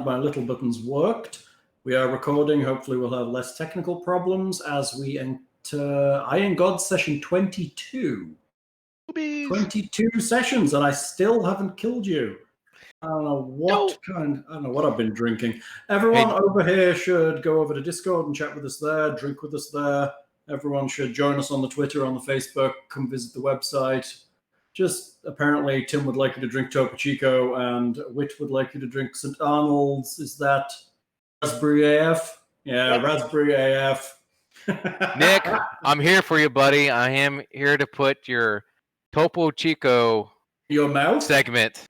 My little buttons worked. We are recording. Hopefully we'll have less technical problems as we enter Iron God session 22. Boobies. 22 sessions and I still haven't killed you. I don't know what I've been drinking. Everyone over here should go over to Discord and chat with us there, drink with us there. Everyone should join us on the Twitter, on the Facebook, come visit the website. Just apparently Tim would like you to drink Topo Chico and Whit would like you to drink St. Arnold's. Is that Raspberry AF? Yeah, yep. Raspberry AF. Nick, I'm here for you, buddy. I am here to put your Topo Chico your mouth segment.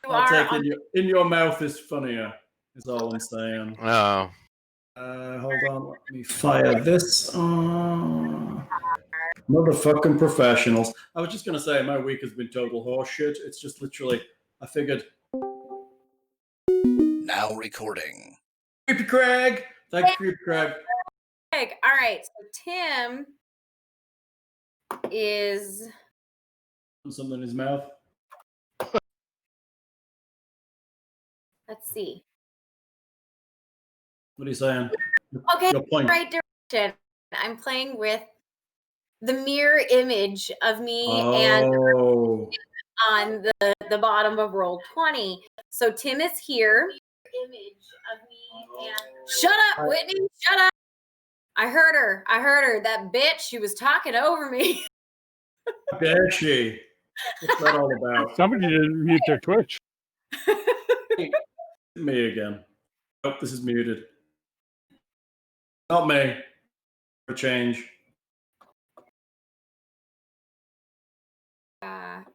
I'll take in your mouth is funnier, is all I'm saying. Oh. Hold on, let me fire this. Motherfucking professionals. I was just going to say, my week has been total horseshit. It's just literally, I figured. Now recording. Creepy Craig. Thank you, Creepy Craig. All right, so Tim is... Something in his mouth. Let's see. What are you saying? Okay, right direction. I'm playing with the mirror image of me and on the bottom of Roll20. So Tim is here. Image of me and shut up, Whitney. Shut up. I heard her. That bitch. She was talking over me. How dare she? What's that all about? Somebody didn't mute their Twitch. Me again. Oh, this is muted. Not me. For change.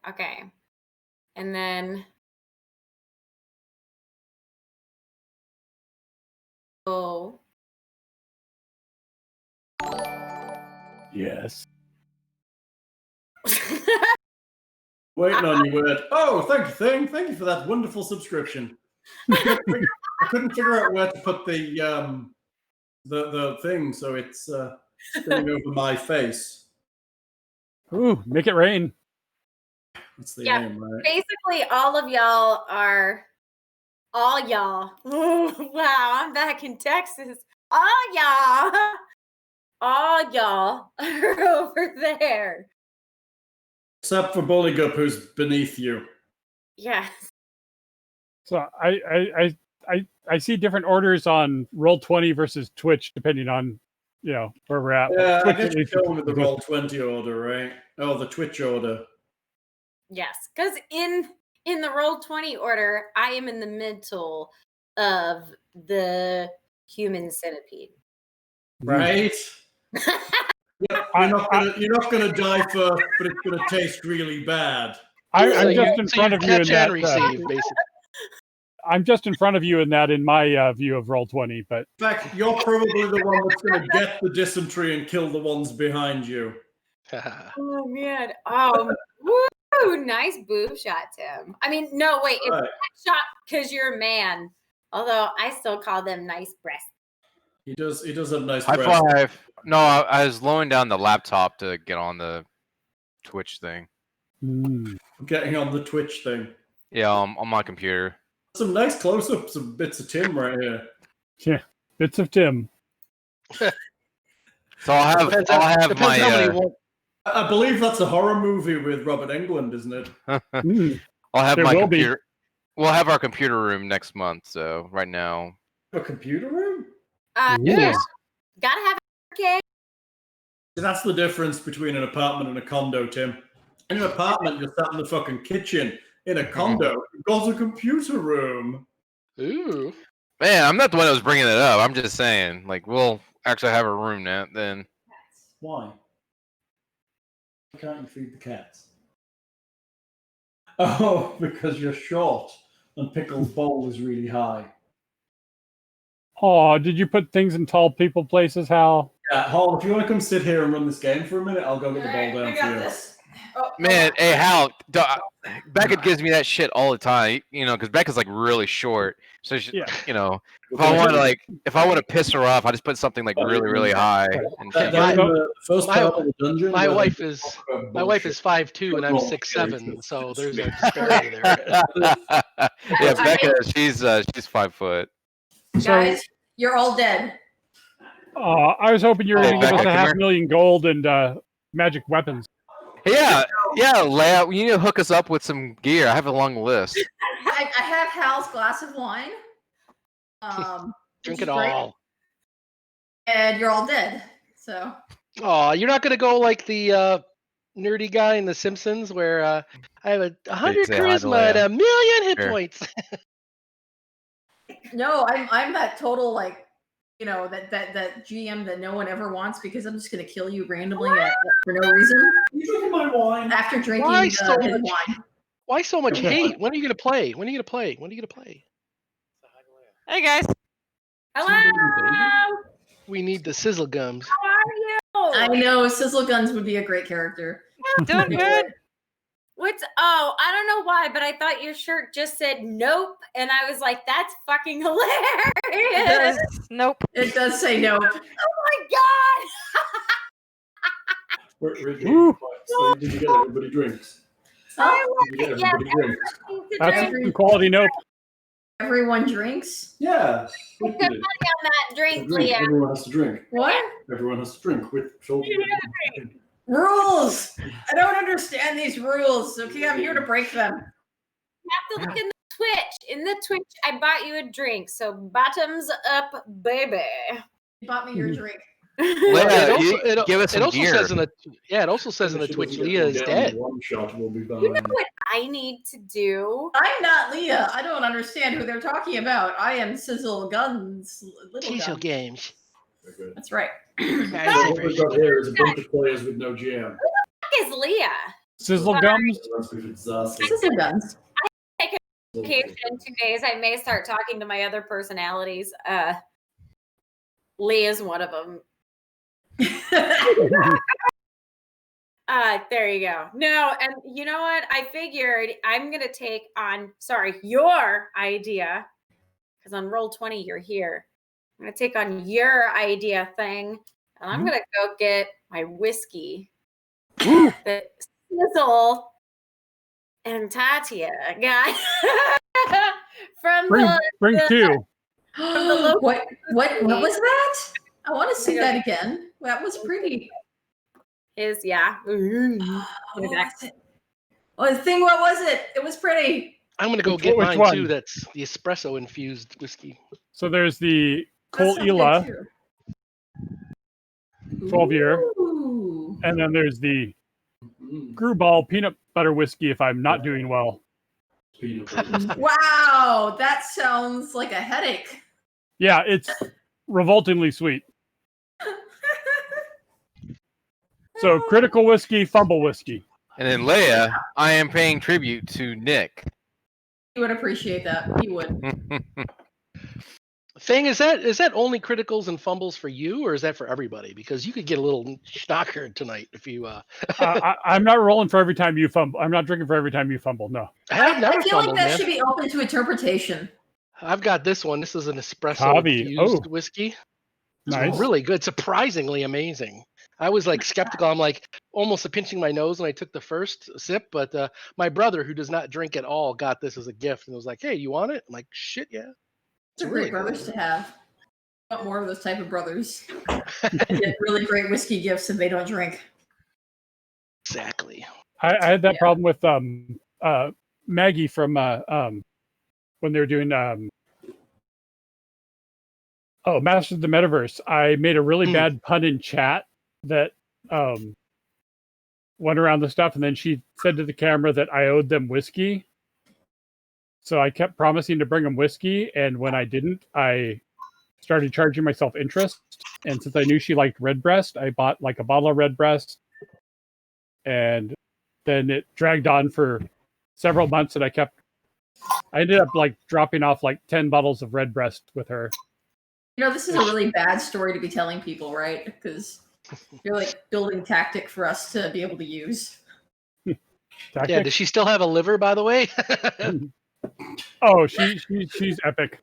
Okay. And then Yes. Waiting on you, word. Oh, thank you, Thing. Thank you for that wonderful subscription. I couldn't figure out where to put the thing, so it's spinning over my face. Ooh, make it rain. That's the aim, right? Basically, all y'all. Ooh, wow, I'm back in Texas. All y'all are over there. Except for Buligup, who's beneath you. Yes. So I see different orders on Roll20 versus Twitch, depending on where we're at. Yeah, Twitch, I guess you're going with the Roll20 order, right? Oh, the Twitch order. Yes, because in the Roll20 order, I am in the middle of the human centipede. Right? You're not gonna die first, but it's gonna taste really bad. I'm just in front of you in that. Basically. I'm just in front of you in that in my view of Roll20, but in fact, you're probably the one that's gonna get the dysentery and kill the ones behind you. Oh man! Oh, woo! Nice boob shot, Tim. I mean, no, wait, it's a shot because you're a man. Although I still call them nice breasts. He does have nice High breasts. five. No, I was lowering down the laptop to get on the Twitch thing. Getting on the Twitch thing. Yeah, on my computer. Some nice close-ups of bits of Tim right here. Yeah, bits of Tim. So I'll have my. I believe that's a horror movie with Robert Englund, isn't it? I'll have my computer. We'll have our computer room next month. So right now. A computer room? Yes. Gotta have a kid. That's the difference between an apartment and a condo, Tim. In an apartment, you're sat in the fucking kitchen. In a condo, you've got a computer room. Ooh. Man, I'm not the one that was bringing it up. I'm just saying, we'll actually have a room now. Then. Why? Why can't you feed the cats? Oh, because you're short and Pickle's bowl is really high. Oh, did you put things in tall people places, Hal? Yeah, Hall, if you want to come sit here and run this game for a minute, I'll go get the ball down for you. Man, hey Hal, Becca gives me that shit all the time. You know, because Becca's like really short. So she, Yeah. you know, if I want to piss her off, I just put something like really, really high. And she, The first part of the dungeon. My where wife they is talk about my wife bullshit. is 5'2" and I'm Wrong 6'7", so characters. there's a disparity there. yeah, Becca, she's 5 foot. Guys, you're all dead. I was hoping you were going to give us Becca, come here. $500,000 gold and magic weapons. Yeah, Leia, you need to hook us up with some gear. I have a long list. I have Hal's glass of wine. Drink which it is great, all. and you're all dead. So Oh, you're not gonna go like the nerdy guy in The Simpsons where I have 100 say hi to charisma and Leia. 1,000,000 hit Here. points. no, I'm that total like that GM that no one ever wants because I'm just gonna kill you randomly for no reason You drinking my wine? after drinking Why his so much? wine. Why so much hate? When are you gonna play? When are you gonna play? When are you gonna play? Hey guys. Hello. We need the sizzle gums. How are I you? know Sizzle Guns would be a great character. Doing good. I don't know why, but I thought your shirt just said nope. And I was like, that's fucking hilarious. Nope. It does say nope. Oh my God. So did you get everybody drinks? Did you get Yes, everybody drinks? That's some quality nope. Everyone drinks. Yes. Put money on that drink, Leah. Everyone has to drink. What? Everyone has to drink with shoulder. Rules. I don't understand these rules. Okay, I'm here to break them. You have to look in the Twitch. In the Twitch, I bought you a drink. So bottoms up, baby. You bought me your drink. Leia, give us It some also gear. says in the it also says in the Twitch Leah is dead. One shot will be fine. You know what I need to do? I'm not Leah. I don't understand who they're talking about. I am Sizzle Guns. Little Chisel Guns. games. Very good. That's right. So what we've got here is a bunch of players with no GM. What is Leah? Sizzle gums. That's we've exhausted. Sizzle Guns. Vacation in 2 days. I may start talking to my other personalities. Leah's one of them. There you go. No, and you know what? I figured I'm gonna take on your idea, because on Roll20 you're here. I'm gonna take on your idea thing, and I'm gonna go get my whiskey that Sizzle and Tatia got from Bring two. What was that? I want to see that again. That was pretty. is yeah. What was it? Oh, the thing, what was it? It was pretty. I'm gonna go Which get one? mine too. That's the espresso infused whiskey. So there's the That Col sounds Ila, good, too. 12 year, Ooh. and then there's the Screwball peanut butter whiskey if I'm not doing well. Wow, that sounds like a headache. Yeah, it's revoltingly sweet. So critical whiskey, fumble whiskey. And then Leia, I am paying tribute to Nick. He would appreciate that. He would. Thing is that only criticals and fumbles for you, or is that for everybody? Because you could get a little schnockered tonight if you. I'm not rolling for every time you fumble. I'm not drinking for every time you fumble. No. I've never I feel like fumbled, that man. should be open to interpretation. I've got this one. This is an espresso Cavy. infused Oh. whiskey. It's Nice. really good. Surprisingly amazing. I was like skeptical. I'm like almost pinching my nose when I took the first sip, but my brother, who does not drink at all, got this as a gift and was like, "Hey, you want it?" I'm like, "Shit, yeah." It's It's great really brothers good. to have. I want more of those type of brothers. Get really great whiskey gifts and they don't drink. Exactly. I had that Yeah. problem with Maggie from when they were doing Masters of the Metaverse. I made a really bad pun in chat that went around the stuff, and then she said to the camera that I owed them whiskey. So I kept promising to bring them whiskey, and when I didn't, I started charging myself interest. And since I knew she liked Redbreast, I bought like a bottle of Redbreast, and then it dragged on for several months, and I ended up like dropping off like 10 bottles of Redbreast with her. You know, this is a really bad story to be telling people, right? Because you're like building tactic for us to be able to use. Tactic? Yeah, does she still have a liver, by the way? Oh, she's epic.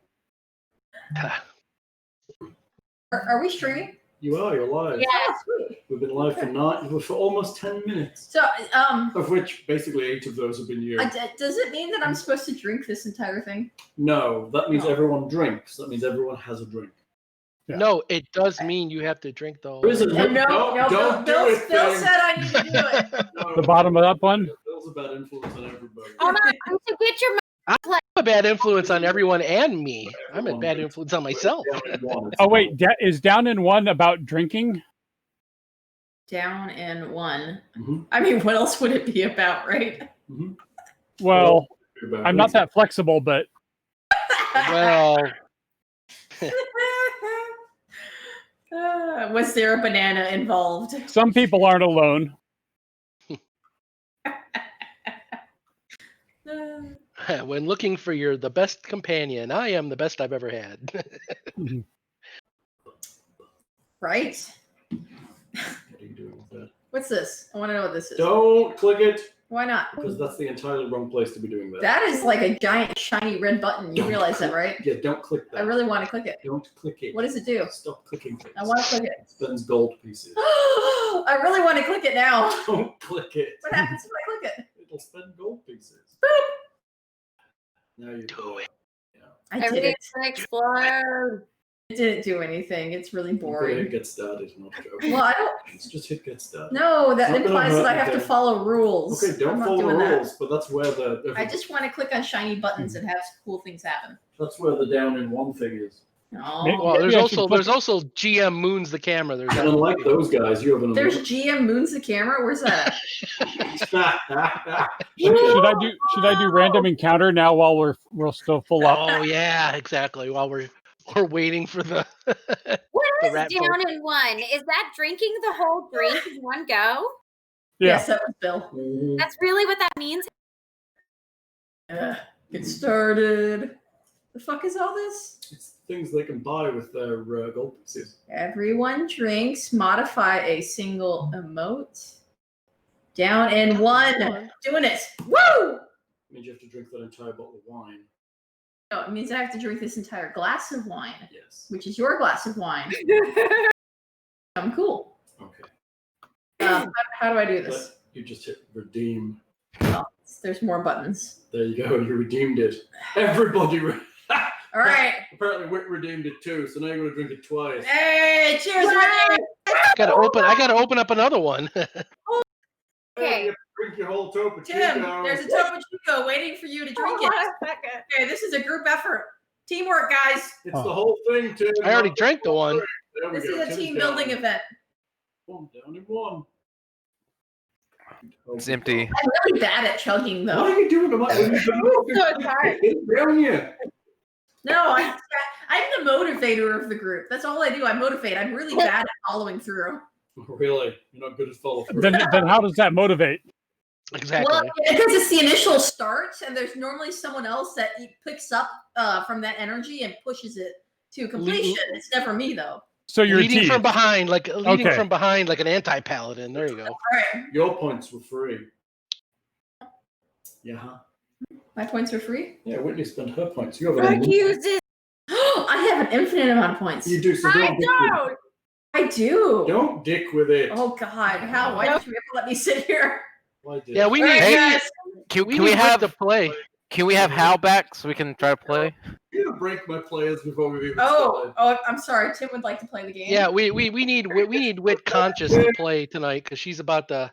Are we streaming? You are. You're live. Yeah. Oh, sweet. We've been live for almost 10 minutes. So, Of which basically 8 of those have been you. does it mean that I'm supposed to drink this entire thing? No, that means No. everyone drinks. That means everyone has a drink. Yeah. No, it does mean you have to drink the whole. There is a No, don't do Bill it thing. said I need to do it. No, The bottom of that one? Bill's a bad influence on everybody. Hold on, I should get your I'm a bad influence on everyone and me. I'm a bad influence on myself. Oh wait, is down in one about drinking? Down in one. Mhm. I mean, what else would it be about, right? Well, I'm not that flexible, but Well, Was there a banana involved? some people aren't alone. when looking for the best companion, I am the best I've ever had. Right? What are you doing with that? What's this? I want to know what this is. Don't click it, Why not? because that's the entirely wrong place to be doing that. That is like a giant shiny red button. You Don't realize that, click- right? Yeah, don't click that. I really want to click it. Don't click it. What does it do? Stop clicking things. I want to click it. It spends gold pieces. I really want to click it now. Don't click it. What happens if I click it? It'll spend gold pieces. Now you Do it. I did everything's it. gonna explode. It didn't do anything. It's really Hit boring. get started, not joke. Well, I don't. It's just hit get started. No, that It's not gonna implies that I hurt have to anything. follow rules. Okay, don't I'm not follow the doing that. rules, but that's where I just want to click on shiny buttons and have cool things happen. that's where the down in one thing is. No. Maybe- Well, Maybe I should there's also GM moons the camera. There's And unlike those guys, you have an There's GM Moons the camera. Where's that? At? Should I do random encounter now while we're still full up? Oh yeah, exactly. While we're waiting for the What The is rat down in one? Is that drinking the whole drink in one go? Yeah. Yes, that was Bill. That's really what that means? Get started. The fuck is all this? It's things they can buy with their gold pieces. Everyone drinks. Modify a single emote. Down in one. Doing it. Woo! It means you have to drink that entire bottle of wine. No, it means I have to drink this entire glass of wine, Yes. which is your glass of wine. I'm cool. Okay. How do I do this? But you just hit redeem. Oh, there's more buttons. There you go. You redeemed it. Everybody. All right. Apparently, Whit redeemed it too. So now you're gonna drink it twice. Hey, cheers, Whitney. I gotta open up another one. Okay. You drink your whole Topo Tim, Chico. there's a Topo Chico waiting for you to drink Hold it. on a second. Okay, this is a group effort. Teamwork, guys. It's the whole thing, Tim. I already drank the one. There we This go. is a Tim's team down. building event. One down in one. It's empty. I'm really bad at chugging, What though. are you doing? I'm like, So tired. down you. No, I'm the motivator of the group. That's all I do. I motivate. I'm really bad at following through. Really? You're not good at follow through. Then how does that motivate? Exactly. Well, because it's the initial start, and there's normally someone else that picks up from that energy and pushes it to completion. It's never me, though. So you're a leading team. from behind, like Okay. an anti-paladin. There you go. All right. Your points were free. Yeah. Huh? My points are free. Yeah, Whitney spent her points. You have I an use it. I have an infinite amount of points. You do, so I don't dick with it. don't. I do. Don't dick with it. Oh God! How? Why did you ever let me sit here? Why did Yeah, we All need. right, Hey. guys. Can We we need have to play. Can we have Hal back so we can try to play? You gonna break my players before we even Oh, started. I'm sorry. Tim would like to play the game. Yeah, we need Wit Conscious to play tonight because she's about to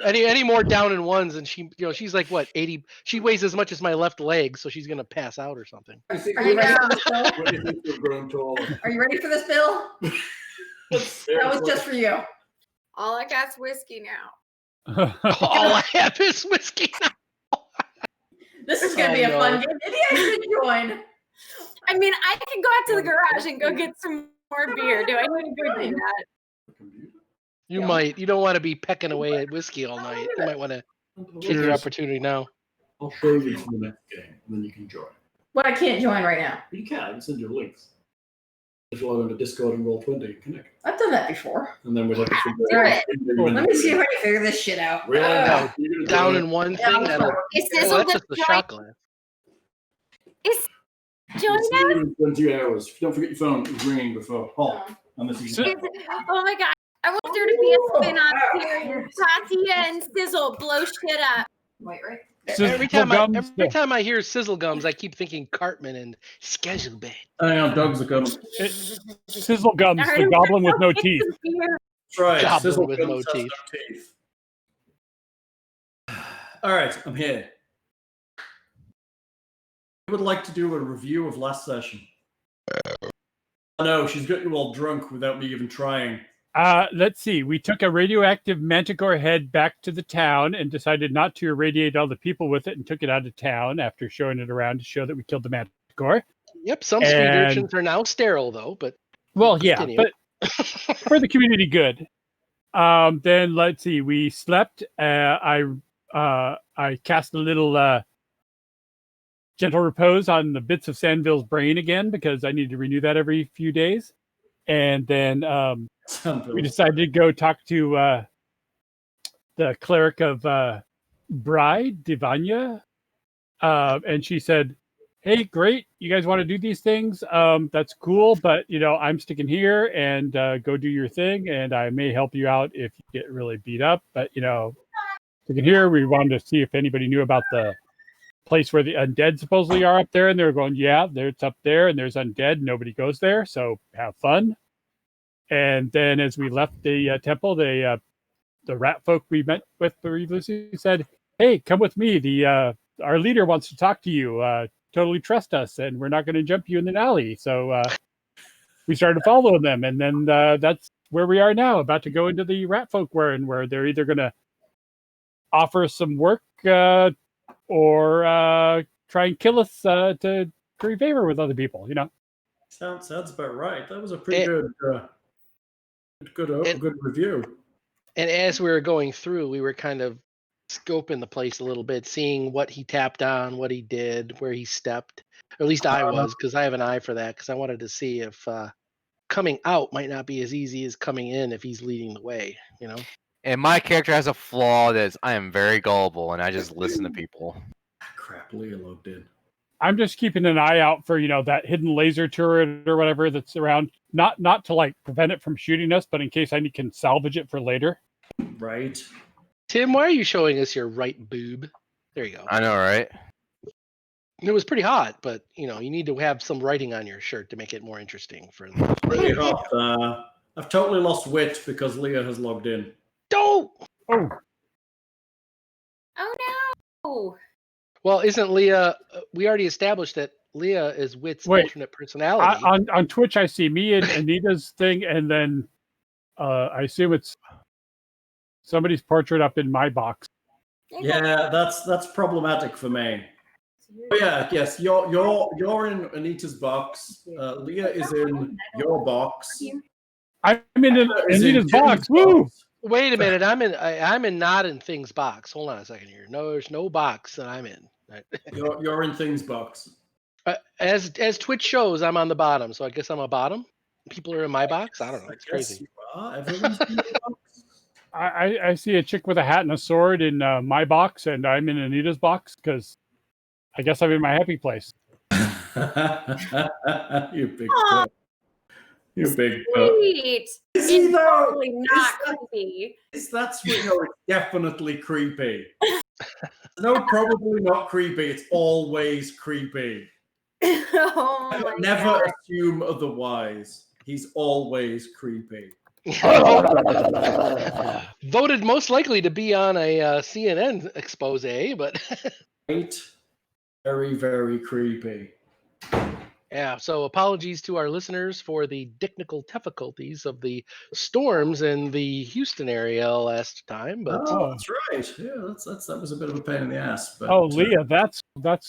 any more down in ones and she's like what 80. She weighs as much as my left leg, so she's gonna pass out or something. I think Are you ready for this, Bill? Whitney thinks you've grown taller. Are you ready for this, Bill? That was just for you. All I got's whiskey now. All I have is whiskey. This is gonna be a Oh, no. fun game. Maybe I should join. I mean, I can go out to the garage and go get some more beer. Do I need to go do that? You Yeah. might. You don't want to be pecking away at whiskey all night. You might want to take your opportunity now. I'll show you for the next game, and then you can join. But I can't join right now. But you can. I can send you links. Just log into Discord and roll 20, connect. I've done that before. And then we'd have to figure Do out. it. Let me see if I can figure this shit out. Really? Down in one Yeah, thing. That'll, Is oh, Sizzle that's gonna just the join? shot glass. Is join It's us? in 20 hours. If you don't forget your phone, it was ringing before. Oh, unless you So- Oh my god. I want there to be a spin on here. Tatia and Sizzle blow shit up. Wait, right? Every time I hear sizzle gums, I keep thinking Cartman and schedule bed. Hang on, dogs are coming. Sizzle Gums, the goblin with no teeth. That's right. Goblin Sizzle with Gums no has teeth. teeth. All right, I'm here. I would like to do a review of last session. I know, she's got you all drunk without me even trying. Let's see. We took a radioactive manticore head back to the town and decided not to irradiate all the people with it and took it out of town after showing it around to show that we killed the manticore. Yep, some speed urchins are now sterile though, but well, yeah, continue. but for the community good. Then let's see. We slept. I cast a little gentle repose on the bits of Sandville's brain again because I need to renew that every few days. And then we decided to go talk to the cleric of Bride, Divanya. And she said, hey, great. You guys want to do these things? That's cool. But, I'm sticking here and go do your thing. And I may help you out if you get really beat up. But, sticking here, we wanted to see if anybody knew about the place where the undead supposedly are up there. And they were going, yeah, it's up there. And there's undead. Nobody goes there. So have fun. And then as we left the temple, the rat folk we met with previously said, hey, come with me. Our leader wants to talk to you. Totally trust us. And we're not going to jump you in the alley. So we started following them. And then that's where we are now, about to go into the rat folk where they're either going to offer us some work or try and kill us to curry favor with other people, Sounds about right. That was a pretty good review. And as we were going through, we were kind of scoping the place a little bit, seeing what he tapped on, what he did, where he stepped. Or at least I was, because I have an eye for that, because I wanted to see if coming out might not be as easy as coming in if he's leading the way, And my character has a flaw that is I am very gullible and I just listen to people. Crap, Leah logged in. I'm just keeping an eye out for, that hidden laser turret or whatever that's around. Not to like prevent it from shooting us, but in case I can salvage it for later. Right. Tim, why are you showing us your right boob? There you go. I know, right? It was pretty hot, but you need to have some writing on your shirt to make it more interesting for the Pretty hot. I've totally lost wit because Leah has logged in. Don't. Oh no. Well, isn't Leah? We already established that Leah is Wit's alternate personality. On Twitch, I see me and Anita's thing, and then I assume it's somebody's portrait up in my box. Yeah, that's problematic for me. Oh, yeah, yes, you're in Anita's box. Leah is in your box. I'm in Anita's box. Woo! Wait a minute, I'm in not in things box. Hold on a second here. No, there's no box that I'm in. You're in things box. As Twitch shows, I'm on the bottom, so I guess I'm a bottom. People are in my box. I don't know. It's crazy. Everyone's in your box. I see a chick with a hat and a sword in my box, and I'm in Anita's box because I guess I'm in my happy place. You big cunt. You big Sweet. It's totally not creepy. That's what it's definitely creepy. No, probably not creepy. It's always creepy. Oh Never assume otherwise. He's always creepy. Voted most likely to be on a CNN expose, but Right? Very, very creepy. Yeah, so apologies to our listeners for the technical difficulties of the storms in the Houston area last time. But that's right. Yeah, that was a bit of a pain in the ass. But, Leah, that's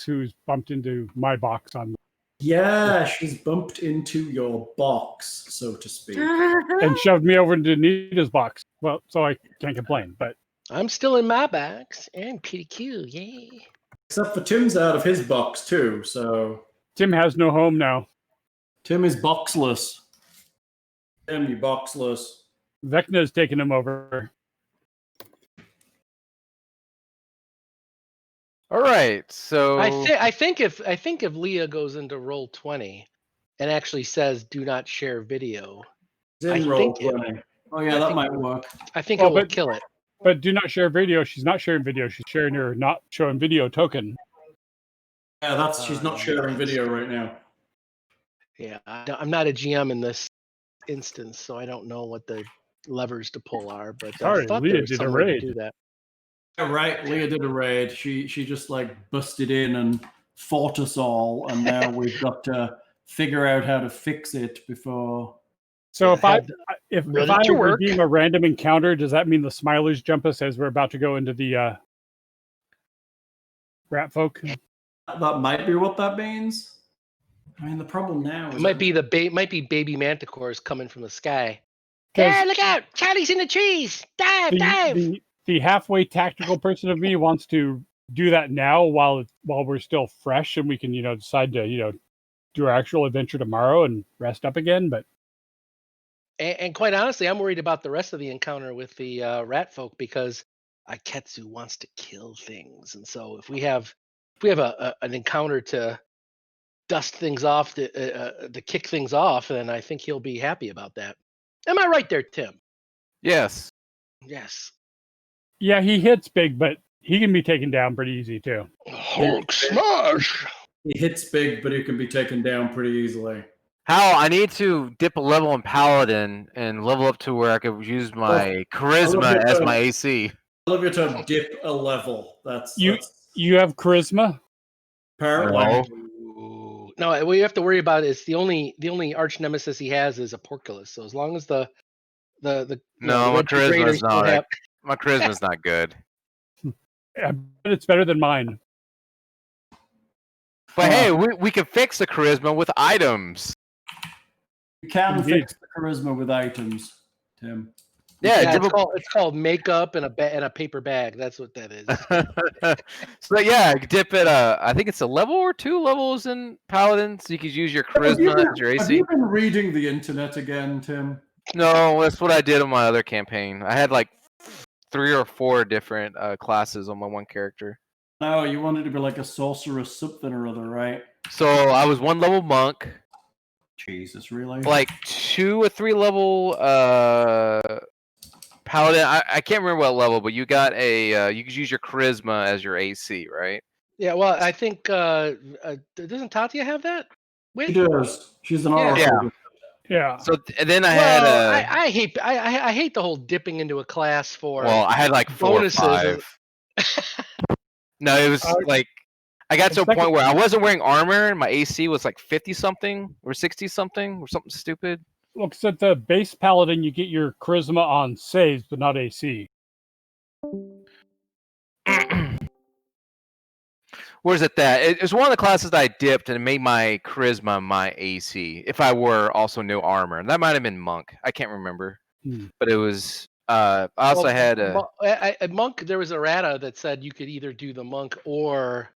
who's bumped into my box on. Yeah, she's bumped into your box, so to speak, and shoved me over into Anita's box. Well, so I can't complain, but I'm still in my box and pretty cool, yay! Except for Tim's out of his box too, so Tim has no home now. Tim is boxless. Tim, you boxless. Vecna's taking him over. All right, so I think if Leah goes into Roll20 and actually says "Do not share video," It's in Roll20. Oh yeah, that might work. I think it will kill it. But do not share video. She's not sharing video. She's sharing her not showing video token. Yeah, she's not sharing video right now. Yeah, I'm not a GM in this instance, so I don't know what the levers to pull are. But sorry, I thought Leah there was did a some way to raid. do that. Yeah, right. Leah did a raid. She just like busted in and fought us all, and now we've got to figure out how to fix it before. So if I ready to work. redeem a random encounter, does that mean the smilers jump us as we're about to go into the rat folk? That might be what that means. I mean, the problem now is It might be baby manticores coming from the sky. 'Cause Yeah, look out! Charlie's in the trees. Dive! The halfway tactical person of me wants to do that now while we're still fresh and we can decide to do our actual adventure tomorrow and rest up again. But And quite honestly, I'm worried about the rest of the encounter with the rat folk because Aketsu wants to kill things, and so if we have an encounter to dust things off, to kick things off, then I think he'll be happy about that. Am I right there, Tim? yes. Yes. yeah, he hits big, but he can be taken down pretty easy too. Hulk smash! he hits big, but he can be taken down pretty easily. How I need to dip a level in Paladin and level up to where I could use my charisma as my AC. I love your term, dip a level. That's You have charisma? apparently. No, what you have to worry about is the only arch nemesis he has is a porculus. So as long as the No, the my red charisma's graders still not. have- My charisma's not good. I bet it's better than mine. But hey, we can fix the charisma with items. You can Indeed. fix the charisma with items, Tim. Yeah, it's called makeup and a paper bag. That's what that is. so yeah, dip it. I think it's a level or 2 levels in Paladin, so you could use your charisma as your Have AC. you been reading the internet again, Tim? No, that's what I did on my other campaign. I had like 3 or 4 different classes on my one character. No, you wanted to be like a sorceress something or other, right? So I was 1 level monk, Jesus, really? like 2 or 3 level paladin. I can't remember what level, but you got you could use your charisma as your AC, right? Yeah, well, I think doesn't Tatia have that? She does. She's an oracle. Yeah. Yeah. So and then I had I hate the whole dipping into a class for well, I had like 4 bonuses or 5. No, it was like I got to a point where I wasn't wearing armor and my AC was like 50 something or 60 something or something stupid. Look, so at the base paladin, you get your charisma on saves, but not AC. Where's it that? It was one of the classes that I dipped and it made my charisma my AC if I were also no armor. And that might have been monk. I can't remember. But it was I also had a monk. There was errata that said you could either do the monk or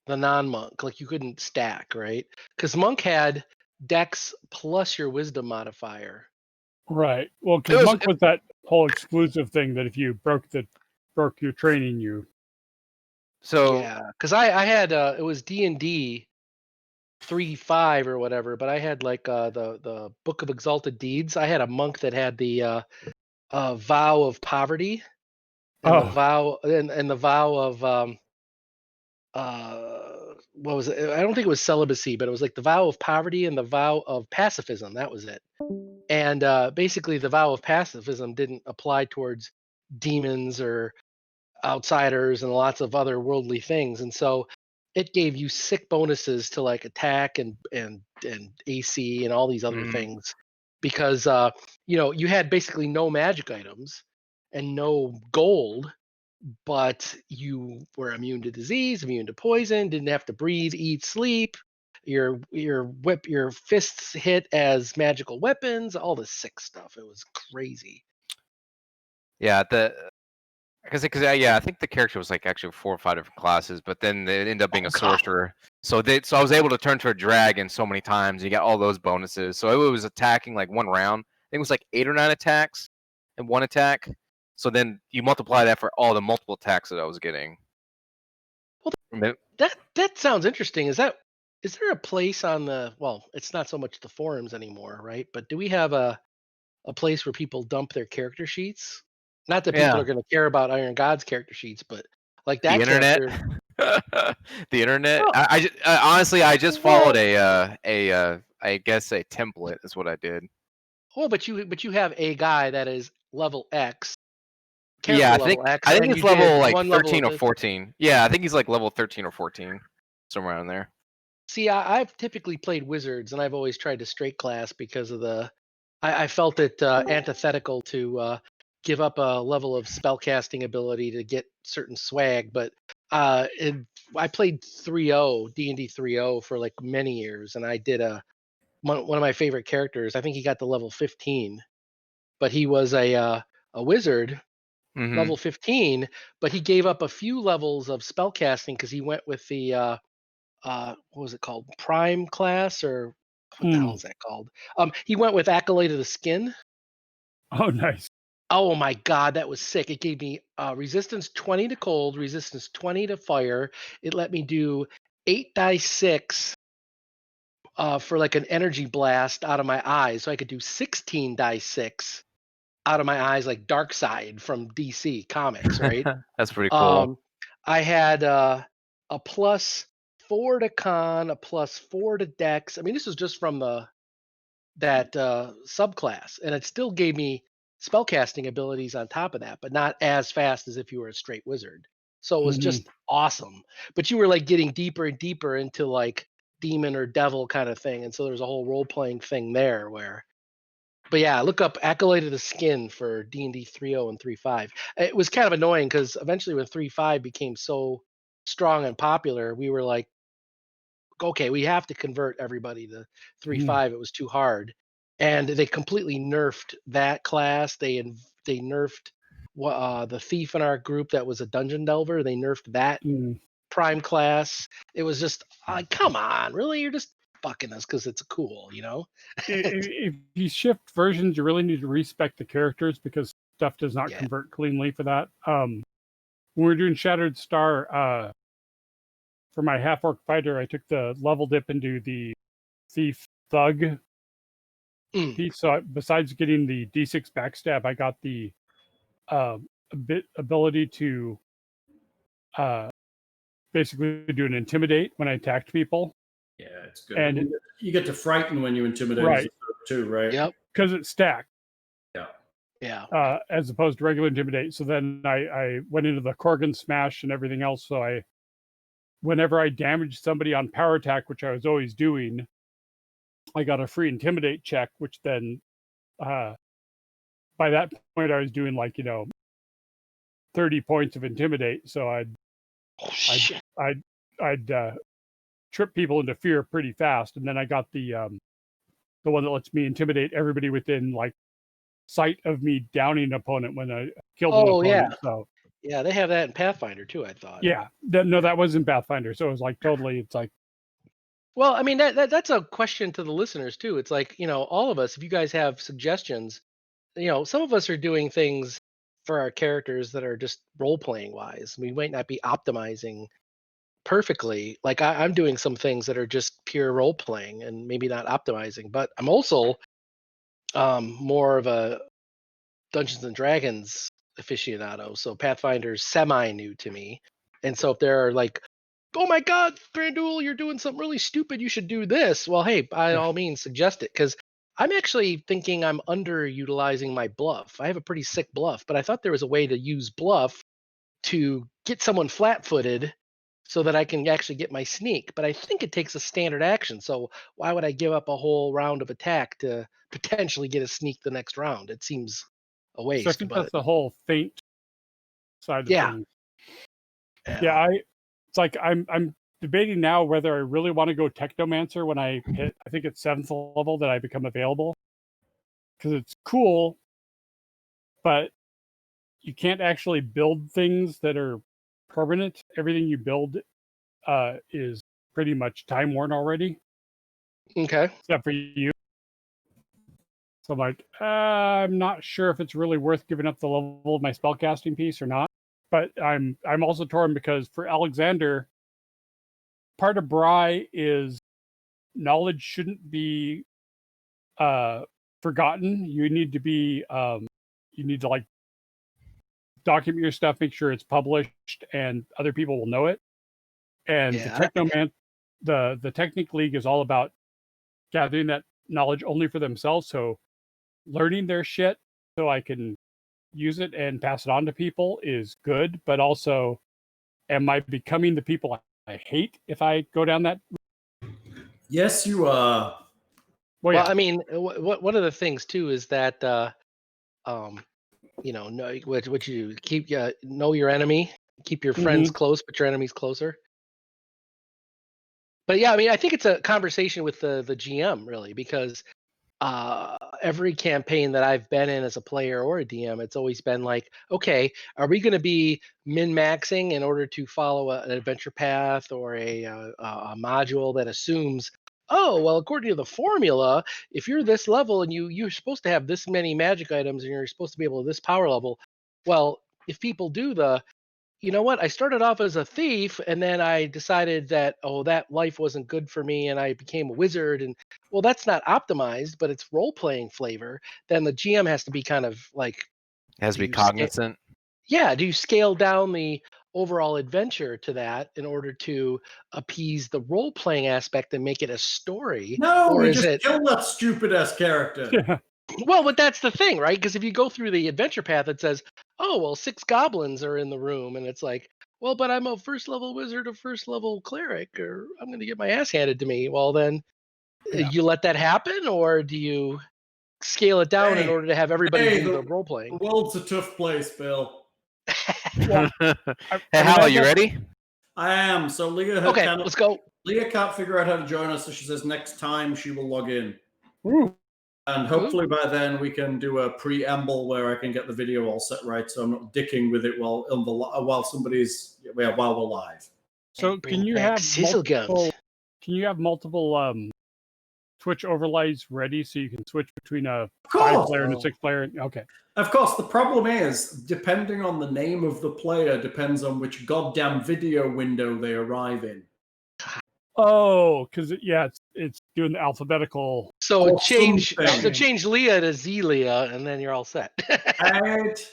the non-monk. Like you couldn't stack, right? Because monk had dex plus your wisdom modifier. Right. Well, because monk was that whole exclusive thing that if you broke your training, you. So yeah, because I had it was D&D 3.5 or whatever, but I had like the Book of Exalted Deeds. I had a monk that had the vow of poverty, and the vow and the vow of what was it? I don't think it was celibacy, but it was like the vow of poverty and the vow of pacifism. That was it. And basically, the vow of pacifism didn't apply towards demons or outsiders and lots of other worldly things, and so it gave you sick bonuses to like attack and AC and all these other things because you had basically no magic items and no gold, but you were immune to disease, immune to poison, didn't have to breathe, eat, sleep. Your fists hit as magical weapons, all the sick stuff. It was crazy. Yeah, because I think the character was like actually 4 or 5 different classes, but then it ended up being a sorcerer. So I was able to turn to a dragon so many times. You got all those bonuses. So it was attacking like 1 round. think it was like 8 or 9 attacks and 1 attack. So then you multiply that for all the multiple attacks that I was getting. Well, that sounds interesting. Is there a place on the, well, it's not so much the forums anymore, right? But do we have a place where people dump their character sheets? Not that people are going to care about Iron God's character sheets, but like that the internet. The internet. Oh. Honestly, I just followed I guess a template is what I did. Well, but you have a guy that is level X. Yeah, I think he's level like 13 or 14. Yeah, I think he's like level 13 or 14, somewhere around there. See, I've typically played wizards, and I've always tried to straight class because of I felt it antithetical to give up a level of spellcasting ability to get certain swag. But I played 3.0 D&D 3.0 for like many years, and I did one of my favorite characters. I think he got to level 15, but he was a wizard. Mm-hmm. Level 15, but he gave up a few levels of spellcasting because he went with the what was it called? Prime class, or what the hell is that called? He went with Acolyte of the Skin. Oh, nice. Oh my god, that was sick. It gave me resistance 20 to cold, resistance 20 to fire. It let me do 8 dice 6 for like an energy blast out of my eyes. So I could do 16 dice 6 out of my eyes, like Dark Side from DC Comics, right? That's pretty cool. I had a +4 to con, a +4 to dex. I mean, this was just from that subclass, and it still gave me spellcasting abilities on top of that, but not as fast as if you were a straight wizard. So it was just awesome. But you were like getting deeper and deeper into like demon or devil kind of thing, and so there's a whole role playing thing there where. But yeah, look up Acolyte of the Skin for D&D 3.0 and 3.5. It was kind of annoying because eventually when 3.5 became so strong and popular, we were like, okay, we have to convert everybody to 3.5. It was too hard. And they completely nerfed that class. They nerfed the thief in our group that was a dungeon delver. They nerfed that prime class. It was just like, come on, really? You're just fucking us because it's cool, you know? If you shift versions, you really need to respec the characters because stuff does not convert cleanly for that. When we were doing Shattered Star, for my half-orc fighter, I took the level dip into the thief thug piece. So besides getting the D6 backstab, I got the ability to basically do an intimidate when I attacked people. Yeah, it's good. And you get to frighten when you intimidate too, right? Yep. Because it's stacked. Yeah. Yeah. As opposed to regular intimidate. So then I went into the Korgan smash and everything else. So whenever I damaged somebody on power attack, which I was always doing, I got a free intimidate check, which then by that point I was doing 30 points of intimidate. So I'd trip people into fear pretty fast, and then I got the one that lets me intimidate everybody within sight of me downing an opponent when I killed an opponent. Yeah. So yeah, they have that in Pathfinder too, I thought. Yeah, that wasn't Pathfinder, so it was totally. It's like. Well, I mean that's a question to the listeners too. It's like, all of us, if you guys have suggestions, some of us are doing things for our characters that are just role playing wise. We might not be optimizing perfectly. Like I'm doing some things that are just pure role playing and maybe not optimizing, but I'm also more of a Dungeons and Dragons aficionado. So Pathfinder's semi new to me. And so if there are like, oh my God, Granduel, you're doing something really stupid, you should do this. Well, hey, by all means, suggest it, because I'm actually thinking I'm underutilizing my bluff. I have a pretty sick bluff, but I thought there was a way to use bluff to get someone flat-footed so that I can actually get my sneak. But I think it takes a standard action. So why would I give up a whole round of attack to potentially get a sneak the next round? It seems a waste. So I think that's the whole feint side of things. Yeah, it's like I'm debating now whether I really want to go Technomancer when I hit, I think it's 7th level that I become available. Because it's cool, but you can't actually build things that are permanent. Everything you build is pretty much time worn already. Okay. Except for you. So I'm like, I'm not sure if it's really worth giving up the level of my spellcasting piece or not. But I'm also torn because for Alexander, part of Bry is knowledge shouldn't be forgotten. You need to like document your stuff, make sure it's published, and other people will know it. And the Technic League is all about gathering that knowledge only for themselves. So learning their shit so I can use it and pass it on to people is good, but also, am I becoming the people I hate if I go down that? Yes, you are. Well, I mean, one of the things too is that know what you do, keep know your enemy, keep your friends close, but your enemies closer. But yeah, I mean, I think it's a conversation with the GM really, because every campaign that I've been in as a player or a DM, it's always been like, okay, are we going to be min-maxing in order to follow an adventure path or a module that assumes, oh, well, according to the formula, if you're this level and you're supposed to have this many magic items and you're supposed to be able to this power level, well, if people do you know what? I started off as a thief and then I decided that, oh, that life wasn't good for me and I became a wizard. And well, that's not optimized, but it's role playing flavor. Then the GM has to be kind of like, has to be cognizant. Do you scale down the overall adventure to that in order to appease the role playing aspect and make it a story? No, or we is just kill that stupid ass character. Well, but that's the thing, right? Because if you go through the adventure path, it says, oh, well, 6 goblins are in the room. And it's like, well, but I'm a first level wizard, a first level cleric, or I'm going to get my ass handed to me. Well, then you let that happen, or do you scale it down in order to have everybody do the role playing? The world's a tough place, Bill. Well, hey, Hal, are you ready? I am. So Leah, let's go. Leah can't figure out how to join us, so she says next time she will log in. Ooh. And hopefully by then we can do a preamble where I can get the video all set right, so I'm not dicking with it while we're live. So can you have multiple Twitch overlays ready so you can switch between a 5-player and a 6-player? Okay. Of course, the problem is, depending on the name of the player, depends on which goddamn video window they arrive in. Oh, because it's doing the alphabetical. So change Leah to Zelia, and then you're all set. Right,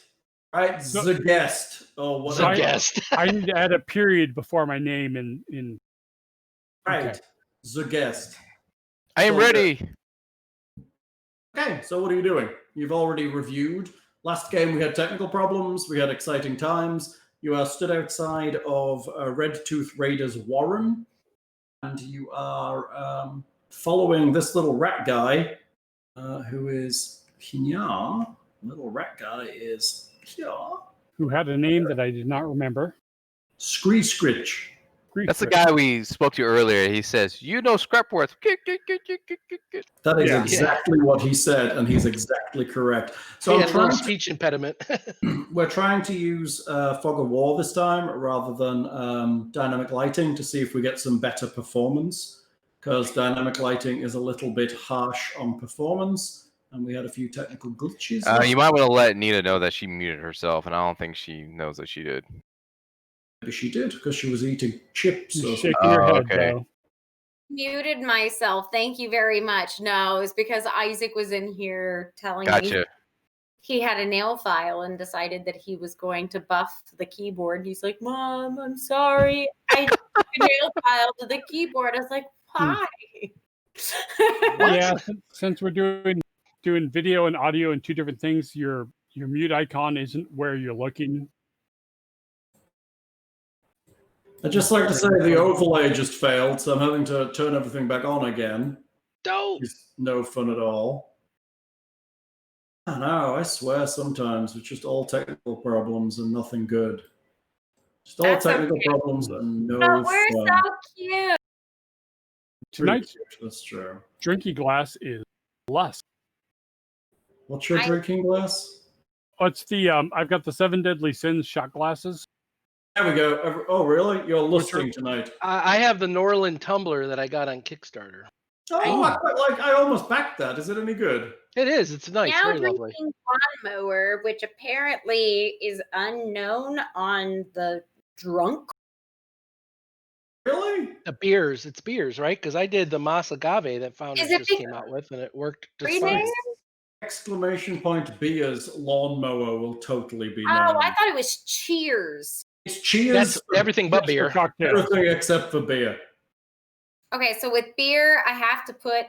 the guest or whatever. The guest. I need to add a period before my name in. Right, okay. The guest. I am ready. Okay, so what are you doing? You've already reviewed. Last game we had technical problems. We had exciting times. You are stood outside of Redtooth Raiders Warren. And you are following this little rat guy who is here. Little rat guy is here. Who had a name that I did not remember. Screech. That's the guy we spoke to earlier. He says, you know Scrapworth. That is exactly what he said, and he's exactly correct. So he had a little speech impediment. We're trying to use Fog of War this time rather than dynamic lighting to see if we get some better performance, because dynamic lighting is a little bit harsh on performance, and we had a few technical glitches. You might want to let Nita know that she muted herself, and I don't think she knows that she did. Maybe she did, because she was eating chips. She's shaking her head, though. Muted myself. Thank you very much. No, it's because Isaac was in here telling me he had a nail file and decided that he was going to buff the keyboard. He's like, Mom, I'm sorry. I took a nail file to the keyboard. I was like, why? Yeah, since we're doing video and audio and 2 different things, your mute icon isn't where you're looking. I'd just like to say the overlay just failed, so I'm having to turn everything back on again. It's no fun at all. I know, I swear sometimes it's just all technical problems and nothing good. Just all technical problems and no fun. We're so cute. Tonight's That's true. Drinking glass is less. What's your drinking glass? Oh, it's the I've got the 7 Deadly Sins shot glasses. There we go. Oh, really? You're lusting tonight. I have the Norland tumbler that I got on Kickstarter. Oh, I almost backed that. Is it any good? It is. It's nice. Now Very lovely. drinking lawnmower, which apparently is unknown on the drunk. Really? The beers. It's beers, right? Because I did the Mas Agave that Founders Is it just big- came out with, and it worked just Three fine. names? Exclamation point beers lawnmower will totally be Oh, known. I thought it was Cheers. It's cheers. That's everything but Just for beer. cocktails. Everything except for beer. Okay, so with beer, I have to put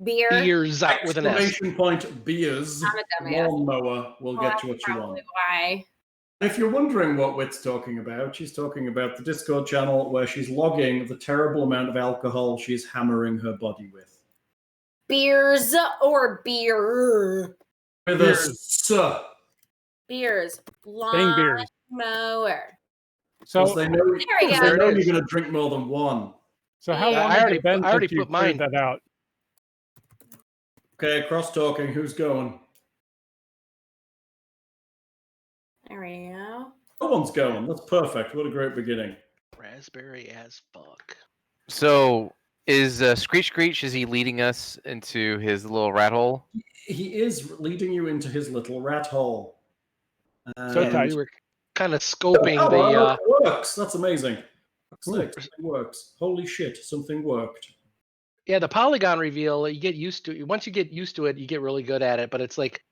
beer. Beers out with an S. Exclamation point beers I'm a dumbass. lawnmower will Oh, get that's you what you probably want. why. If you're wondering what Wit's talking about, she's talking about the Discord channel where she's logging the terrible amount of alcohol she's hammering her body with. Beers or beer. With Beers. a s. Beers. Saying beers. Lawnmower. Because So, they know, There we because go. they There know it you're is. going to drink more than one. so how Yeah, long I has already it been put- I already since you put mine. cleared that out? Okay, cross-talking. Who's going? There we go. No one's going. That's perfect. What a great beginning. Raspberry as fuck. So is Screech Screech? Is he leading us into his little rat hole? He is leading you into his little rat hole. So Yeah, tight. we were kind of scoping Oh, the. it works. That's amazing. Fuck's Ooh. sake, something works. Holy shit, something worked. Yeah, the polygon reveal. You get used to. Once you get used to it, you get really good at it. But it's like,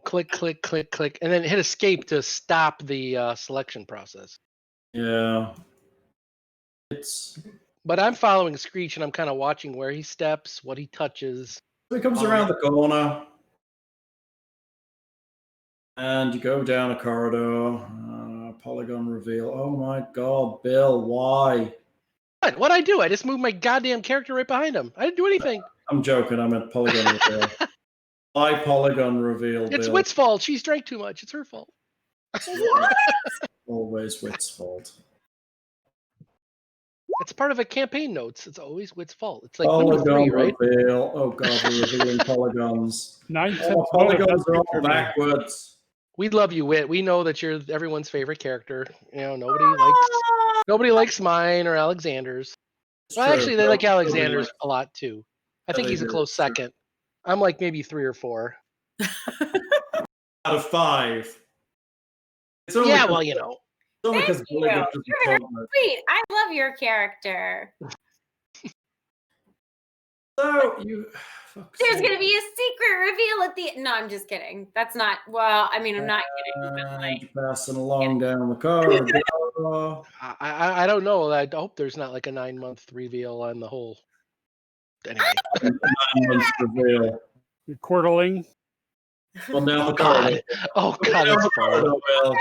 click, click, click, click, and then hit escape to stop the selection process. Yeah. It's But I'm following Screech, and I'm kind of watching where he steps, what he touches. He comes around the corner, and you go down a corridor. Polygon reveal. Oh my god, Bill, why? What'd I do? I just moved my goddamn character right behind him. I didn't do anything. I'm joking. I meant polygon reveal. Why polygon reveal, It's Bill? Wit's fault. She's drank too much. It's her fault. Always Wit's fault. It's part of a campaign notes. It's always Wit's fault. It's like number Polygon 3, right? reveal. Oh god, we're revealing polygons. 9 cents. Oh, polygons are all backwards. We love you, Wit. We know that you're everyone's favorite character. Nobody likes mine or Alexander's. It's Well, true. actually, they like Nobody Alexander's likes- a lot too. I think they he's a do, close it's true. second. I'm like maybe 3 or 4. Out of 5. It's only Yeah, 'cause- well, It's only because Thank you. Buligup doesn't You're very talk much. sweet. I love your character. So you. Fuck's There's sake. gonna be a secret reveal at the end. No, I'm just kidding. That's not. Well, I mean, I'm not kidding. But And like, you're passing along down the corridor. I don't know. I hope there's not like a 9-month reveal on the whole. Anyway, 9 months reveal. You're quarterling. Well, down the God. corridor. Oh God, Down that's the fun. corridor, Bill.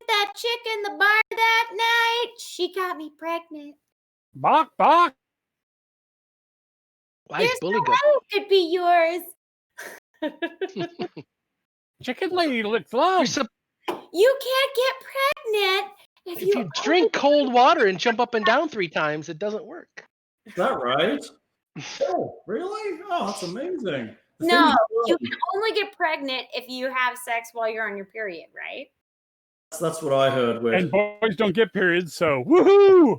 that chick in the bar that night, she got me pregnant. Bok, bok. Why is There's Buligup? no way it could be yours. Chicken lady looks love. You can't get pregnant if If you drink cold water and jump up and down 3 times, it doesn't work. Is that right? Oh, really? Oh, that's amazing. The No, thing you is, can only get pregnant if you have sex while you're on your period, right? that's what I heard. With And boys don't get periods, so woohoo!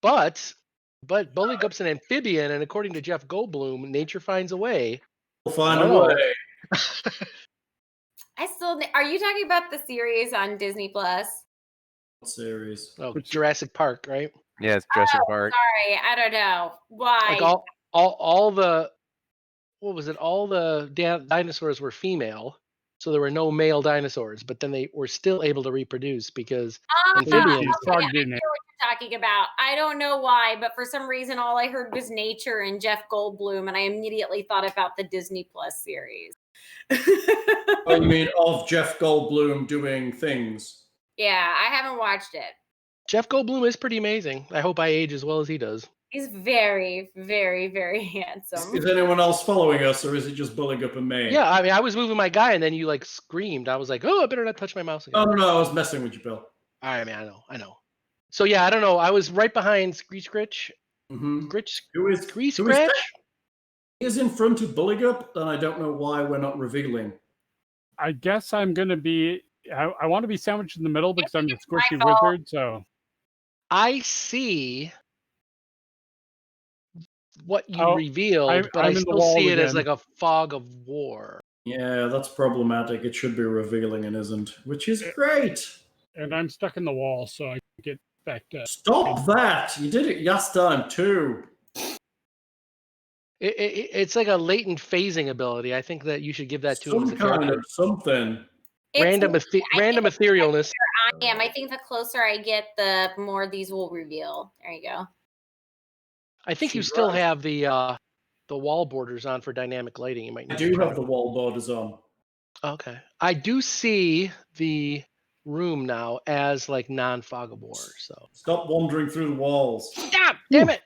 But Buligup's an amphibian, and according to Jeff Goldblum, nature finds a way. we'll find a Oh. way. I still. Are you talking about the series on Disney Plus? Series. Oh, Jurassic Park, right? Yeah, it's Jurassic Park. Sorry, I don't know why. Like all the what was it? All the dinosaurs were female, so there were no male dinosaurs. But then they were still able to reproduce because amphibians. Frog I didn't know it? what you're talking about. I don't know why, but for some reason, all I heard was nature and Jeff Goldblum, and I immediately thought about the Disney Plus series. Oh, you mean of Jeff Goldblum doing things? Yeah, I haven't watched it. Jeff Goldblum is pretty amazing. I hope I age as well as he does. He's very, very, very handsome. Is anyone else following us, or is it just Buligup and me? Yeah, I mean, I was moving my guy, and then you like screamed. I was like, "Oh, I better not touch my mouse again." Oh no, I was messing with you, Bill. All right, man. I know. So yeah, I don't know. I was right behind Screech Scritch. Mm-hmm. Scritch. Who is Screech who is Scratch. that? He is in front of Buligup, and I don't know why we're not revealing. I guess I'm gonna be. I want to be sandwiched in the middle because I'm the my squishy fault. wizard. So I see what you revealed, but I still see it as like a fog of war. Yeah, that's problematic. It should be revealing and isn't, which is great. And I'm stuck in the wall, so I get back to... Stop that! You did it last time, too. It's like a latent phasing ability. I think that you should give that to him as a kind of something. Random etherealness. I am. I think the closer I get, the more these will reveal. There you go. I think you still have the wall borders on for dynamic lighting. You might need I do have the wall borders on. Okay. I do see the room now as like non-fog of war. So stop wandering through the walls. Stop! Damn it!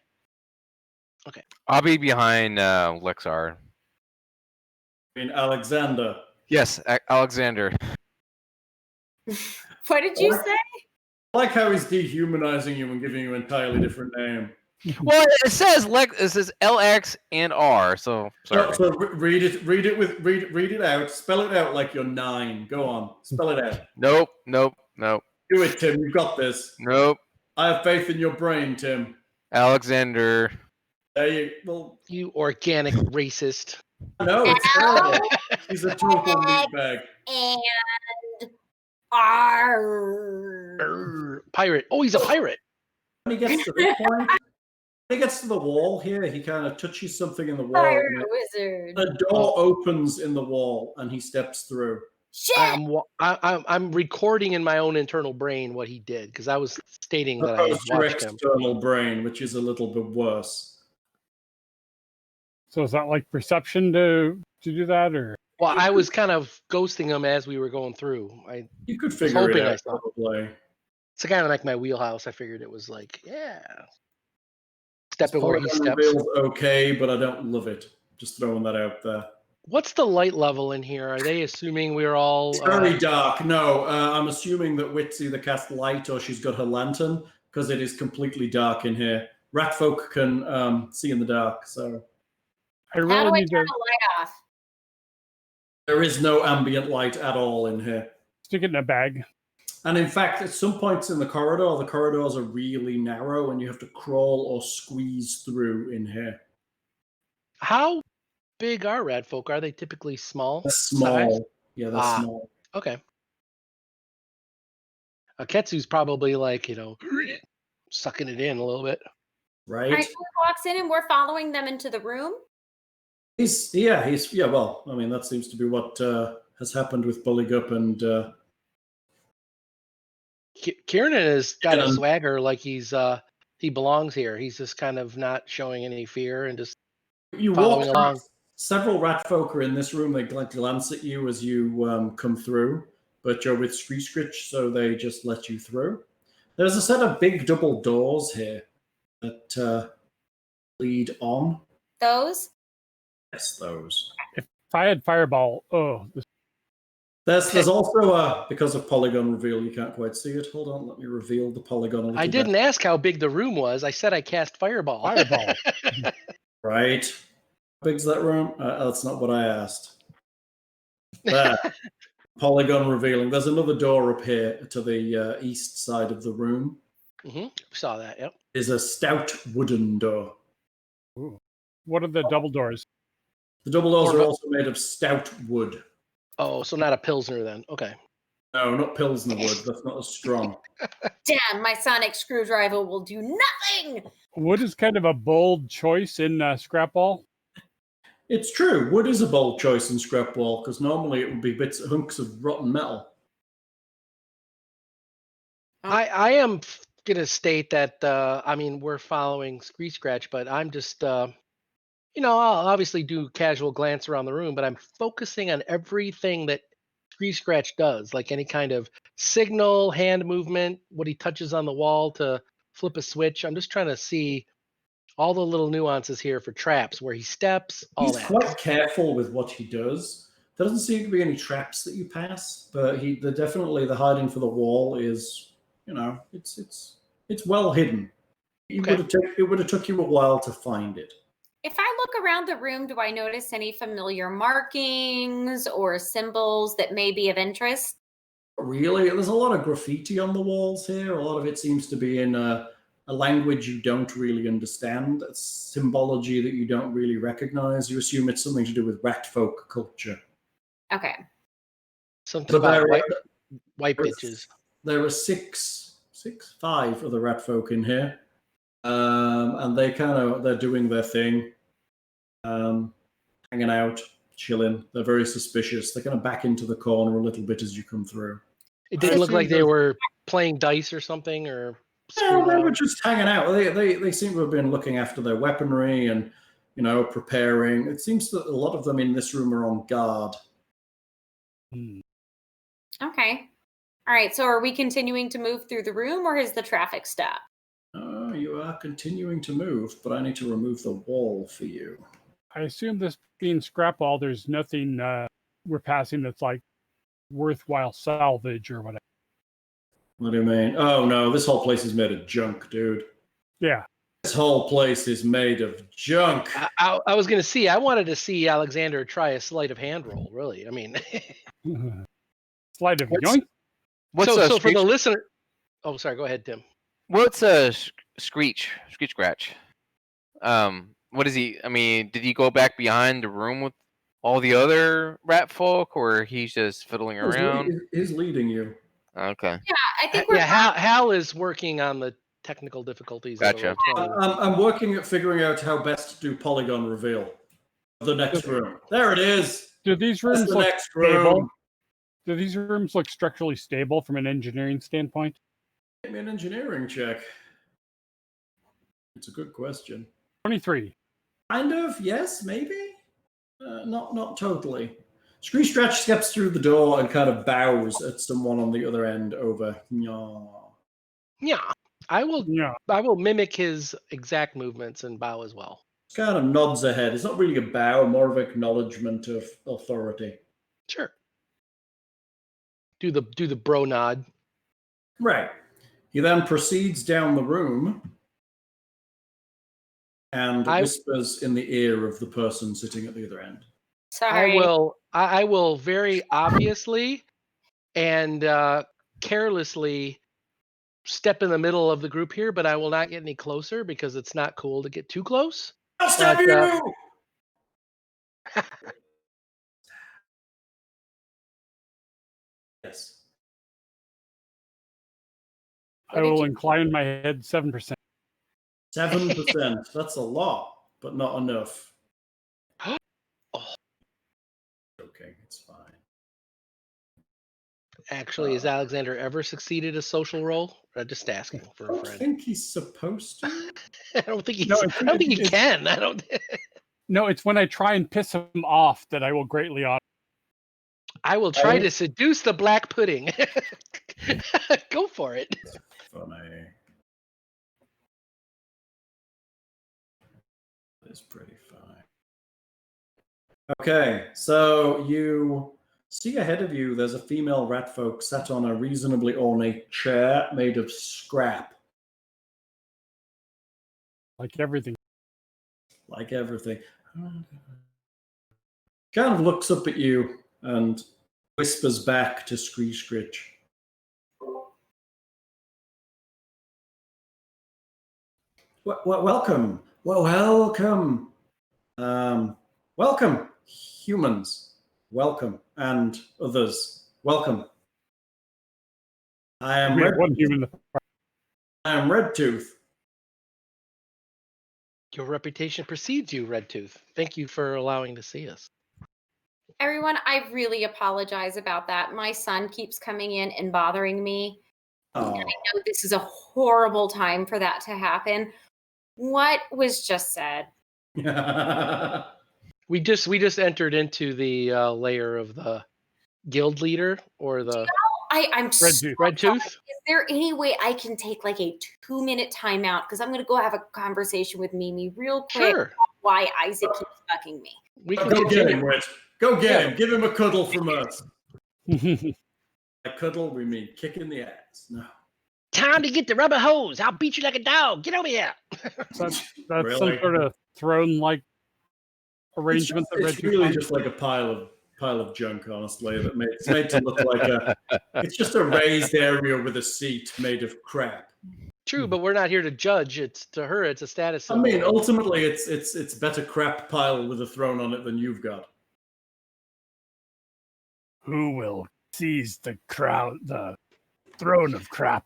Okay. I'll be behind Lx&R. In Alexander. Yes, Alexander. What did you say? I like how he's dehumanizing you and giving you an entirely different name. Well, it says LX and R, so sorry. So read it out. Spell it out like you're 9. Go on, spell it out. Nope. Do it, Tim. You've got this. Nope. I have faith in your brain, Tim. Alexander. You organic racist. No, it's terrible. He's a total meatbag. And R. Pirate. Oh, he's a pirate. When he gets to this point, when he gets to the wall here, he kind of touches something in the wall. Pirate wizard. A door opens in the wall, and he steps through. Shit! I'm recording in my own internal brain what he did because I was stating that I watched your him. external brain, which is a little bit worse. So is that like perception to do that, or? Well, I was kind of ghosting him as we were going through. You could figure it out, probably. It's kind of like my wheelhouse. I figured it was like, stepping where he steps. Okay, but I don't love it. Just throwing that out there. What's the light level in here? Are they assuming we're all... It's very dark. No, I'm assuming that Wit's either cast light or she's got her lantern, because it is completely dark in here. Rat folk can see in the dark, so... How do I turn the light off? There is no ambient light at all in here. Stick it in a bag. And in fact, at some points in the corridors are really narrow, and you have to crawl or squeeze through in here. How big are rat folk? Are they typically small? They're small. Size? Yeah, they're small. Okay. Ketsu's probably like, sucking it in a little bit. Right. All right, so he walks in and we're following them into the room. Well, I mean, that seems to be what has happened with Buligup and Kiernan has got a swagger like he belongs here. He's just kind of not showing any fear and just following along. Several rat folk are in this room. They glance at you as you come through, but you're with Screech, so they just let you through. There's a set of big double doors here that lead on. Those? Yes, those. If I had Fireball, There's also because of polygon reveal, you can't quite see it. Hold on, let me reveal the polygon a little I didn't ask how big the room was. I said I cast Fireball. Right. How big's that room? That's not what I asked. There. Polygon revealing. There's another door up here to the east side of the room. Mm-hmm. Saw that, yep. Is a stout wooden door. Ooh. What are the double doors? The double doors are also made of stout wood. Oh, so not a Pilsner then. Okay. No, not Pilsner wood. That's not as strong. Damn, my sonic screwdriver will do nothing! Wood is kind of a bold choice in Scrapball. It's true. Wood is a bold choice in Scrapball, because normally it would be hunks of rotten metal. I am going to state that, we're following Scratch, but I'm just... I'll obviously do casual glance around the room, but I'm focusing on everything that Scratch does, like any kind of signal, hand movement, what he touches on the wall to flip a switch. I'm just trying to see all the little nuances here for traps, where he steps, all He's that. quite careful with what he does. There doesn't seem to be any traps that you pass, but definitely the hiding for the wall is, it's well hidden. It would have took you a while to find it. If I look around the room, do I notice any familiar markings or symbols that may be of interest? Really? There's a lot of graffiti on the walls here. A lot of it seems to be in a language you don't really understand, a symbology that you don't really recognize. You assume it's something to do with rat folk culture. Okay. Something about white bitches. There are five of the rat folk in here, and they're doing their thing, hanging out, chilling. They're very suspicious. They're kind of back into the corner a little bit as you come through. It didn't look like they were playing dice or something, or no, they were just hanging out. They seem to have been looking after their weaponry and preparing. It seems that a lot of them in this room are on guard. Okay. All right. So are we continuing to move through the room, or has the traffic stopped? You are continuing to move, but I need to remove the wall for you. I assume this being scrap wall, there's nothing we're passing that's like worthwhile salvage or whatever. What do you mean? Oh no, this whole place is made of junk, dude. Yeah. This whole place is made of junk. I was going to see. I wanted to see Alexander try a sleight of hand roll. Really, I mean, sleight of yoink. So for the listener. Oh, sorry. Go ahead, Tim. What's a screech scratch? What is he? I mean, did he go back behind the room with all the other rat folk, or he's just fiddling around? He's leading you. Okay. Yeah, I think we're. Hal is working on the technical difficulties. Gotcha. I'm working at figuring out how best to do polygon reveal of the next room. There it is. Do these rooms look stable? Do these rooms look structurally stable from an engineering standpoint? Give me an engineering check. It's a good question. 23. Kind of, yes, maybe. Not totally. Screech Stretch steps through the door and kind of bows at someone on the other end over. Yeah. I will mimic his exact movements and bow as well. Kind of nods ahead. It's not really a bow, more of acknowledgement of authority. Sure. Do the bro nod. Right. He then proceeds down the room and whispers in the ear of the person sitting at the other end. Sorry. I will very obviously and carelessly step in the middle of the group here, but I will not get any closer because it's not cool to get too close. I'll stab you! Yes. I will incline my head 7%. 7%. That's a lot, but not enough. Okay, it's fine. Actually, has Alexander ever succeeded a social role? Just asking for a friend. I think he's supposed to. I don't think he can. I don't. No, it's when I try and piss him off that I will greatly honor. I will try to seduce the black pudding. Go for it. Funny. It's pretty fine. Okay, so you see ahead of you, there's a female rat folk sat on a reasonably ornate chair made of scrap. Like everything. Like everything. Kind of looks up at you and whispers back to Screech. Welcome. Welcome. Welcome, humans. Welcome, and others. Welcome. I am Redtooth. Your reputation precedes you, Redtooth. Thank you for allowing to see us. Everyone, I really apologize about that. My son keeps coming in and bothering me. Oh. I know this is a horrible time for that to happen. What was just said? We just entered into the layer of the guild leader or the I'm Redtooth. Is there any way I can take like a 2-minute timeout? Because I'm going to go have a conversation with Mimi real quick. Sure. Why Isaac keeps fucking me. We can go get him, Rich. Go get him. Give him a cuddle from us. By cuddle, we mean kick in the ass. No. Time to get the rubber hose. I'll beat you like a dog. Get over here. That's really? Some sort of throne-like arrangement. It's really just like a pile of junk, honestly. It's made to look like it's just a raised area with a seat made of crap. true, but we're not here to judge. It's to her, it's a status I symbol. mean, ultimately, it's better crap pile with a throne on it than you've got. Who will seize the throne of crap?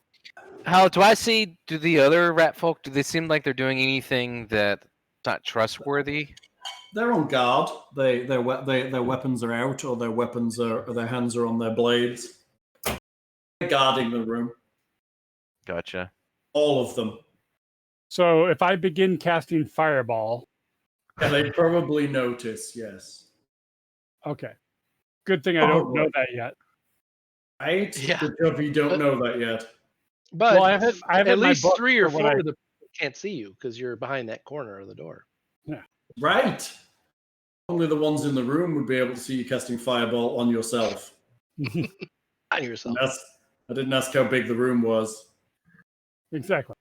How do I see? Do the other rat folk? Do they seem like they're doing anything that's not trustworthy? They're on guard. Their weapons are out, or their hands are on their blades. They're guarding the room. Gotcha. All of them. So if I begin casting fireball, Yeah, they probably notice. Yes. okay. Good thing I don't know that yet. Right? Yeah. Good job you don't know that yet. But Well, I have at in my least book 3 or for 4 what of them can't see you because you're behind that corner of the door. Right. Only the ones in the room would be able to see you casting fireball on yourself. On yourself. I didn't ask how big the room was. Exactly.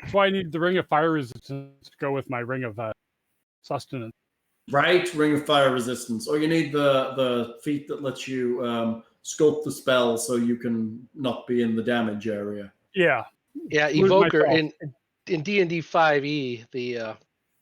That's why I need the ring of fire resistance to go with my ring of sustenance. Right, ring of fire resistance. Or you need the feat that lets you sculpt the spell so you can not be in the damage area. Yeah. Yeah, Lose Evoker myself. in D&D 5e, the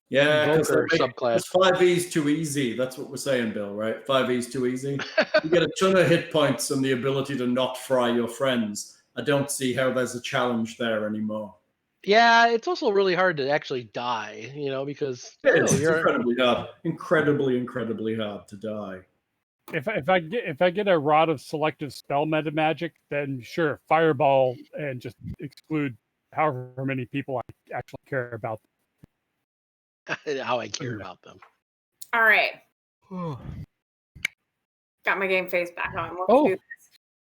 Yeah, because Evoker subclass. 5e's too easy. That's what we're saying, Bill, right? 5e's too easy. You get a ton of hit points and the ability to not fry your friends. I don't see how there's a challenge there anymore. Yeah, it's also really hard to actually die, because It's incredibly hard. Incredibly hard to die. If I get a rod of selective spell meta magic, then sure, fireball and just exclude however many people I actually care about. how I care about them. All right. Got my game face back on. Let's Oh. do this.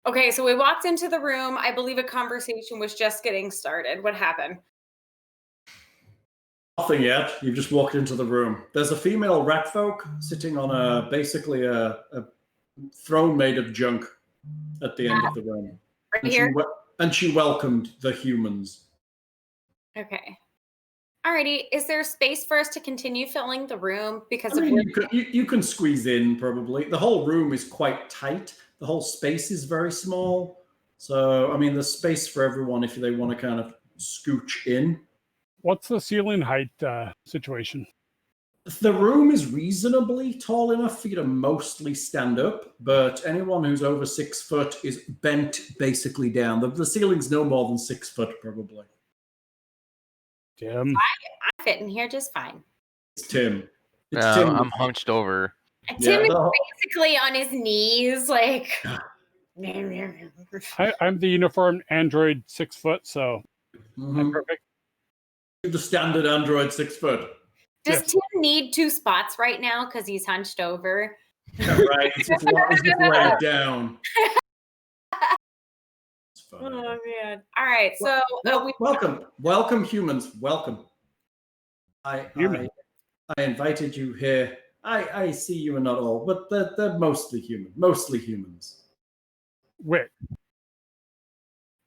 Okay, so we walked into the room. I believe a conversation was just getting started. What happened? Nothing yet. You've just walked into the room. There's a female rat folk sitting on basically a throne made of junk at the end of the room. Right And here? and she welcomed the humans. Okay. Alrighty. Is there space for us to continue filling the room? Because I mean, you can squeeze in probably. The whole room is quite tight. The whole space is very small. So, I mean, there's space for everyone if they want to kind of scooch in. What's the ceiling height situation? The room is reasonably tall enough for you to mostly stand up, but anyone who's over 6 foot is bent basically down. The ceiling's no more than 6 foot, probably. Tim. I fit in here just fine. It's Tim. It's Tim. I'm hunched over. Tim is basically on his knees, like. I'm the uniformed android 6 foot, so I'm perfect. The standard android 6 foot. Does Tim need 2 spots right now because he's hunched over? Yeah, right. He's just laid down. Oh man! All right, so welcome humans. Welcome. I invited you here. I see you are not all, but they're mostly human. Mostly humans. Wait.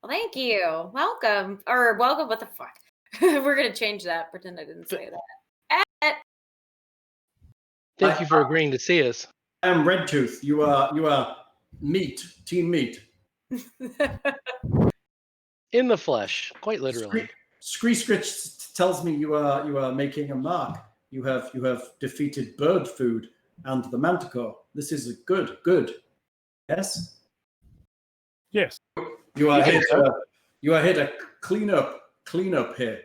Well, thank you. Welcome. Or welcome, what the fuck? We're going to change that. Pretend I didn't say that. Thank you for agreeing to see us. I am Redtooth. You are meat. Team meat. In the flesh, quite literally. Screescritch tells me you are making a mark. You have defeated bird food and the manticore. This is good. Yes? Yes. You are here to clean up here.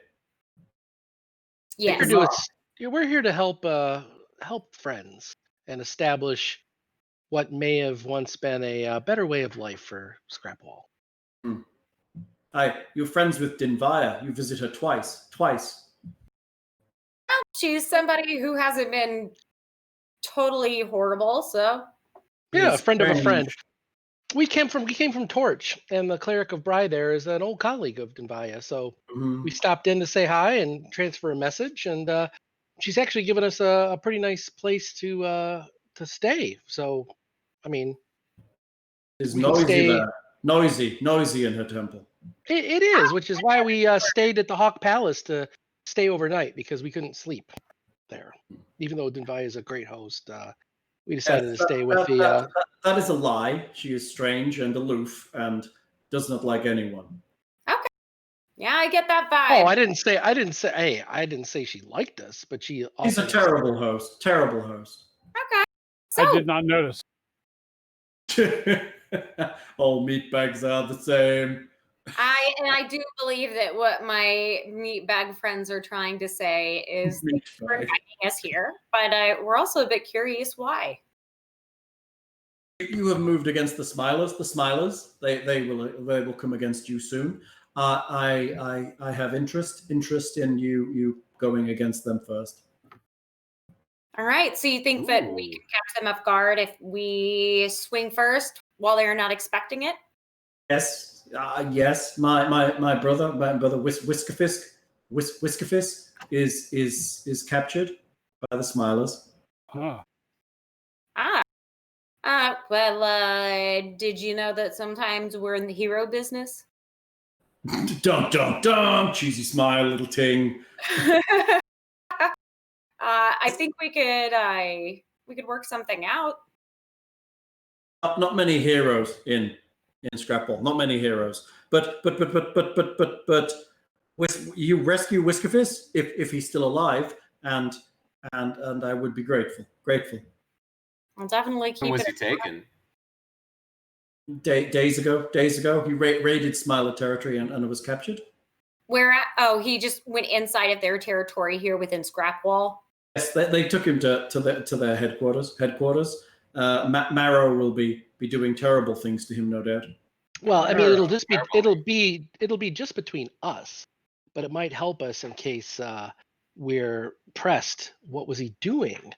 Yes. We're here to help friends and establish what may have once been a better way of life for Scrapwall. Hi, you're friends with Dinvaya. You visit her twice. Well, she's somebody who hasn't been totally horrible, so. Yeah, a friend of a friend. We came from Torch, and the cleric of Bry there is an old colleague of Dinvaya. So we stopped in to say hi and transfer a message, and she's actually given us a pretty nice place to stay. So, I mean, it's noisy there. Noisy in her temple. It is, which is why we stayed at the Hawk Palace to stay overnight, because we couldn't sleep there. Even though Dinvaya is a great host, we decided to stay with the... That is a lie. She is strange and aloof and does not like anyone. Okay. Yeah, I get that vibe. Oh, I didn't say she liked us, but she also He's a terrible host. Terrible host. Okay. So I did not notice. All meatbags are the same. I do believe that what my meatbag friends are trying to say is that we're inviting us here, but we're also a bit curious why. You have moved against the Smilers. The Smilers, they will come against you soon. I have interest in you going against them first. All right. So you think that we can catch them off guard if we swing first while they're not expecting it? Yes, yes. My brother, Whiskerfisk is captured by the Smilers. Huh. Well, did you know that sometimes we're in the hero business? Dum dum dum, cheesy smile, little ting. I think we could work something out. Not many heroes in Scrapball. Not many heroes. But you rescue Whiskerfisk if he's still alive, and I would be grateful. I'll definitely keep When was it. he taken? Days ago, he raided Smiler territory and was captured. Where at? Oh, he just went inside of their territory here within Scrapwall. Yes, they took him to their headquarters. Marrow will be doing terrible things to him, no doubt. Well, I mean, it'll be just between us, but it might help us in case we're pressed. What was he doing?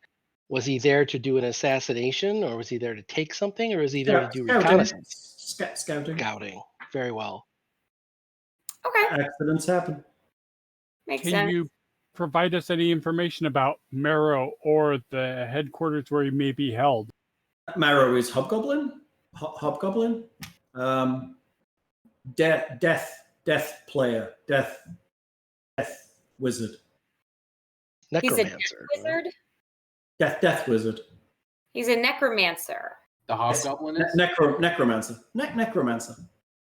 Was he there to do an assassination, or was he there to take something, or is he there to do reconnaissance? Scouting. Scouting. Very well. Okay. Accidents happen. Makes Can sense. you provide us any information about Marrow or the headquarters where he may be held? Marrow is Hobgoblin. Hobgoblin. Death player. Death wizard. He's a Necromancer. wizard. Death wizard. He's a necromancer. The Hobgoblin is? Necromancer. Necromancer.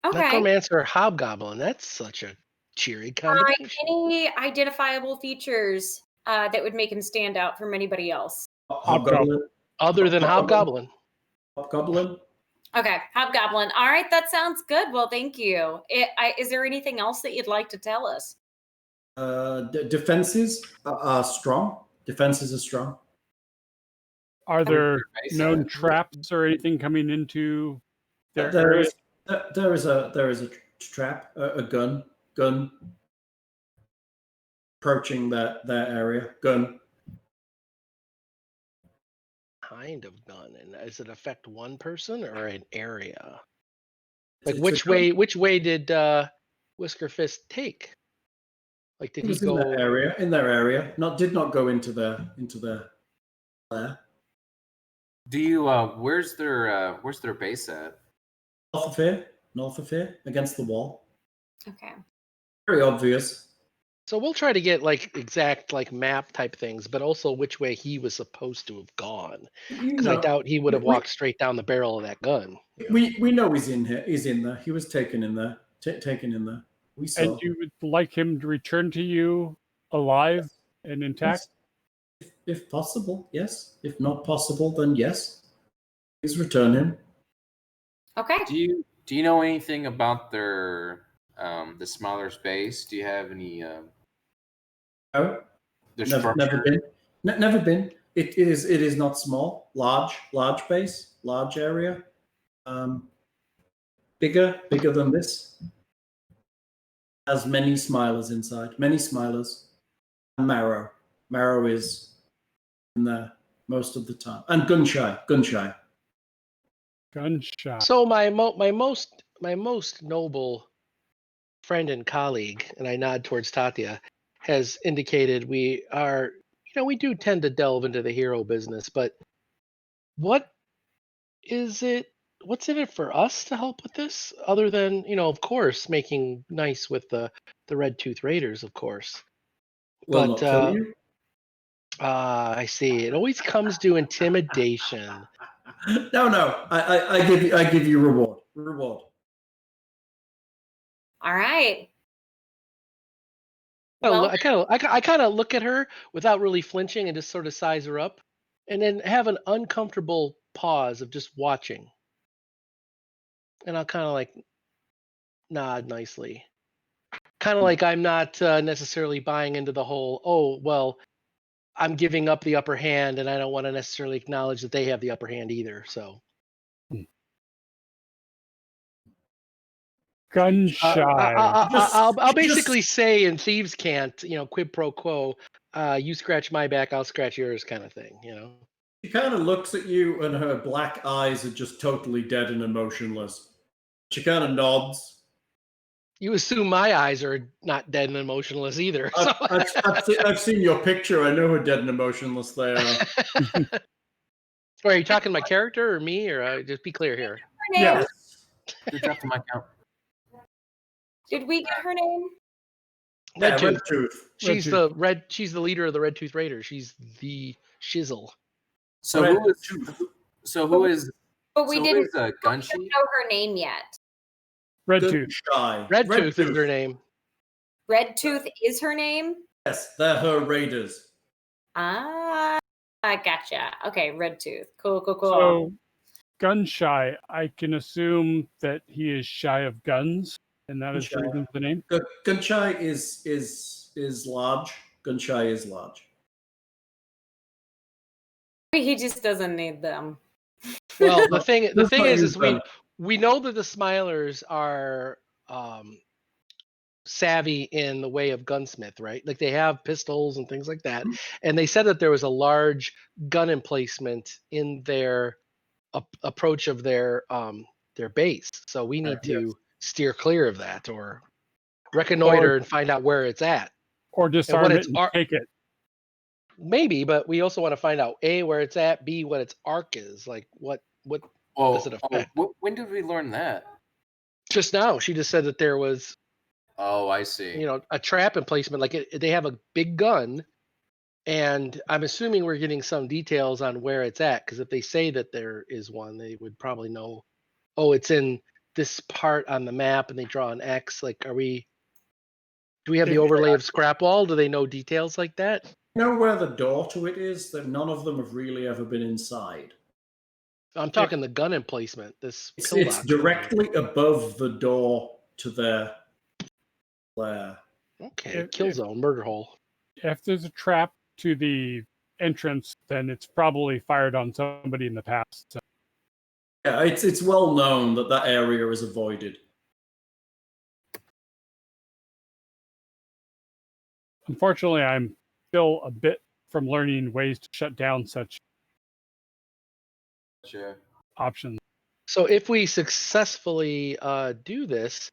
Okay. Necromancer, hobgoblin. That's such a cheery combination. Any identifiable features that would make him stand out from anybody else? Hobgoblin. Other than hobgoblin. Hobgoblin. Okay, hobgoblin. All right, that sounds good. Well, thank you. Is there anything else that you'd like to tell us? Defenses are strong. Defenses are strong. Are there known traps or anything coming into their area? There is a trap, a gun approaching their area. Gun. Kind of gun, and does it affect one person or an area? Like which way did Whiskerfist take? Like did he go in their area? Did not go into their lair. Do you where's their base at? North of here, against the wall. Okay. Very obvious. So we'll try to get like exact like map type things, but also which way he was supposed to have gone. Because I doubt he would have walked straight down the barrel of that gun. We know he's in here. He's in there. He was taken in there. Taken in there. We saw. And you would like him to return to you alive and intact? Yes. If possible, yes. If not possible, then yes. Please return him. Okay. Do you know anything about their the Smiler's base? Do you have any No. their Never structure? been. Never been. It is not small. Large base. Large area. Bigger than this. Has many Smilers inside. Many Smilers. And Marrow. Marrow is in there most of the time. And Gunshire. Gunshot. So my most noble friend and colleague, and I nod towards Tatia, has indicated we are, we do tend to delve into the hero business, but what's in it for us to help with this other than, of course, making nice with the Redtooth Raiders, of course. Will not kill you. I see. It always comes to intimidation. No. I give you reward. All right. Well, I kind of look at her without really flinching and just sort of size her up, and then have an uncomfortable pause of just watching, and I'll kind of like nod nicely, kind of like I'm not necessarily buying into the whole, oh well, I'm giving up the upper hand, and I don't want to necessarily acknowledge that they have the upper hand either. So Gun shy. I'll basically say in thieves' cant, quid pro quo, you scratch my back, I'll scratch yours, kind of thing. She kind of looks at you, and her black eyes are just totally dead and emotionless. She kind of nods. You assume my eyes are not dead and emotionless either. So. I've seen your picture. I know how dead and emotionless they are. Are you talking my character or me, or just be clear here? Yeah. Good job to my count. Did we get her name? Redtooth. Redtooth. She's the leader of the Redtooth Raiders. She's the shizzle. So who is But we didn't Gunshi? know her name yet. Redtooth. Redtooth is her name. Redtooth is her name? Yes, they're her raiders. Ah, I gotcha. Okay, Redtooth. Cool. So, gun shy, I can assume that he is shy of guns, and that is the reason for the name. Gunshai is large. Gunshai is large. He just doesn't need them. Well, the thing is we know that the Smilers are savvy in the way of gunsmith, right? Like they have pistols and things like that. And they said that there was a large gun emplacement in their approach of their base. So we need to steer clear of that, or reconnoiter and find out where it's at, or disarm it and take it. Maybe, but we also want to find out A, where it's at, B, what its arc is. Like what does it affect? When did we learn that? Just now. She just said that there was I see. A trap emplacement. Like they have a big gun, and I'm assuming we're getting some details on where it's at, because if they say that there is one, they would probably know, it's in this part on the map, and they draw an X. Like, do we have the overlay of scrap wall? Do they know details like that? You know where the door to it is? That none of them have really ever been inside. I'm talking the gun emplacement. It's directly above the door to their lair. Okay, kill zone, murder hole. If there's a trap to the entrance, then it's probably fired on somebody in the past. So. Yeah, it's well known that area is avoided. Unfortunately, I'm still a bit from learning ways to shut down such options. So if we successfully do this,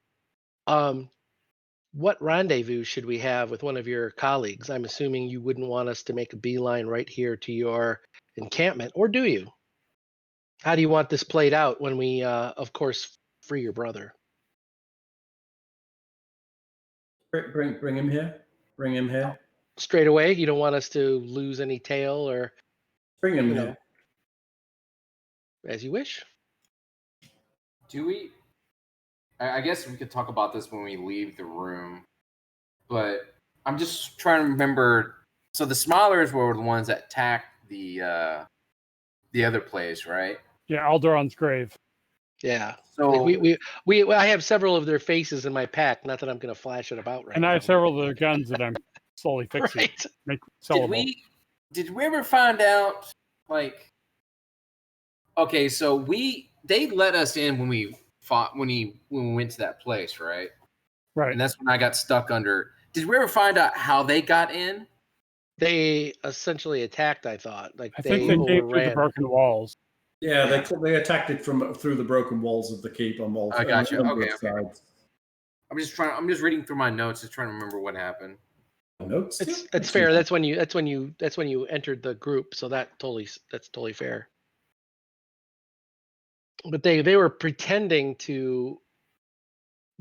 what rendezvous should we have with one of your colleagues? I'm assuming you wouldn't want us to make a beeline right here to your encampment, or do you? How do you want this played out when we, of course, free your brother? Bring him here. Bring him here. Straight away? You don't want us to lose any tail, or bring him here. As you wish. Do we? I guess we could talk about this when we leave the room, but I'm just trying to remember. So the Smilers were the ones that attacked the other place, right? Yeah, Alderon's grave. Yeah. So I have several of their faces in my pack. Not that I'm going to flash it about right now. And I have several of their guns that I'm slowly fixing. Right. Make sellable. Did we ever find out, like? Okay, so they let us in when we fought when we went to that place, right? Right. And that's when I got stuck under. Did we ever find out how they got in? They essentially attacked, I thought. I think they came through the broken walls. Yeah, they attacked it through the broken walls of the keep on all. I got you. Okay. Sides. I'm just reading through my notes, just trying to remember what happened. Notes. It's fair. That's when you entered the group. So that's totally fair. But they were pretending to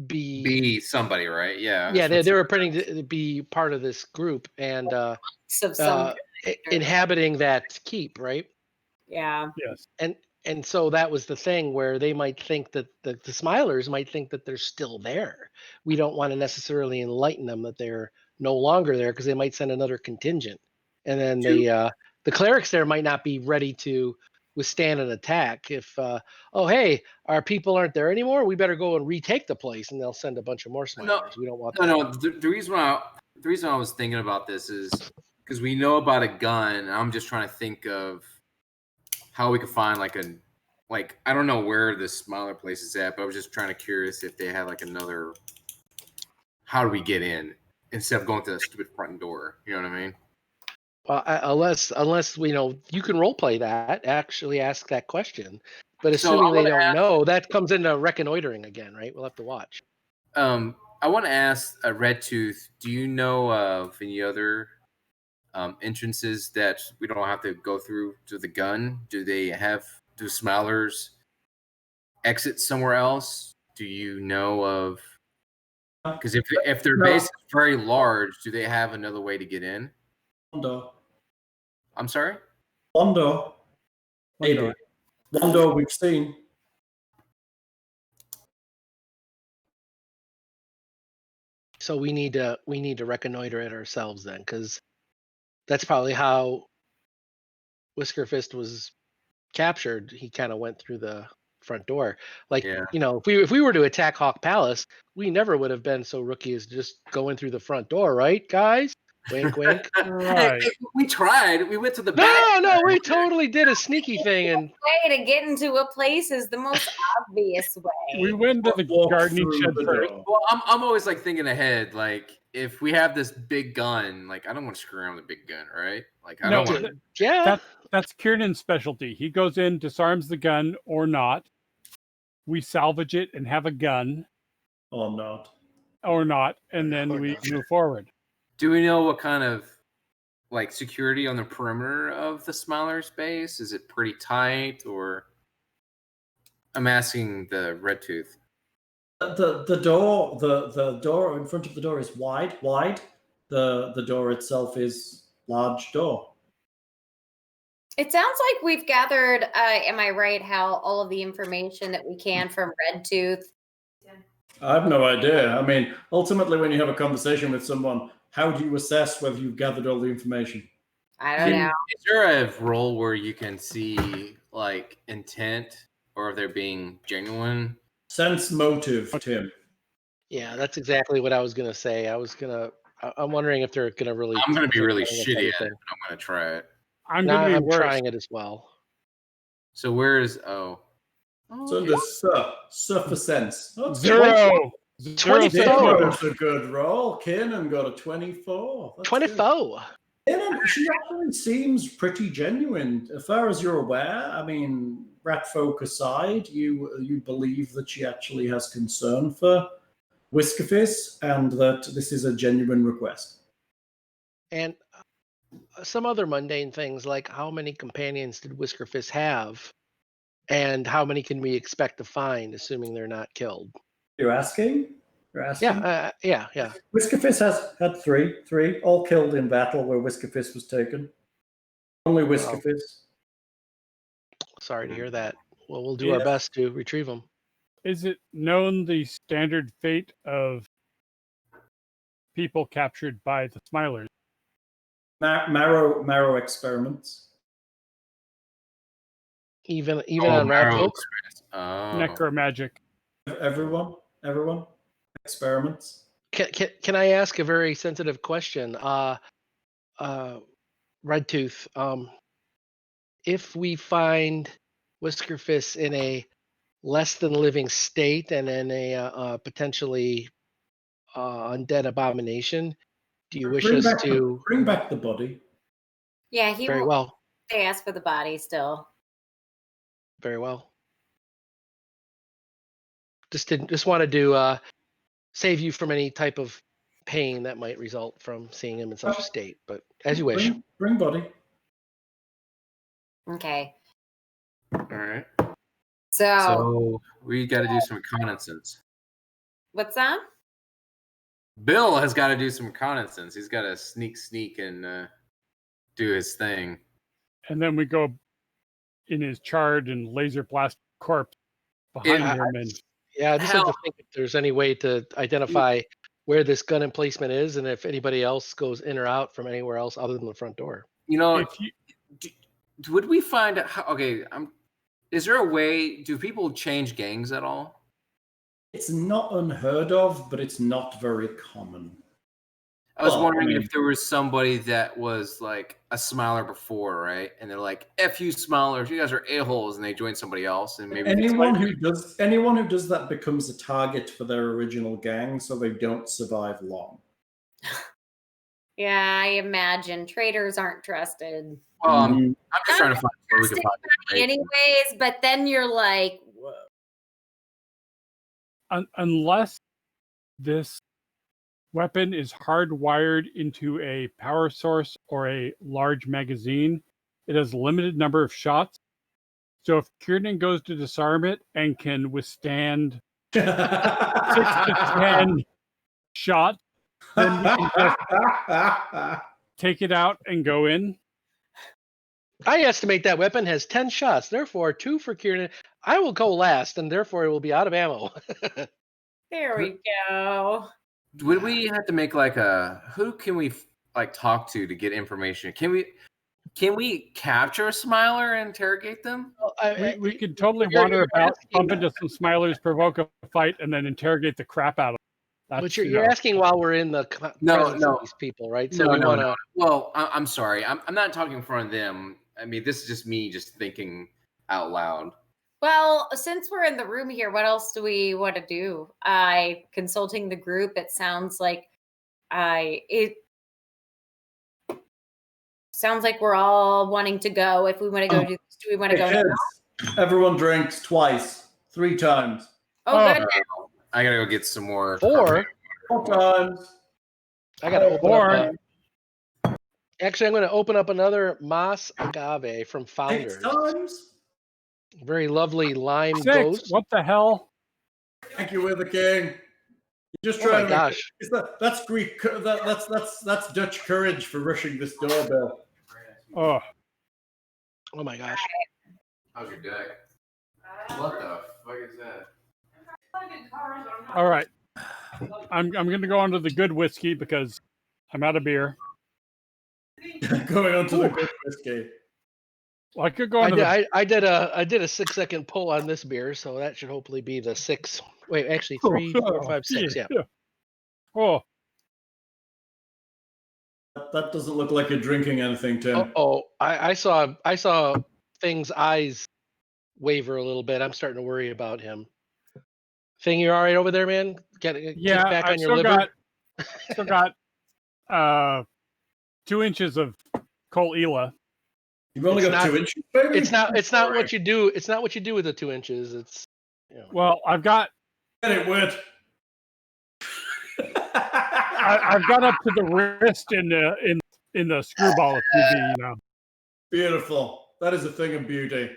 be somebody, right? Yeah. Yeah, they were pretending to be part of this group and inhabiting that keep, right? Yeah. Yes. And so that was the thing where they might think that the Smilers might think that they're still there. We don't want to necessarily enlighten them that they're no longer there because they might send another contingent, and then the clerics there might not be ready to withstand an attack. If oh hey, our people aren't there anymore, we better go and retake the place, and they'll send a bunch of more smilers. We don't want that. No. The reason I was thinking about this is because we know about a gun. And I'm just trying to think of how we could find I don't know where this smaller place is at, but I was just trying to curious if they had like another. How do we get in instead of going to the stupid front door? You know what I mean? Unless you can role play that, actually ask that question. But assuming they don't know, that comes into reconnoitering again, right? We'll have to watch. I want to ask Redtooth, do you know of any other entrances that we don't have to go through to the gun? Do Smilers exit somewhere else? Do you know of? Because if their base is very large, do they have another way to get in? Londo. I'm sorry? Londo. Maybe. Londo we've seen. So we need to reconnoiter it ourselves then, because that's probably how Whiskerfist was captured. He kind of went through the front door. If we were to attack Hawk Palace, we never would have been so rookie as just going through the front door, right, guys? Wink, wink. Right. We tried. We went to the back. No, we totally did a sneaky thing. And way to get into a place is the most obvious way. We went to the gardening shed first. Well, I'm always like thinking ahead. Like if we have this big gun, like I don't want to screw around with a big gun, right? Like I don't want. Yeah. That's Kiernan's specialty. He goes in, disarms the gun or not. We salvage it and have a gun. Or not. And then we move forward. Do we know what kind of security on the perimeter of the Smiler space? Is it pretty tight, or I'm asking the Redtooth. The door in front of the door is wide. The door itself is large door. It sounds like we've gathered, am I right, Hal, all of the information that we can from Redtooth? I have no idea. I mean, ultimately, when you have a conversation with someone, how do you assess whether you've gathered all the information? I don't know. Is there a role where you can see intent, or if they're being genuine? Sense motive, Tim. Yeah, that's exactly what I was gonna say. I'm wondering if they're gonna really. I'm gonna be really shitty at it, but I'm gonna try it. I'm trying it as well. So where's It's under suffer sense. Oh, 0. 24 is a good roll. Kiernan got a 24. That's 24. Kiernan, she actually seems pretty genuine. As far as you're aware, I mean, rat folk aside, you believe that she actually has concern for Whiskerfist and that this is a genuine request. And some other mundane things like how many companions did Whiskerfist have? And how many can we expect to find, assuming they're not killed? You're asking? Yeah. Whiskerfist has had three, all killed in battle where Whiskerfist was taken. Only Whiskerfist. Sorry to hear that. Well, we'll do our best to retrieve them. Is it known the standard fate of people captured by the Smilers? Marrow experiments. Even on rat folk? Necromagic. Everyone experiments. Can I ask a very sensitive question? Redtooth, if we find Whiskerfist in a less than living state and in a potentially undead abomination, do you wish us to bring back the body? Yeah, very well. They ask for the body still. Very well. Just wanted to save you from any type of pain that might result from seeing him in such a state. But as you wish. Bring body. Okay. All right. So we got to do some reconnaissance. What's that? Bill has got to do some reconnaissance. He's got to sneak and do his thing. And then we go in his charred and laser blast corpse behind him. I just like to think if there's any way to identify where this gun emplacement is, and if anybody else goes in or out from anywhere else other than the front door. You know, would we find out? Okay, is there a way? Do people change gangs at all? It's not unheard of, but it's not very common. I was wondering if there was somebody that was like a smiler before, right? And they're like, "F you, smilers! You guys are a-holes," and they join somebody else, and maybe anyone who does that becomes a target for their original gang, so they don't survive long. Yeah, I imagine traitors aren't trusted. I'm just trying to find where we can find anyways, but then you're like, whoa. Unless this weapon is hardwired into a power source or a large magazine, it has a limited number of shots. So if Kiernan goes to disarm it and can withstand 6 to 10 shots, then we can just take it out and go in. I estimate that weapon has 10 shots, therefore 2 for Kiernan. I will go last, and therefore it will be out of ammo. There we go. Would we have to make like who can we like talk to get information? Can we capture a smiler and interrogate them? We could totally wander about, bump into some smilers, provoke a fight, and then interrogate the crap out of them. But you're asking while we're in the presence of these people, right? So no. Well, I'm sorry. I'm not talking in front of them. I mean, this is just me just thinking out loud. Well, since we're in the room here, what else do we want to do? Consulting the group, it sounds like we're all wanting to go. If we want to go do we want to go now? Everyone drinks twice, 3 times. Oh, good. I gotta go get some more. 4 times. I gotta open up. Actually, I'm going to open up another Mas Agave from Founders. 6 times. Very lovely lime 6. ghost. What the hell? Thank you, we're the king. You're just trying to that's Greek. That's Dutch courage for rushing this doorbell. Oh my gosh. How's your deck? What the fuck is that? All right. I'm going to go on to the good whiskey because I'm out of beer. Going on to the good whiskey. Well, I could go on. I did a 6-second pull on this beer, so that should hopefully be the 6. Wait, actually 3, 4, 5, 6. Yeah. Oh. That doesn't look like you're drinking anything, Tim. I saw Thing's eyes waver a little bit. I'm starting to worry about him. Thing, you all right over there, man? Get back on your liver. Still got 2 inches of Cole Ela. You've only got 2 inches, baby. It's not what you do. It's not what you do with the 2 inches. It's well, I've got. Get it wet. I've got up to the wrist in the screwball of TV. Beautiful. That is a thing of beauty.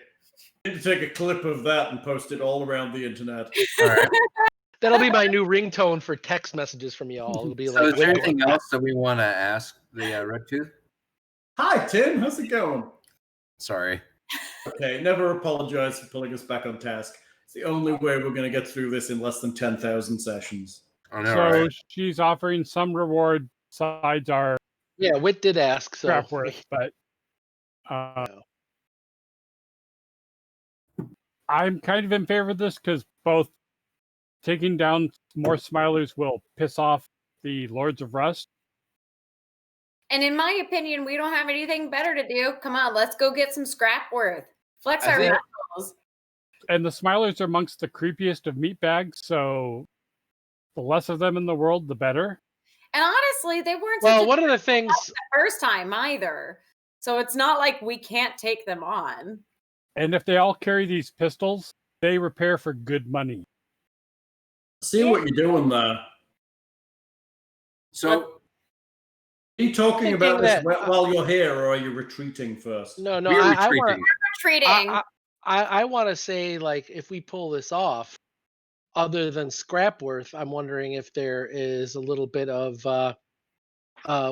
I need to take a clip of that and post it all around the internet. All right. That'll be my new ringtone for text messages from y'all. It'll be is there anything else that we want to ask the Redtooth? Hi, Tim. How's it going? Sorry. Okay, never apologize for pulling us back on task. It's the only way we're going to get through this in less than 10,000 sessions. I know, so right? She's offering some reward besides our. Yeah, Whit did ask. So crap worth, but I'm kind of in favor of this because both taking down more smilers will piss off the Lords of Rust. And in my opinion, we don't have anything better to do. Come on, let's go get some scrap worth. Flex our muscles. And the smilers are amongst the creepiest of meat bags, so the less of them in the world, the better. And honestly, they weren't one of the things the first time either. So it's not like we can't take them on. And if they all carry these pistols, they repair for good money. See what you're doing there. So, are you talking about this while you're here, or are you retreating first? No, we're retreating. Retreating. I want to say, like, if we pull this off, other than scrap worth, I'm wondering if there is a little bit of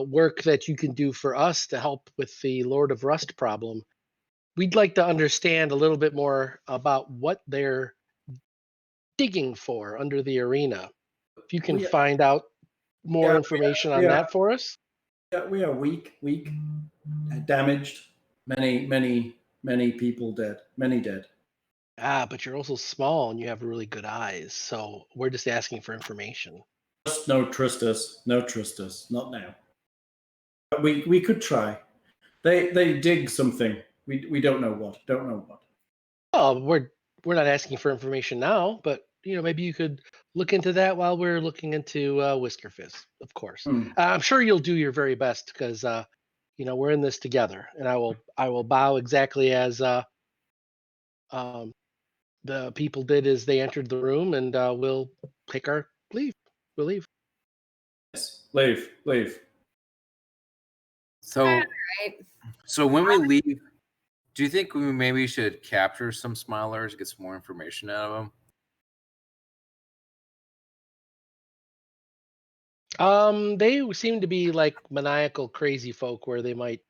work that you can do for us to help with the Lord of Rust problem. We'd like to understand a little bit more about what they're digging for under the arena. If you can find out more information on that for us? Yeah, we are weak, damaged. Many people dead. Many dead. Ah, but you're also small and you have really good eyes. So we're just asking for information. Just no trust us. No trust us. Not now. But we could try. They dig something. We don't know what. Don't know what. Oh, we're not asking for information now, but maybe you could look into that while we're looking into Whisker Fizz, of course. I'm sure you'll do your very best because we're in this together, and I will bow exactly as the people did as they entered the room, and we'll take our leave. We'll leave. Yes, leave. So, Right. so when we leave, do you think we maybe should capture some smilers, get some more information out of them? They seem to be like maniacal, crazy folk, where they might.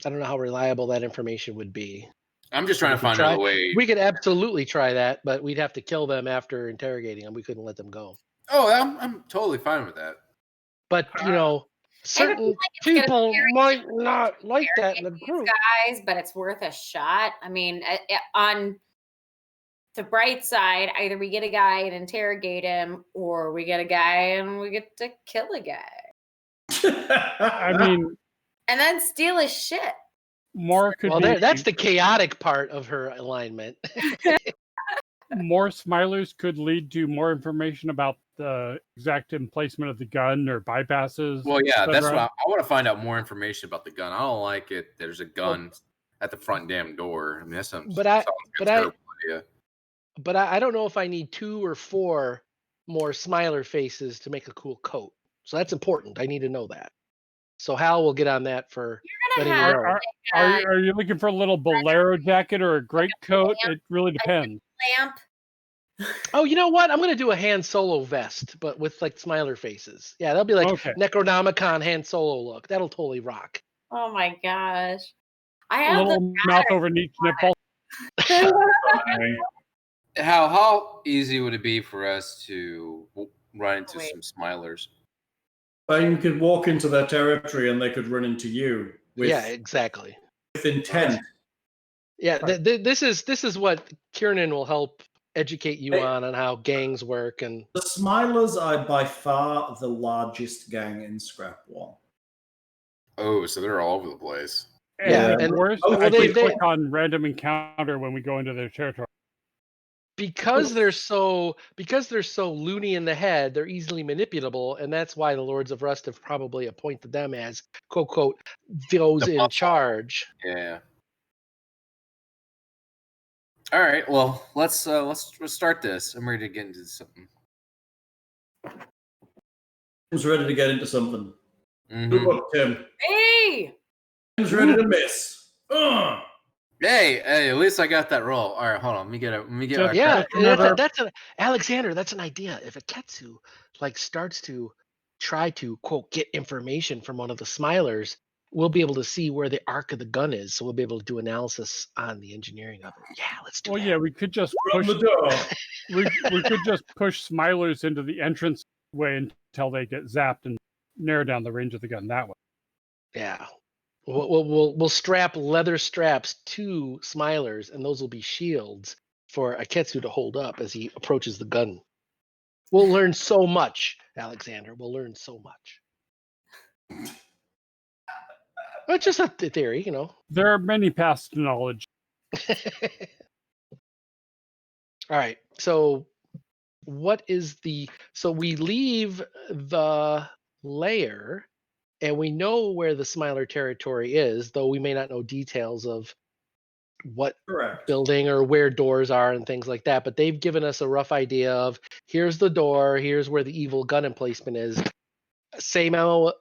I don't know how reliable that information would be. I'm just trying to find out a way. We could absolutely try that, but we'd have to kill them after interrogating them. We couldn't let them go. Oh, I'm totally fine with that. But certain people might not like that in the group, guys. But it's worth a shot. I mean, on the bright side, either we get a guy and interrogate him, or we get a guy and we get to kill a guy. I mean, and then steal his shit. More could be. That's the chaotic part of her alignment. More smilers could lead to more information about the exact emplacement of the gun or bypasses. Well, yeah, that's what I want to find out more information about the gun. I don't like it. There's a gun at the front damn door. I mean, that sounds. But I don't know if I need 2 or 4 more smiler faces to make a cool coat. So that's important. I need to know that. So Hal will get on that for. Are you looking for a little bolero jacket or a great coat? It really depends. Lamp. Oh, you know what? I'm gonna do a Han Solo vest, but with like smiler faces. Yeah, that'll be like Necronomicon Han Solo look. That'll totally rock. Oh my gosh! I have a little mouth over each nipple. How easy would it be for us to run into some smilers? You could walk into their territory and they could run into you. Exactly. With intent. Yeah, this is what Kiernan will help educate you on how gangs work. And the Smilers are by far the largest gang in Scrap One. Oh, so they're all over the place. Yeah, and worse, they click on random encounter when we go into their territory. Because they're so loony in the head, they're easily manipulable, and that's why the Lords of Rust have probably appointed them as quote those in charge. Yeah. All right. Well, let's start this. I'm ready to get into something. Who's ready to get into something? Mm-hmm. Look, Tim. Hey. Who's ready to miss? Hey, at least I got that roll. All right, hold on. Let me get. Yeah, that's Alexander. That's an idea. If a Ketsu starts to try to quote get information from one of the Smilers, we'll be able to see where the arc of the gun is. So we'll be able to do analysis on the engineering of it. Yeah, let's do that. Well, yeah, we could just push the door. we could just push Smilers into the entrance way until they get zapped and narrow down the range of the gun that way. Yeah. We'll strap leather straps to Smilers, and those will be shields for Aketsu to hold up as he approaches the gun. We'll learn so much, Alexander. We'll learn so much. It's just a theory, There are many paths to knowledge. All right. So we leave the lair. And we know where the Smiler territory is, though we may not know details of what building or where doors are and things like that. But they've given us a rough idea of here's the door, here's where the evil gun emplacement is. Same MO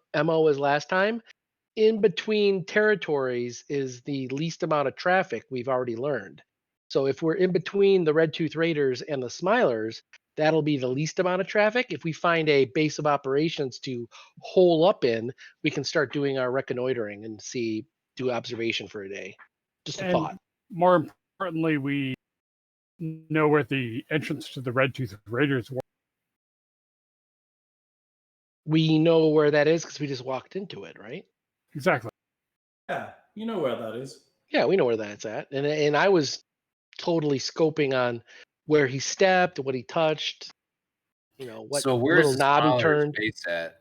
as last time. In between territories is the least amount of traffic we've already learned. So if we're in between the Redtooth Raiders and the Smilers, that'll be the least amount of traffic. If we find a base of operations to hole up in, we can start doing our reconnoitering and do observation for a day. Just a thought. More importantly, we know where the entrance to the Redtooth Raiders were. We know where that is because we just walked into it, right? Exactly. Yeah, you know where that is. Yeah, we know where that's at. And I was totally scoping on where he stepped, what he touched, what So where's little the knob he Smiler's turned. base at?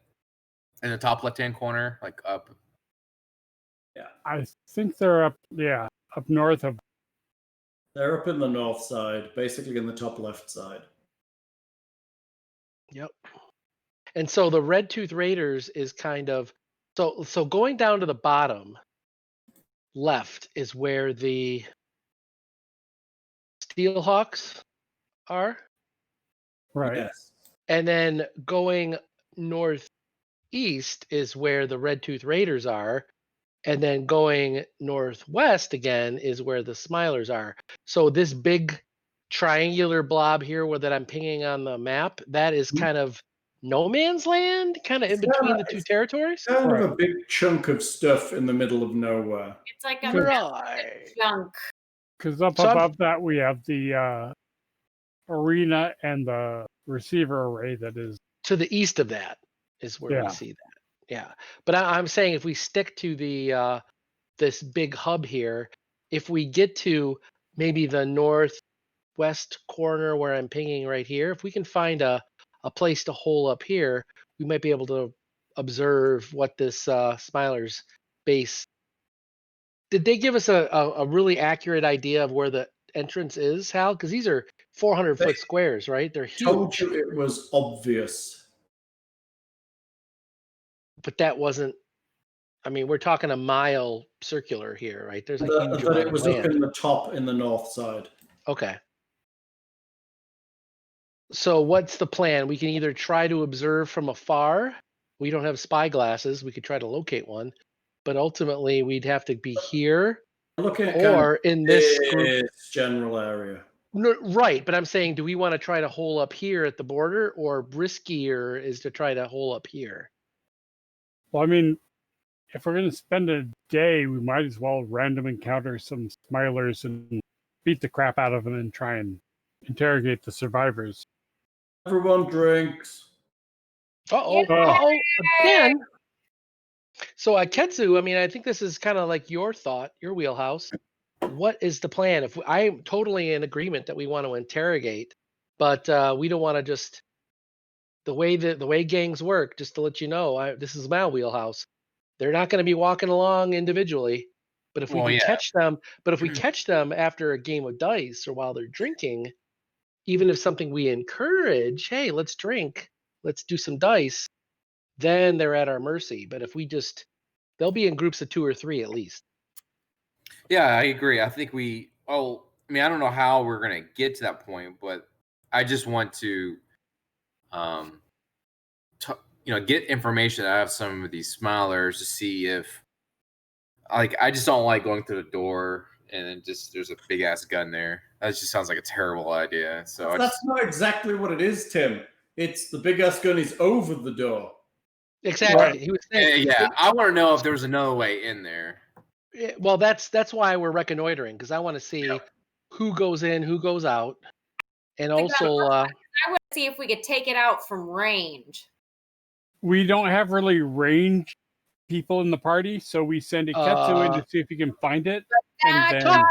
In the top left-hand corner, like up. Yeah. I think they're up north of. They're up in the north side, basically in the top left side. Yep. And so the Redtooth Raiders is kind of so going down to the bottom left is where the Steelhawks are. Right. Yes. And then going northeast is where the Redtooth Raiders are. And then going northwest again is where the Smilers are. So this big triangular blob here that I'm pinging on the map, that is kind of no man's land, kind of in between the two territories. Kind of a big chunk of stuff in the middle of nowhere. It's like a Right. junk. Because up above that we have the arena and the receiver array that is to the east of that is where we see that. Yeah. But I'm saying if we stick to the this big hub here, if we get to maybe the northwest corner where I'm pinging right here, if we can find a place to hole up here, we might be able to observe what this Smiler's base. Did they give us a really accurate idea of where the entrance is, Hal? Because these are 400-foot squares, right? They're huge. Told you it was obvious. But that wasn't. I mean, we're talking a mile circular here, right? There's a huge But amount it was of up land. in the top in the north side. Okay. So what's the plan? We can either try to observe from afar. We don't have spy glasses. We could try to locate one, but ultimately we'd have to be here Looking at or in this group. general area. No, right, but I'm saying, do we want to try to hole up here at the border, or riskier is to try to hole up here? Well, I mean, if we're going to spend a day, we might as well random encounter some Smilers and beat the crap out of them and try and interrogate the survivors. Everyone drinks. Uh-oh, again. So Aketsu, I mean, I think this is kind of like your thought, your wheelhouse. What is the plan? I'm totally in agreement that we want to interrogate, but we don't want to just the way gangs work. Just to let you know, this is my wheelhouse. They're not going to be walking along individually, but if we can catch them, after a game of dice or while they're drinking, even if something we encourage, hey, let's drink, let's do some dice, then they're at our mercy. But if they'll be in groups of 2 or 3 at least. Yeah, I agree. I think I don't know how we're going to get to that point, but I just want to, get information out of some of these Smilers to see if, I just don't like going through the door and then there's a big ass gun there. That just sounds like a terrible idea. So that's not exactly what it is, Tim. It's the big ass gun is over the door. Exactly. Right. He was saying, I want to know if there's another way in there. Well, that's why we're reconnoitering, because I want to see who goes in, who goes out, and also I want to see if we could take it out from range. We don't have really range people in the party, so we send Iketsu in to see if he can find it. And then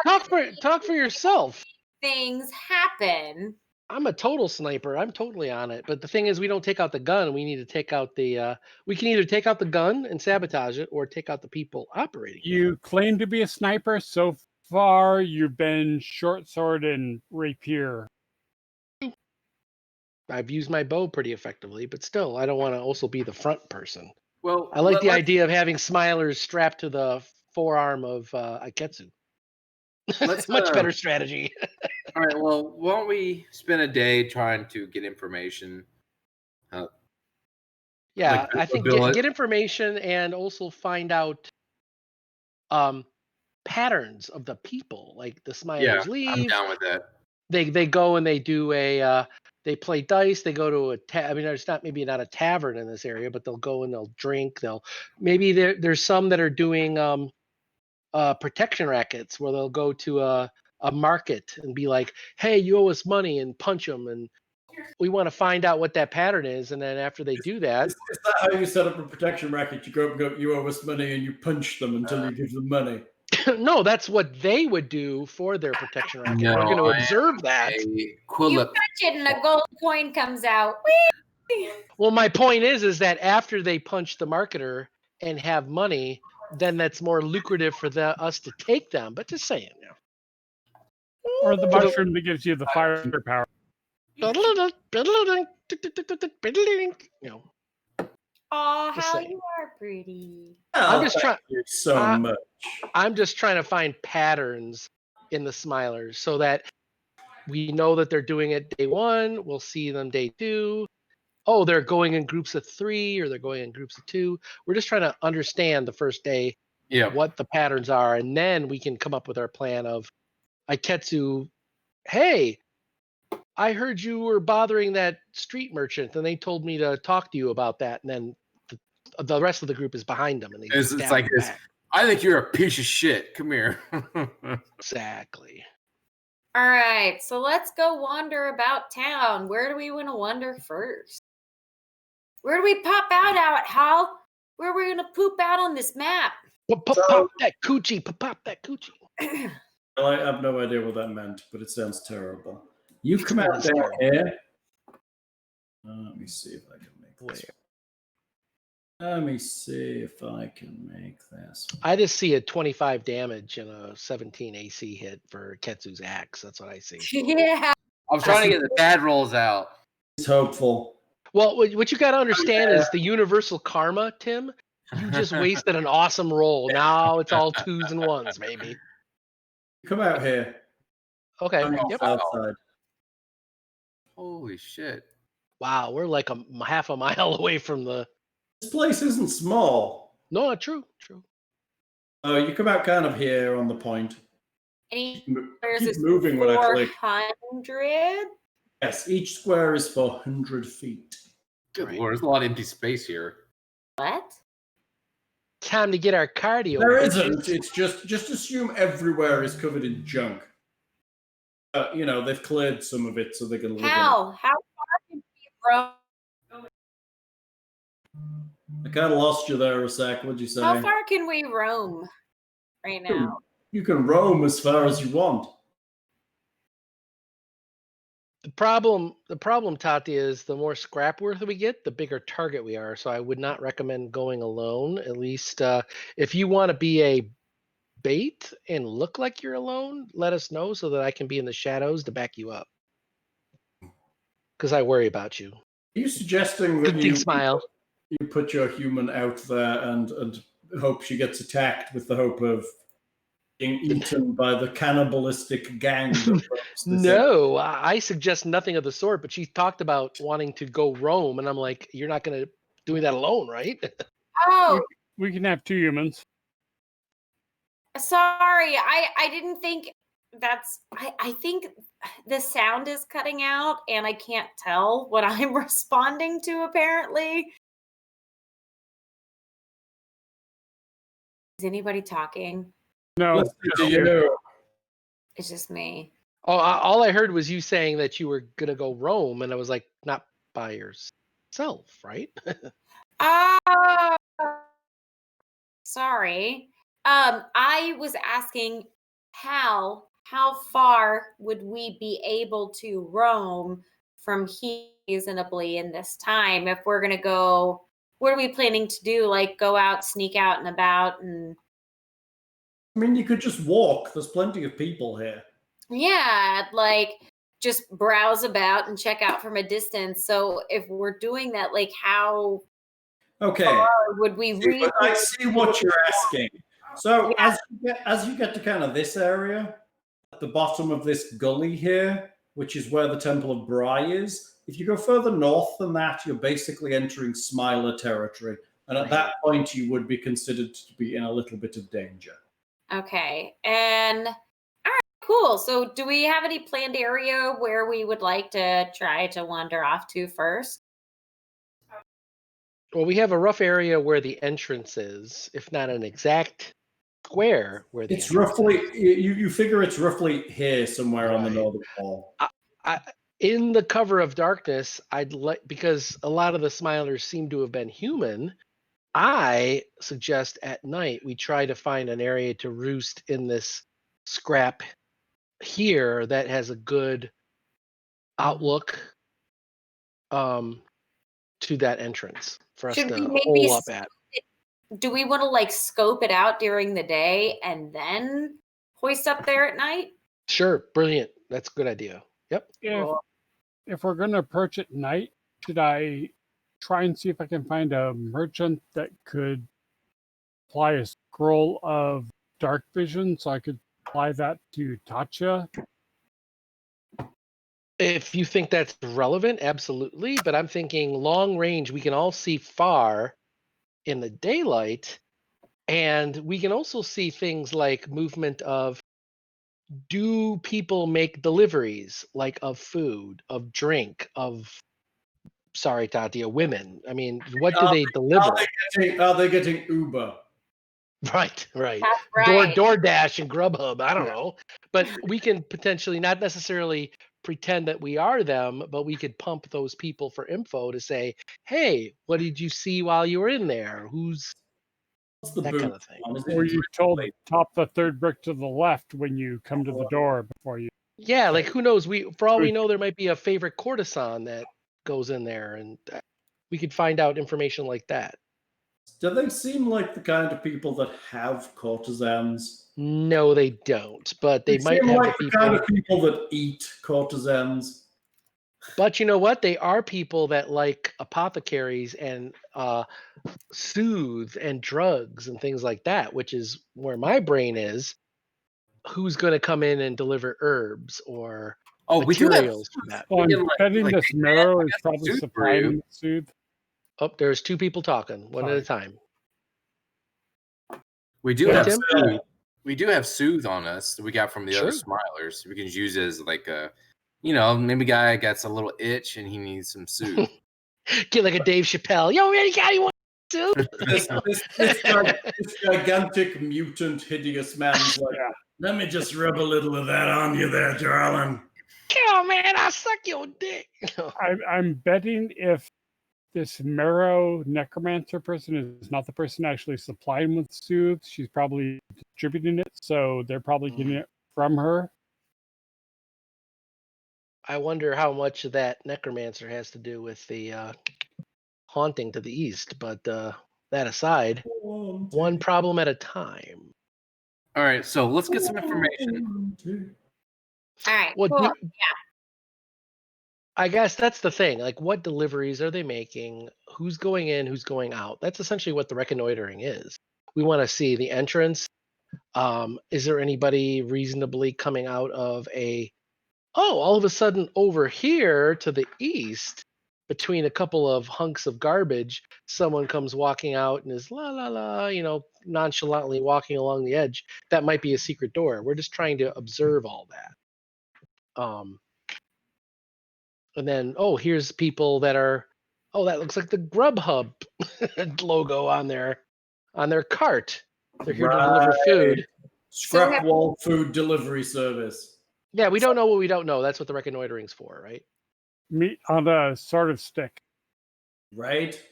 talk for yourself. Things happen. I'm a total sniper. I'm totally on it. But the thing is, we don't take out the gun. We need to take out the. We can either take out the gun and sabotage it, or take out the people operating. You claim to be a sniper. So far, you've been short sword and rapier. I've used my bow pretty effectively, but still, I don't want to also be the front person. Well, I like the idea of having Smilers strapped to the forearm of Iketsu. Much better strategy. All right. Well, why don't we spend a day trying to get information? Yeah, I think get information and also find out patterns of the people. Like the Smilers leave. I'm down with that. They go and they do they play dice. They go to there's maybe not a tavern in this area, but they'll go and they'll drink. Maybe there's some that are doing protection rackets where they'll go to a market and be like, hey, you owe us money, and punch them and we want to find out what that pattern is, and then after they do that, Is that how you set up a protection racket? You go up and go, you owe us money, and you punch them until you give them money. no, that's what they would do for their protection racket. No, We're going to I am observe that. You punch it and a gold coin comes out. Whee! Well, my point is that after they punch the marketer and have money, then that's more lucrative for us to take them. But just saying, Or the mushroom that gives you the firepower. Oh, Just how saying. you are pretty. I'm just trying. You so much. I'm just trying to find patterns in the Smilers so that we know that they're doing it day 1. We'll see them day 2. Oh, they're going in groups of 3 or they're going in groups of 2. We're just trying to understand the first day what the patterns are, and then we can come up with our plan of Aiketsu. Hey, I heard you were bothering that street merchant, and they told me to talk to you about that. And then the rest of the group is behind them, and it's like this. Back. I think you're a piece of shit. Come here. Exactly. All right, so let's go wander about town. Where do we want to wander first? Where do we pop out at, Hal? Where are we going to poop out on this map? Pop that coochie. Pop that coochie. Well, I have no idea what that meant, but it sounds terrible. You come out down here. Let me see if I can make this. Let me see if I can make this. I just see a 25 damage and a 17 AC hit for Ketsu's axe. That's what I see. Yeah. I'm trying to get the bad rolls out. It's hopeful. Well, what you got to understand is the universal karma, Tim. You just wasted an awesome roll. Now it's all 2s and 1s, maybe. Come out here. Okay. Yep. Outside. Holy shit. Wow, we're like half a mile away from the... This place isn't small. No, true. Oh, you come out kind of here on the point. Any Keep moving when I click. 400? Yes, each square is 400 feet. Good lord, there's a lot of empty space here. What? Time to get our cardio. There isn't. It's just assume everywhere is covered in junk. They've cleared some of it so they can live How far can we roam? I kind of lost you there a sec. What'd you say? How far can we roam right now? You can roam as far as you want. The problem, Tatia, is the more scrap worth we get, the bigger target we are. So I would not recommend going alone. At least if you want to be a bait and look like you're alone, let us know so that I can be in the shadows to back you up. Because I worry about you. Are you suggesting that you smile? You put your human out there and hope she gets attacked with the hope of being eaten by the cannibalistic gang? No, I suggest nothing of the sort. But she talked about wanting to go roam, and I'm like, you're not going to do that alone, right? Oh, We can have 2 humans. sorry. I didn't think that's. I think the sound is cutting out, and I can't tell what I'm responding to. Apparently, is anybody talking? No, It's just me. Oh, all I heard was you saying that you were gonna go roam, and I was like, not by yourself, right? Sorry. I was asking how far would we be able to roam from here reasonably in this time if we're gonna go? What are we planning to do? Like go out, sneak out and about, and I mean, you could just walk. There's plenty of people here. yeah, like just browse about and check out from a distance. So if we're doing that, like how far would we reach? I see what you're asking. So as you get to kind of this area, at the bottom of this gully here, which is where the Temple of Bry is, if you go further north than that, you're basically entering Smiler territory. And at that point, you would be considered to be in a little bit of danger. Okay. And all right, cool. So do we have any planned area where we would like to try to wander off to first? Well, we have a rough area where the entrance is, if not an exact square where the It's roughly, you figure it's roughly here somewhere on the Right. northern wall. in the cover of darkness, because a lot of the Smilers seem to have been human, I suggest at night we try to find an area to roost in this scrap here that has a good outlook to that entrance for us Should we to maybe hole up at. Do we want to like scope it out during the day and then hoist up there at night? Sure, brilliant. That's a good idea. Yep. If we're going to approach at night, should I try and see if I can find a merchant that could apply a scroll of dark vision so I could apply that to Tatia? If you think that's relevant, absolutely. But I'm thinking long range, we can all see far in the daylight, and we can also see things like movement of, do people make deliveries, like of food, of drink, of, sorry, Tatia, women? I mean, what do they deliver? Are they getting Uber? Right. That's right. DoorDash and Grubhub. I don't know. But we can potentially not necessarily pretend that we are them, but we could pump those people for info to say, hey, what did you see while you were in there? What's the that boot kind of thing? Were you told to top the third brick to the left when you come to the door before you? Yeah, like who knows? For all we know, there might be a favorite courtesan that goes in there, and we could find out information like that. Do they seem like the kind of people that have courtesans? No, they don't. But they might seem have like the kind of people that eat courtesans. But you know what? They are people that like apothecaries and soothe and drugs and things like that, which is where my brain is. Who's going to come in and deliver herbs or materials for that? Well, I'm betting this marrow is probably supplying soothe. Oh, there's two people talking, one at a time. We do have soothe. We do have soothe on us that we got from the other Smilers. We can use it as like a, maybe guy gets a little itch and he needs some soothe. Get like a Dave Chappelle. Yo, man, you got anyone soothe? This gigantic mutant hideous man's like, let me just rub a little of that on you there, darling. Come on, man, I'll suck your dick. I'm betting if this marrow necromancer person is not the person actually supplying with soothe, she's probably distributing it, so they're probably getting it from her. I wonder how much of that necromancer has to do with the haunting to the east, but that aside, one problem at a time. All right, so let's get some information. All right, cool. I guess that's the thing. Like, what deliveries are they making? Who's going in? Who's going out? That's essentially what the reconnoitering is. We want to see the entrance. Is there anybody reasonably coming out of all of a sudden over here to the east, between a couple of hunks of garbage, someone comes walking out and is la la la, nonchalantly walking along the edge. That might be a secret door. We're just trying to observe all that. And then, here's people that are, that looks like the Grubhub logo on their cart. They're here to deliver food. Scrap wall food delivery service. Yeah, we don't know what we don't know. That's what the reconnoitering's for, right? Meat on a sort of stick. Right?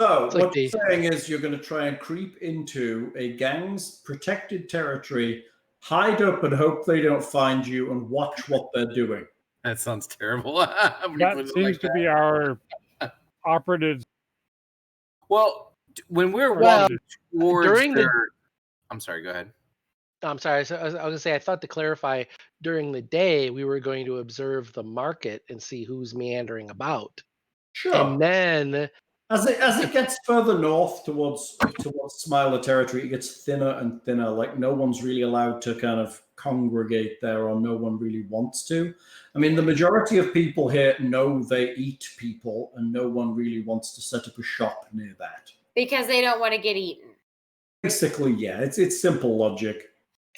So, what you're saying is you're going to try and creep into a gang's protected territory, hide up and hope they don't find you, and watch what they're doing. That sounds terrible. That seems to be our operative. Well, when we're walking towards I'm sorry, go ahead. I'm sorry. So I was going to say, I thought to clarify, during the day, we were going to observe the market and see who's meandering about. Sure. And then, as it gets further north towards Smiler territory, it gets thinner and thinner. Like, no one's really allowed to kind of congregate there, or no one really wants to. I mean, the majority of people here know they eat people, and no one really wants to set up a shop near that. Because they don't want to get eaten. Basically, yeah. It's simple logic.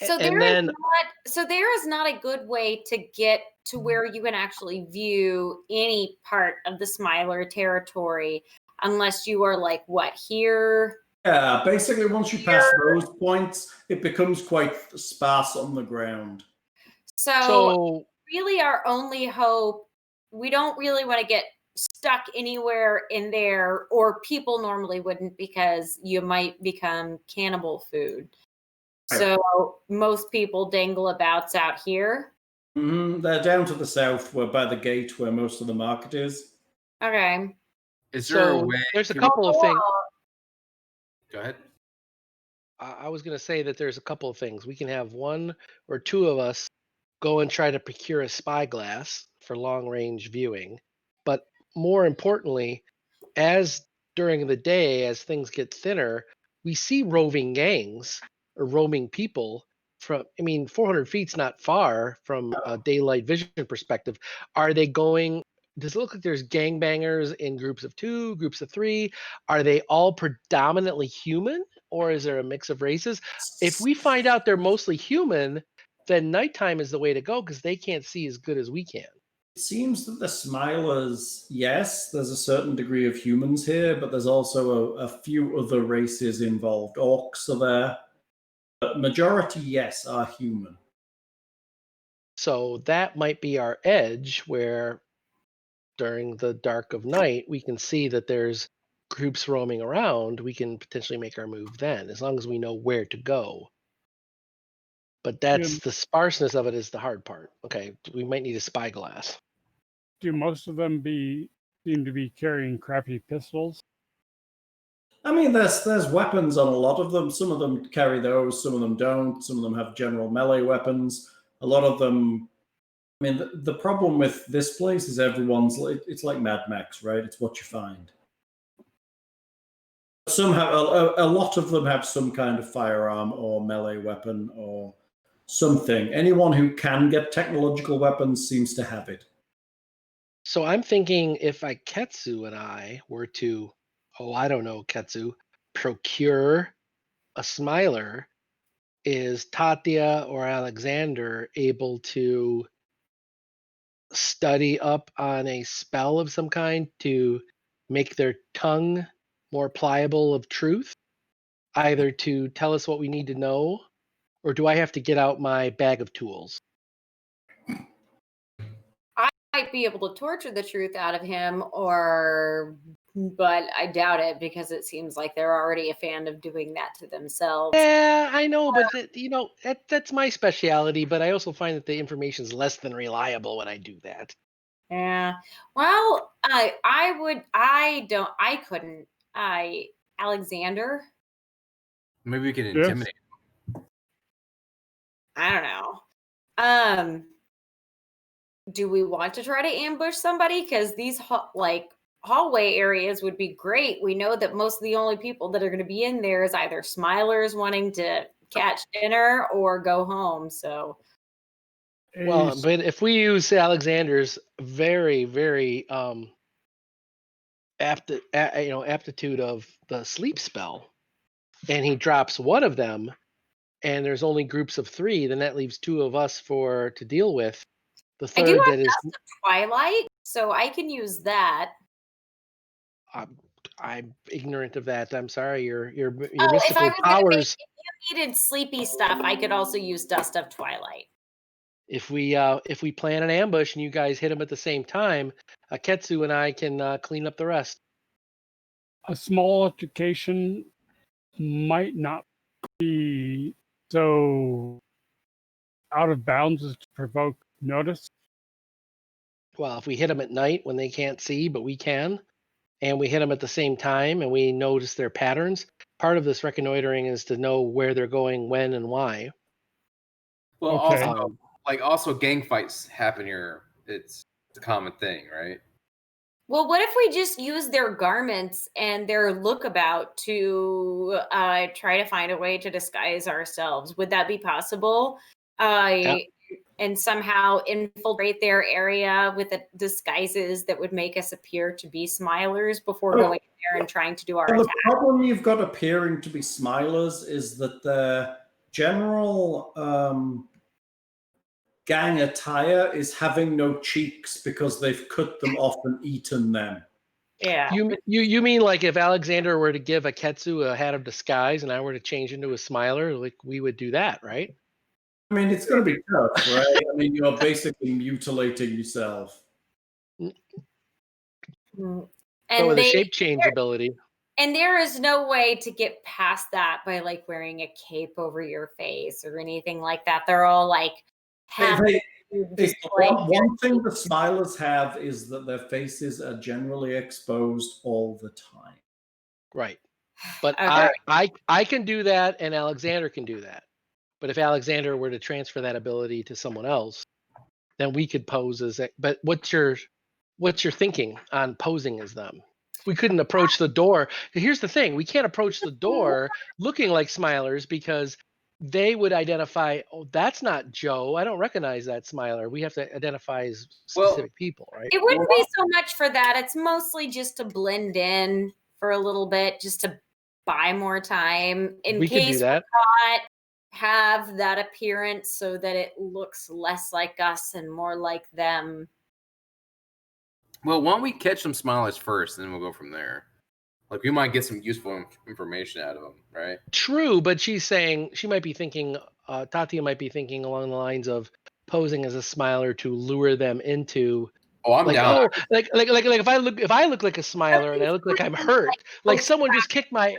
So there is not a good way to get to where you can actually view any part of the Smiler territory unless you are like, here? Yeah, basically once you pass those points, it becomes quite sparse on the ground. So really our only hope. We don't really want to get stuck anywhere in there, or people normally wouldn't, because you might become cannibal food. So most people dangle abouts out here. They're down to the south, where by the gate where most of the market is. Okay. Is there a So way? there's a couple of things. Go ahead. I was going to say that there's a couple of things. We can have one or two of us go and try to procure a spyglass for long range viewing. But more importantly, as during the day, as things get thinner, we see roving gangs or roaming people from, 400 feet's not far from a daylight vision perspective. Are they going, does it look like there's gangbangers in groups of 2, groups of 3? Are they all predominantly human, or is there a mix of races? If we find out they're mostly human, then nighttime is the way to go, because they can't see as good as we can. It seems that the Smilers, yes, there's a certain degree of humans here, but there's also a few other races involved. Orcs are there. But majority, yes, are human. So that might be our edge, where during the dark of night, we can see that there's groups roaming around. We can potentially make our move then, as long as we know where to go. But that's the sparseness of it is the hard part. Okay, we might need a spyglass. Do most of them seem to be carrying crappy pistols? There's weapons on a lot of them. Some of them carry those, some of them don't. Some of them have general melee weapons. A lot of them. The problem with this place is it's like Mad Max, right? It's what you find. Some have a lot of them have some kind of firearm or melee weapon or something. Anyone who can get technological weapons seems to have it. So I'm thinking if Ketsu and I were to, Ketsu, procure a Smiler, is Tatia or Alexander able to study up on a spell of some kind to make their tongue more pliable of truth, either to tell us what we need to know, or do I have to get out my bag of tools? I might be able to torture the truth out of him, but I doubt it, because it seems like they're already a fan of doing that to themselves. Yeah, I know, but that's my specialty. But I also find that the information is less than reliable when I do that. Yeah. Well, Alexander. Maybe we can intimidate. I don't know. Do we want to try to ambush somebody? Because these hallway areas would be great. We know that most of the only people that are going to be in there is either Smilers wanting to catch dinner or go home. So, well, but if we use Alexander's very, very aptitude of the sleep spell, and he drops one of them, and there's only groups of 3, then that leaves 2 of us to deal with. The third I do have that is Dust of Twilight, so I can use that. I'm ignorant of that. I'm sorry. Your mystical powers. If you needed sleepy stuff, I could also use Dust of Twilight. If we plan an ambush and you guys hit them at the same time, Ketsu and I can clean up the rest. A small altercation might not be so out of bounds as to provoke notice. Well, if we hit them at night when they can't see, but we can, and we hit them at the same time and we notice their patterns, part of this reconnoitering is to know where they're going, when, and why. Well, also gang fights happen here. It's a common thing, right? Well, what if we just use their garments and their lookabout to try to find a way to disguise ourselves? Would that be possible? And somehow infiltrate their area with the disguises that would make us appear to be Smilers before going in there and trying to do our attack? The problem you've got appearing to be Smilers is that their general gang attire is having no cheeks because they've cut them off and eaten them. Yeah. You mean like if Alexander were to give Ketsu a hat of disguise and I were to change into a Smiler, like we would do that, right? I mean, it's going to be tough, right? I mean, you're basically mutilating yourself. And So with the shape change ability. And there is no way to get past that by like wearing a cape over your face or anything like that. They're all like One thing the Smilers have is that their faces are generally exposed all the time. Right. But Okay. I can do that, and Alexander can do that. But if Alexander were to transfer that ability to someone else, then we could pose as it. But what's your thinking on posing as them? We couldn't approach the door. Here's the thing: we can't approach the door looking like Smilers because they would identify. Oh, that's not Joe. I don't recognize that Smiler. We have to identify as specific people, right? It wouldn't be so much for that. It's mostly just to blend in for a little bit, just to buy more time in We could case do that. we not have that appearance so that it looks less like us and more like them. Well, why don't we catch some Smilers first, and then we'll go from there. Like, we might get some useful information out of them, right? True, but she's saying she might be thinking, Tatia might be thinking along the lines of posing as a Smiler to lure them into. Oh, I'm like, down. oh, like if I look like a Smiler and I look like I'm hurt, like someone just kicked my,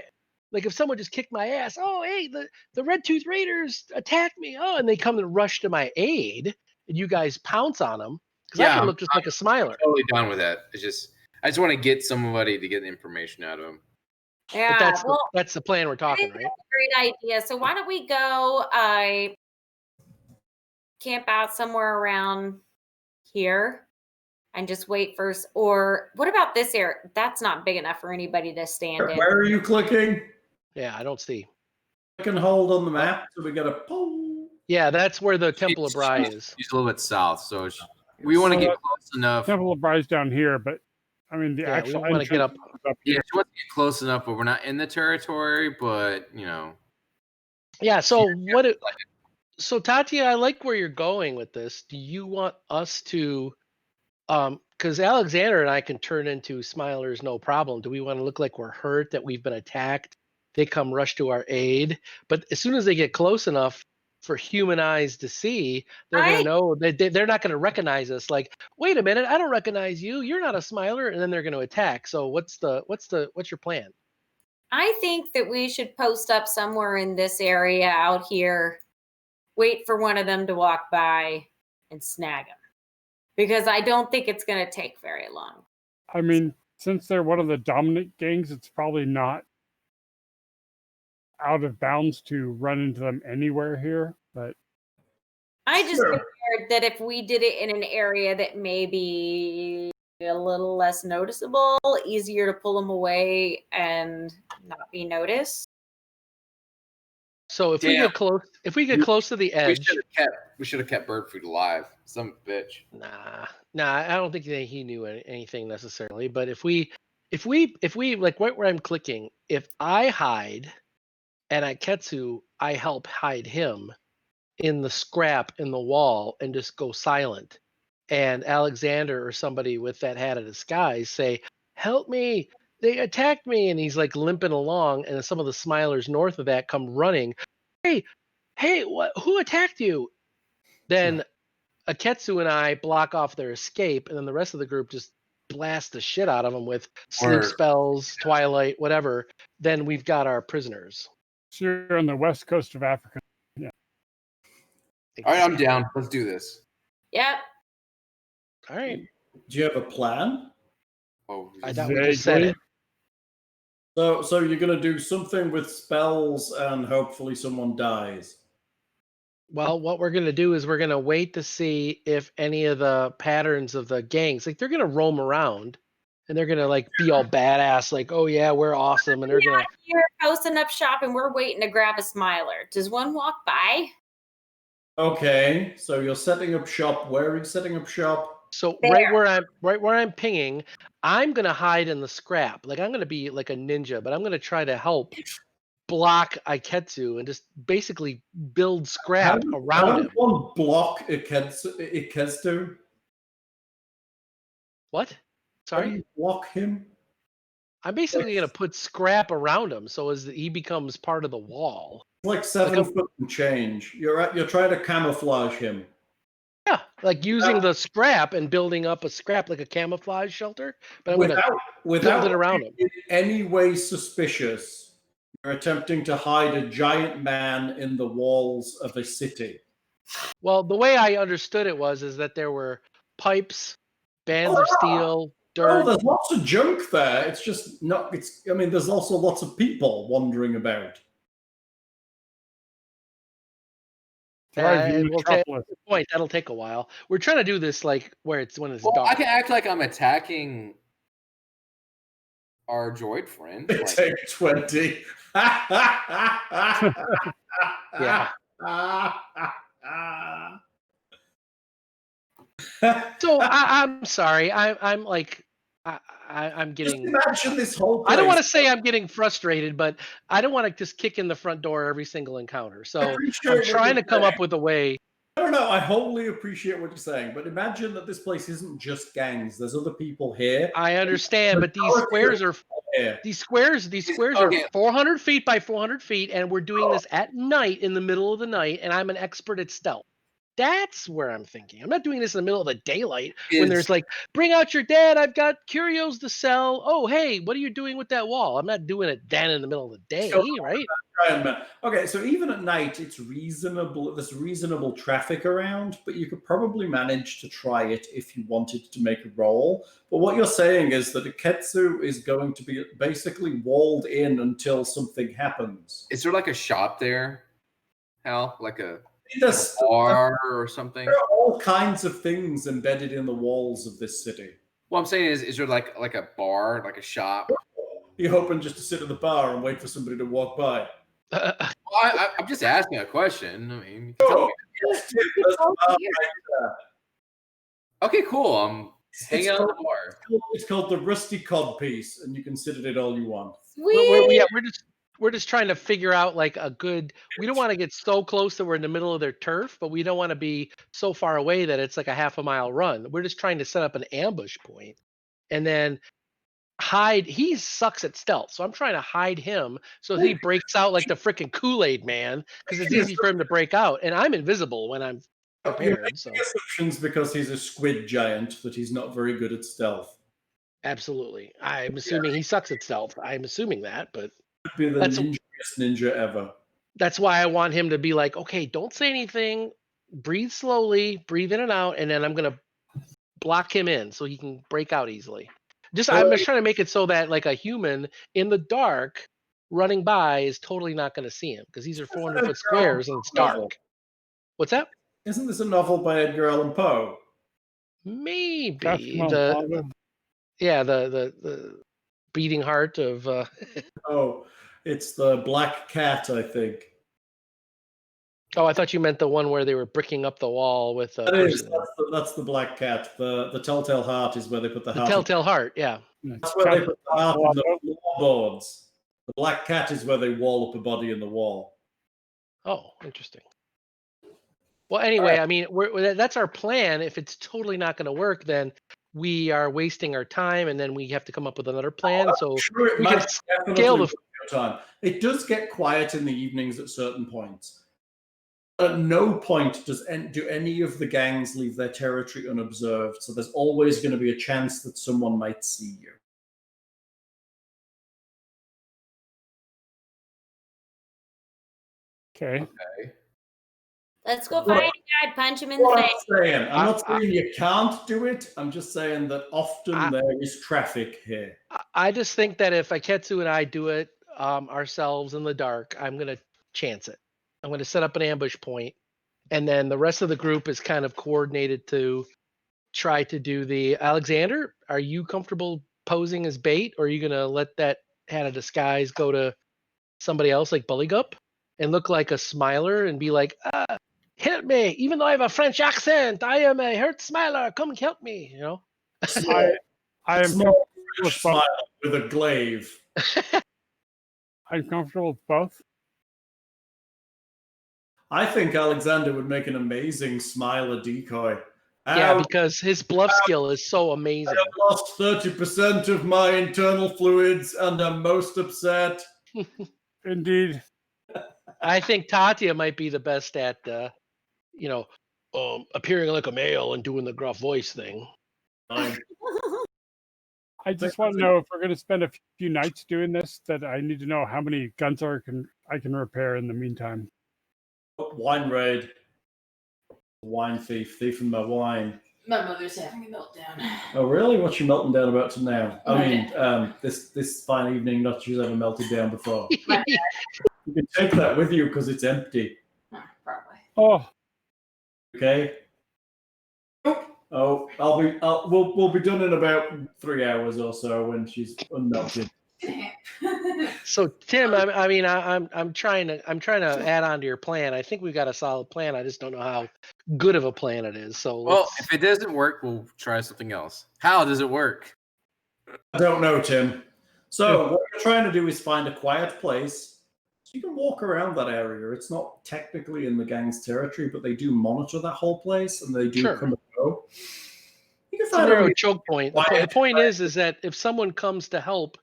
like if someone just kicked my ass. Oh, hey, the Redtooth Raiders attacked me. Oh, and they come and rush to my aid, and you guys pounce on them because I can look just like a Smiler. I'm totally down with that. It's just I just want to get somebody to get the information out of them. Yeah, but that's the plan we're talking, right? That's a great idea. So why don't we go camp out somewhere around here and just wait first? Or what about this area? That's not big enough for anybody to stand in. Where are you clicking? Yeah, I don't see. Click and hold on the map so we get a pull. Yeah, that's where the Temple of Bry is. She's a little bit south, so we want to get close enough. Temple of Bry's down here, but I mean the actual we want to get up. Yeah, she wants to get close enough, but we're not in the territory. But you know. Yeah. So so Tatia, I like where you're going with this. Do you want us to, because Alexander and I can turn into Smilers, no problem. Do we want to look like we're hurt, that we've been attacked? They come rush to our aid, but as soon as they get close enough for human eyes to see, they're gonna know that they're not gonna recognize us. Like, wait a minute, I don't recognize you. You're not a Smiler, and then they're gonna attack. So what's your plan? I think that we should post up somewhere in this area out here, wait for one of them to walk by and snag them. Because I don't think it's going to take very long. I mean, since they're one of the dominant gangs, it's probably not out of bounds to run into them anywhere here. But I just figured that if we did it in an area that may be a little less noticeable, easier to pull them away and not be noticed. So if we get close to the edge, we should have kept Bird Food alive. Some bitch. Nah, I don't think that he knew anything necessarily. But if we like right where I'm clicking, if I hide and Aiketsu, I help hide him in the scrap in the wall and just go silent. And Alexander or somebody with that hat of disguise say, "Help me! They attacked me!" And he's like limping along, and some of the Smilers north of that come running. Hey, what? Who attacked you? Then Aiketsu and I block off their escape, and then the rest of the group just blast the shit out of them with sleep spells, twilight, whatever. Then we've got our prisoners. So you're on the west coast of Africa. Yeah. All right, I'm down. Let's do this. Yep. All right. Do you have a plan? Oh, I thought we just said it. So you're gonna do something with spells and hopefully someone dies. Well, what we're gonna do is we're gonna wait to see if any of the patterns of the gangs, like they're gonna roam around, and they're gonna like be all badass, like, oh yeah, we're awesome, and they're gonna. You're posting up shop, and we're waiting to grab a Smiler. Does one walk by? Okay, so you're setting up shop. Where are you setting up shop? So right where I'm pinging, I'm gonna hide in the scrap. Like I'm gonna be like a ninja, but I'm gonna try to help block Aiketsu and just basically build scrap around him. One block Aiketsu. What? Sorry? Block him. I'm basically gonna put scrap around him so as he becomes part of the wall. like 7 foot and change. You're trying to camouflage him. Yeah, like using the scrap and building up a scrap like a camouflage shelter. But I'm going to build it around him. In any way suspicious, you're attempting to hide a giant man in the walls of a city. Well, the way I understood it is that there were pipes, bands of steel, dirt. Oh, there's lots of junk there. It's just not. I mean, there's also lots of people wandering about. Point. That'll take a while. We're trying to do this like when it's dark. I can act like I'm attacking our droid friend. Take 20. Yeah. So I'm sorry. I'm like I'm getting. Just imagine this whole place. I don't want to say I'm getting frustrated, but I don't want to just kick in the front door every single encounter. So I'm trying to come up with a way. I don't know. I wholly appreciate what you're saying, but imagine that this place isn't just gangs. There's other people here. I understand, but these squares are 400 feet by 400 feet, and we're doing this at night in the middle of the night, and I'm an expert at stealth. That's where I'm thinking. I'm not doing this in the middle of the daylight when there's like, bring out your dad. I've got curios to sell. Oh, hey, what are you doing with that wall? I'm not doing it then in the middle of the day, right? Okay, so even at night, it's reasonable. There's reasonable traffic around, but you could probably manage to try it if you wanted to make a roll. But what you're saying is that Iketsu is going to be basically walled in until something happens. Is there like a shop there, Hal? Like a bar or something? There are all kinds of things embedded in the walls of this city. What I'm saying is there like a bar, like a shop? You're hoping just to sit at the bar and wait for somebody to walk by. I'm just asking a question. I mean, okay, cool. I'm hanging out at the bar. It's called the Rusty Cod Piece, and you can sit at it all you want. We're just trying to figure out like a good. We don't want to get so close that we're in the middle of their turf, but we don't want to be so far away that it's like a half a mile run. We're just trying to set up an ambush point, and then hide. He sucks at stealth, so I'm trying to hide him so he breaks out like the freaking Kool-Aid man, because it's easy for him to break out, and I'm invisible when I'm prepared. So assumptions because he's a squid giant that he's not very good at stealth. Absolutely, I'm assuming he sucks at stealth. I'm assuming that, but be the ninjiest ninja ever. That's why I want him to be like, okay, don't say anything, breathe slowly, breathe in and out, and then I'm gonna block him in so he can break out easily. I'm just trying to make it so that like a human in the dark running by is totally not going to see him because these are 400-foot squares and it's dark. What's that? Isn't this a novel by Edgar Allan Poe? Maybe the beating heart of. Oh, it's the Black Cat, I think. Oh, I thought you meant the one where they were bricking up the wall with. That's the Black Cat. The Telltale Heart is where they put the heart. Telltale Heart, yeah. That's where they put the heart in the floorboards. The Black Cat is where they wall up a body in the wall. Oh, interesting. Well, anyway, I mean, that's our plan. If it's totally not going to work, then we are wasting our time, and then we have to come up with another plan. So we can scale the time. It does get quiet in the evenings at certain points. At no point do any of the gangs leave their territory unobserved, so there's always going to be a chance that someone might see you. Okay. Let's go find a guy, punch him in the face. I'm not saying you can't do it. I'm just saying that often there is traffic here. I just think that if Iketsu and I do it ourselves in the dark, I'm going to chance it. I'm going to set up an ambush point, and then the rest of the group is kind of coordinated to try to do the. Alexander, are you comfortable posing as bait, or are you going to let that hat of disguise go to somebody else like Buligup and look like a smiler and be like, help me, even though I have a French accent, I am a hurt smiler, come help me, you know? I am comfortable with both. With a glaive. I'm comfortable with both. I think Alexander would make an amazing smiler decoy. Yeah, because his bluff skill is so amazing. I have lost 30% of my internal fluids and I'm most upset. Indeed. I think Tatia might be the best at, appearing like a male and doing the gruff voice thing. Fine. I just want to know if we're going to spend a few nights doing this, that I need to know how many guns I can repair in the meantime. Wine raid. Wine thief, thieving my wine. My mother's having a meltdown. Oh, really? What's she melting down about to now? I mean, this fine evening, not she's ever melted down before. You can take that with you because it's empty. Probably. Oh, okay. Oh, we'll be done in about 3 hours or so when she's unmelted. So Tim, I'm trying to add on to your plan. I think we've got a solid plan. I just don't know how good of a plan it is. So well, if it doesn't work, we'll try something else. How does it work? I don't know, Tim. So what you're trying to do is find a quiet place. So you can walk around that area. It's not technically in the gang's territory, but they do monitor that whole place and they do come and go. You can find a choke point. The point is that if someone comes to help,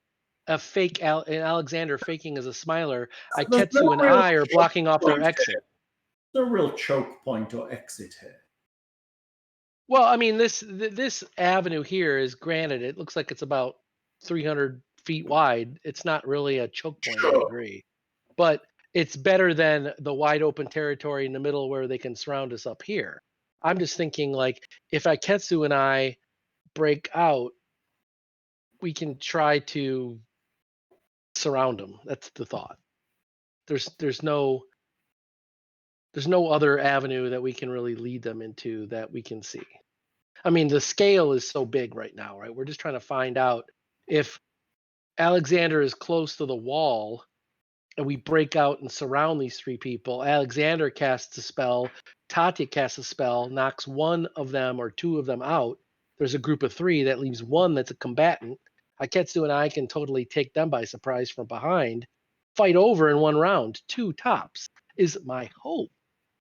a fake Alexander faking as a smiler, Iketsu and I are blocking off their exit. There's no real choke point or exit here. Well, I mean, this avenue here is, granted, it looks like it's about 300 feet wide. It's not really a choke point, I agree. But it's better than the wide open territory in the middle where they can surround us up here. I'm just thinking, like, if Iketsu and I break out, we can try to surround them. That's the thought. There's no other avenue that we can really lead them into that we can see. I mean, the scale is so big right now, right? We're just trying to find out if Alexander is close to the wall and we break out and surround these three people. Alexander casts a spell, Tatia casts a spell, knocks one of them or two of them out. There's a group of three that leaves one that's a combatant. Iketsu and I can totally take them by surprise from behind, fight over in one round, 2 tops, is my hope.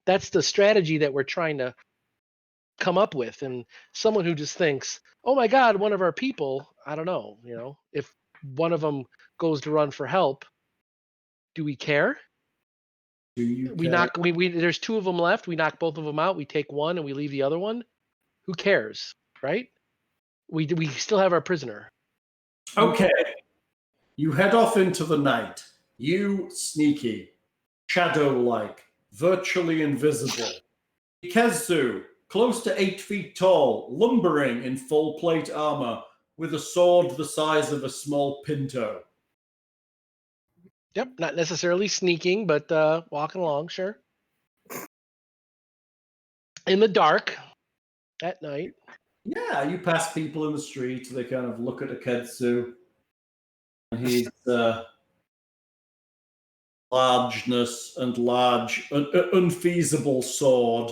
That's the strategy that we're trying to come up with. And someone who just thinks, oh my God, one of our people, I don't know, if one of them goes to run for help, do we care? Do you we care? knock we there's 2 of them left, we knock both of them out, we take one and we leave the other one. Who cares, right? We still have our prisoner. Okay. You head off into the night. You sneaky, shadow-like, virtually invisible. Iketsu, close to 8 feet tall, lumbering in full plate armor, with a sword the size of a small pinto. Yep, not necessarily sneaking, but walking along, sure. In the dark, at night. Yeah, you pass people in the street. They kind of look at Iketsu. And he's largeness and large, unfeasible sword.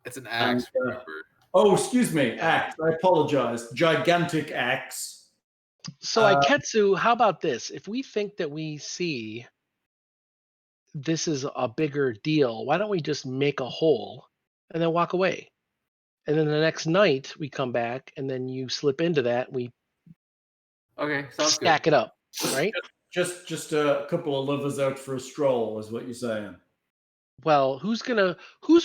It's an axe, remember. Oh, excuse me, axe. I apologize. Gigantic axe. So, Iketsu, how about this? If we think that we see this is a bigger deal, why don't we just make a hole and then walk away? And then the next night we come back and then you slip into that. We stack it up, right? Just a couple of lovers out for a stroll is what you're saying. Well, who's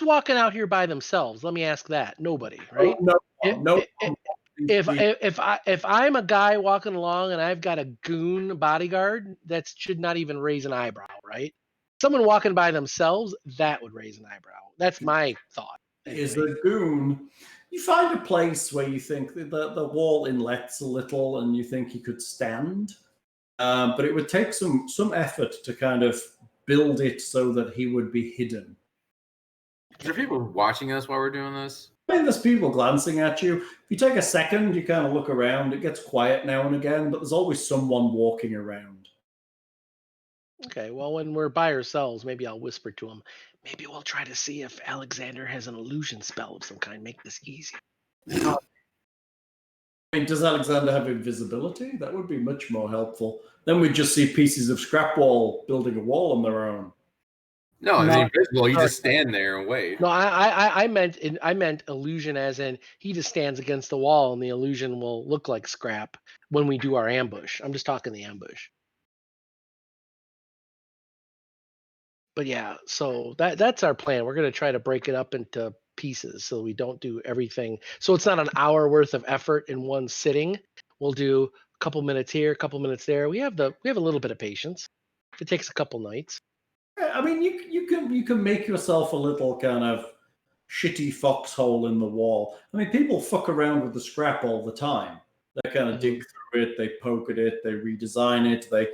walking out here by themselves? Let me ask that. Nobody, right? No. If I'm a guy walking along and I've got a goon bodyguard, that should not even raise an eyebrow, right? Someone walking by themselves, that would raise an eyebrow. That's my thought. Anyway. Is a goon. You find a place where you think the wall inlets a little and you think he could stand. But it would take some effort to kind of build it so that he would be hidden. Is there people watching us while we're doing this? I mean, there's people glancing at you. If you take a second, you kind of look around. It gets quiet now and again, but there's always someone walking around. Okay, well, when we're by ourselves, maybe I'll whisper to him. Maybe we'll try to see if Alexander has an illusion spell of some kind. Make this easy. I mean, does Alexander have invisibility? That would be much more helpful. Then we'd just see pieces of scrap wall building a wall on their own. No, I mean, invisible. You just stand there and wait. No, I meant illusion, as in he just stands against the wall and the illusion will look like scrap when we do our ambush. I'm just talking the ambush. But yeah, so that's our plan. We're gonna try to break it up into pieces so we don't do everything. So it's not an hour worth of effort in one sitting. We'll do a couple minutes here, a couple minutes there. We have a little bit of patience. It takes a couple nights. I mean, you can make yourself a little kind of shitty foxhole in the wall. I mean, people fuck around with the scrap all the time. They kind of dig through it, they poke at it, they redesign it, they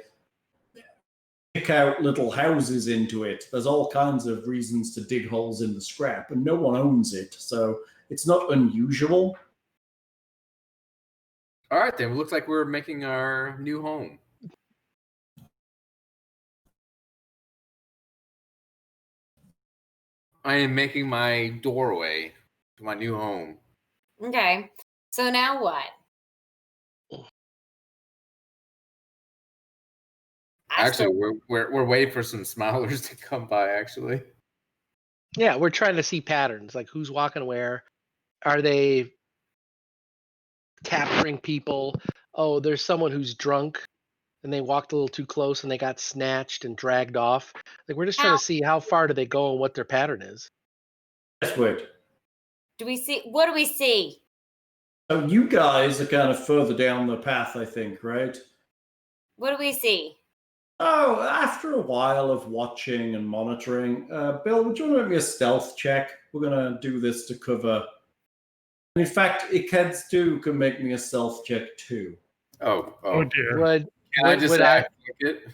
pick out little houses into it. There's all kinds of reasons to dig holes in the scrap, and no one owns it, so it's not unusual. All right, then. It looks like we're making our new home. I am making my doorway to my new home. Okay. So now what? Actually, we're waiting for some smilers to come by. Actually, Yeah, we're trying to see patterns, like who's walking where. Are they capturing people? Oh, there's someone who's drunk and they walked a little too close and they got snatched and dragged off. Like we're just trying to see how far do they go and what their pattern is. Yes, wait. Do we see? What do we see? So you guys are kind of further down the path, I think, right? What do we see? Oh, after a while of watching and monitoring, Bill, would you want to make me a stealth check? We're going to do this to cover. In fact, Ikeds too can make me a stealth check too. oh dear. Can I just it?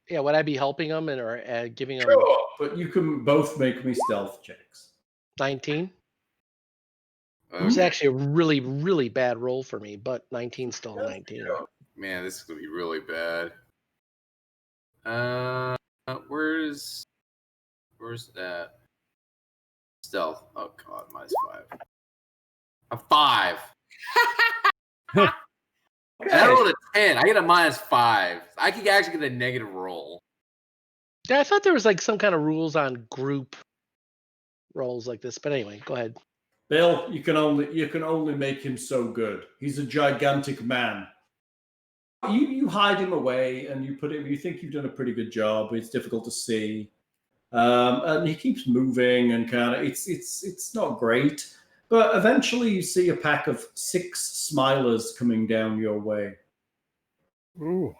Yeah, would I be helping them or giving them? Sure, but you can both make me stealth checks. 19? It's actually a really, really bad roll for me, but 19 still 19. Man, this is gonna be really bad. Where's that stealth? Oh god, -5. A 5. Okay. I rolled a 10. I get a -5. I could actually get a negative roll. Yeah, I thought there was like some kind of rules on group rolls like this, but anyway, go ahead. Bill, you can only make him so good. He's a gigantic man. You hide him away and you think you've done a pretty good job. It's difficult to see. And he keeps moving and kind of it's not great. But eventually you see a pack of 6 smilers coming down your way. Ooh.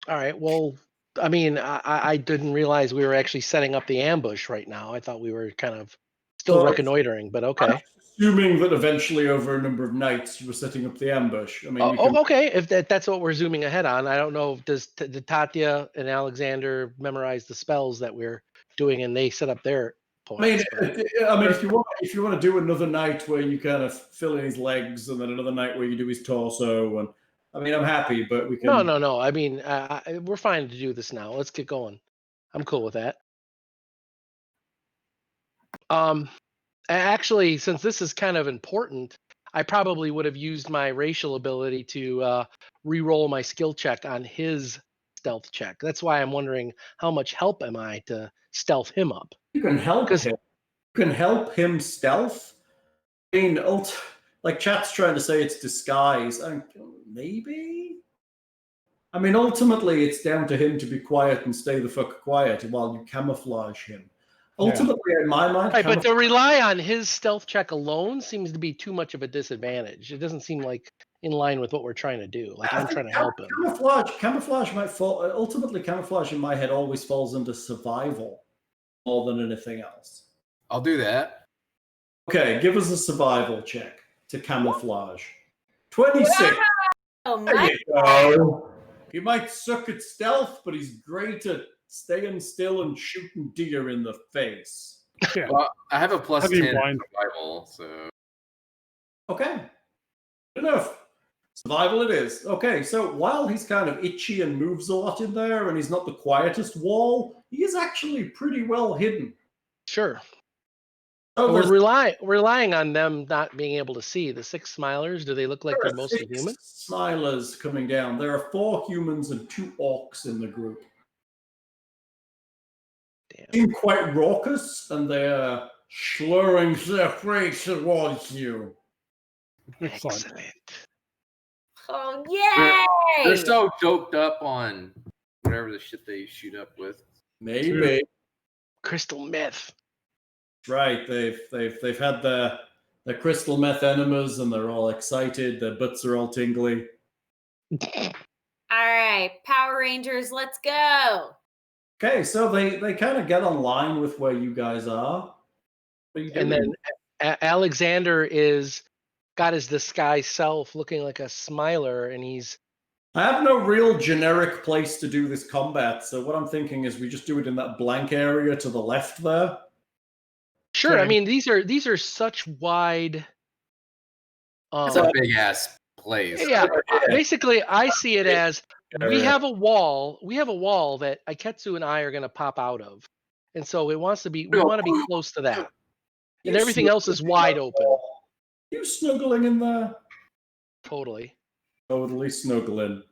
All right. Well, I mean, I didn't realize we were actually setting up the ambush right now. I thought we were kind of still reconnoitering, but okay. I'm assuming that eventually over a number of nights you were setting up the ambush. I mean, okay. If that's what we're zooming ahead on, I don't know. Did Tatia and Alexander memorize the spells that we're doing and they set up their points? I mean, if you want to do another night where you kind of fill in his legs and then another night where you do his torso, and I mean, I'm happy, but we can. No. I mean, we're fine to do this now. Let's get going. I'm cool with that. Actually, since this is kind of important, I probably would have used my racial ability to re-roll my skill check on his stealth check. That's why I'm wondering how much help am I to stealth him up? You can help him. You can help him stealth. I mean, like chat's trying to say it's disguise. Maybe. I mean, ultimately, it's down to him to be quiet and stay the fuck quiet while you camouflage him. Ultimately, in my mind, right, but to rely on his stealth check alone seems to be too much of a disadvantage. It doesn't seem like in line with what we're trying to do. Like I'm trying to help him. Camouflage might fall. Ultimately, camouflage in my head always falls under survival more than anything else. I'll do that. Okay, give us a survival check to camouflage. 26. Oh, There you go. He might suck at stealth, but he's great at staying still and shooting deer in the face. Yeah. Well, I have a +10 survival, so. Okay. Good enough. Survival it is. Okay, so while he's kind of itchy and moves a lot in there, and he's not the quietest wall, he is actually pretty well hidden. Sure. So we're relying on them not being able to see. The 6 smilers, do they look like they're mostly human? Smilers coming down. There are 4 humans and 2 orcs in the group. Damn. They seem quite raucous, and they're slurring their face towards you. Excellent. Oh, yay! They're so doped up on whatever the shit they shoot up with. Maybe. crystal meth. Right, they've had their crystal meth enemas, and they're all excited. Their butts are all tingly. All right, Power Rangers, let's go. Okay, so they kind of get online with where you guys are. What are you doing? And then Alexander is got his disguised self looking like a smiler, and he's. I have no real generic place to do this combat, so what I'm thinking is we just do it in that blank area to the left there. Sure, Okay. I mean these are such wide. It's a big ass place. Yeah, basically, I see it as we have a wall. We have a wall that Iketsu and I are going to pop out of, and so it wants to be. We want to be close to that, and everything else is wide open. You snuggling in there? Totally. Totally snuggling.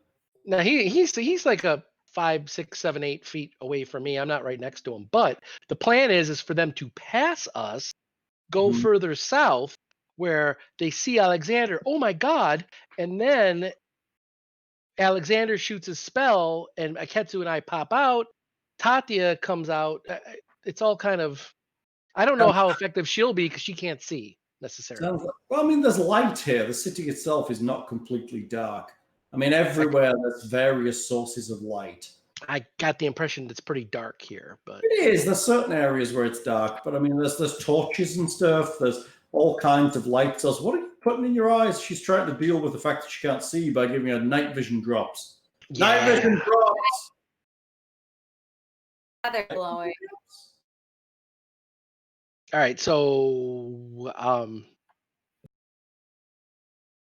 Now he's like a 5, 6, 7, 8 feet away from me. I'm not right next to him, but the plan is for them to pass us, go further south, where they see Alexander. Oh my God! And then Alexander shoots his spell, and Iketsu and I pop out. Tatia comes out. It's all kind of. I don't know how effective she'll be because she can't see necessarily. Well, I mean, there's light here. The city itself is not completely dark. I mean, everywhere there's various sources of light. I got the impression it's pretty dark here, but It is. There's certain areas where it's dark, but I mean, there's torches and stuff. There's all kinds of light sources. What are you putting in your eyes? She's trying to deal with the fact that she can't see by giving her night vision drops. yeah. Night vision drops. They're glowing. All right, so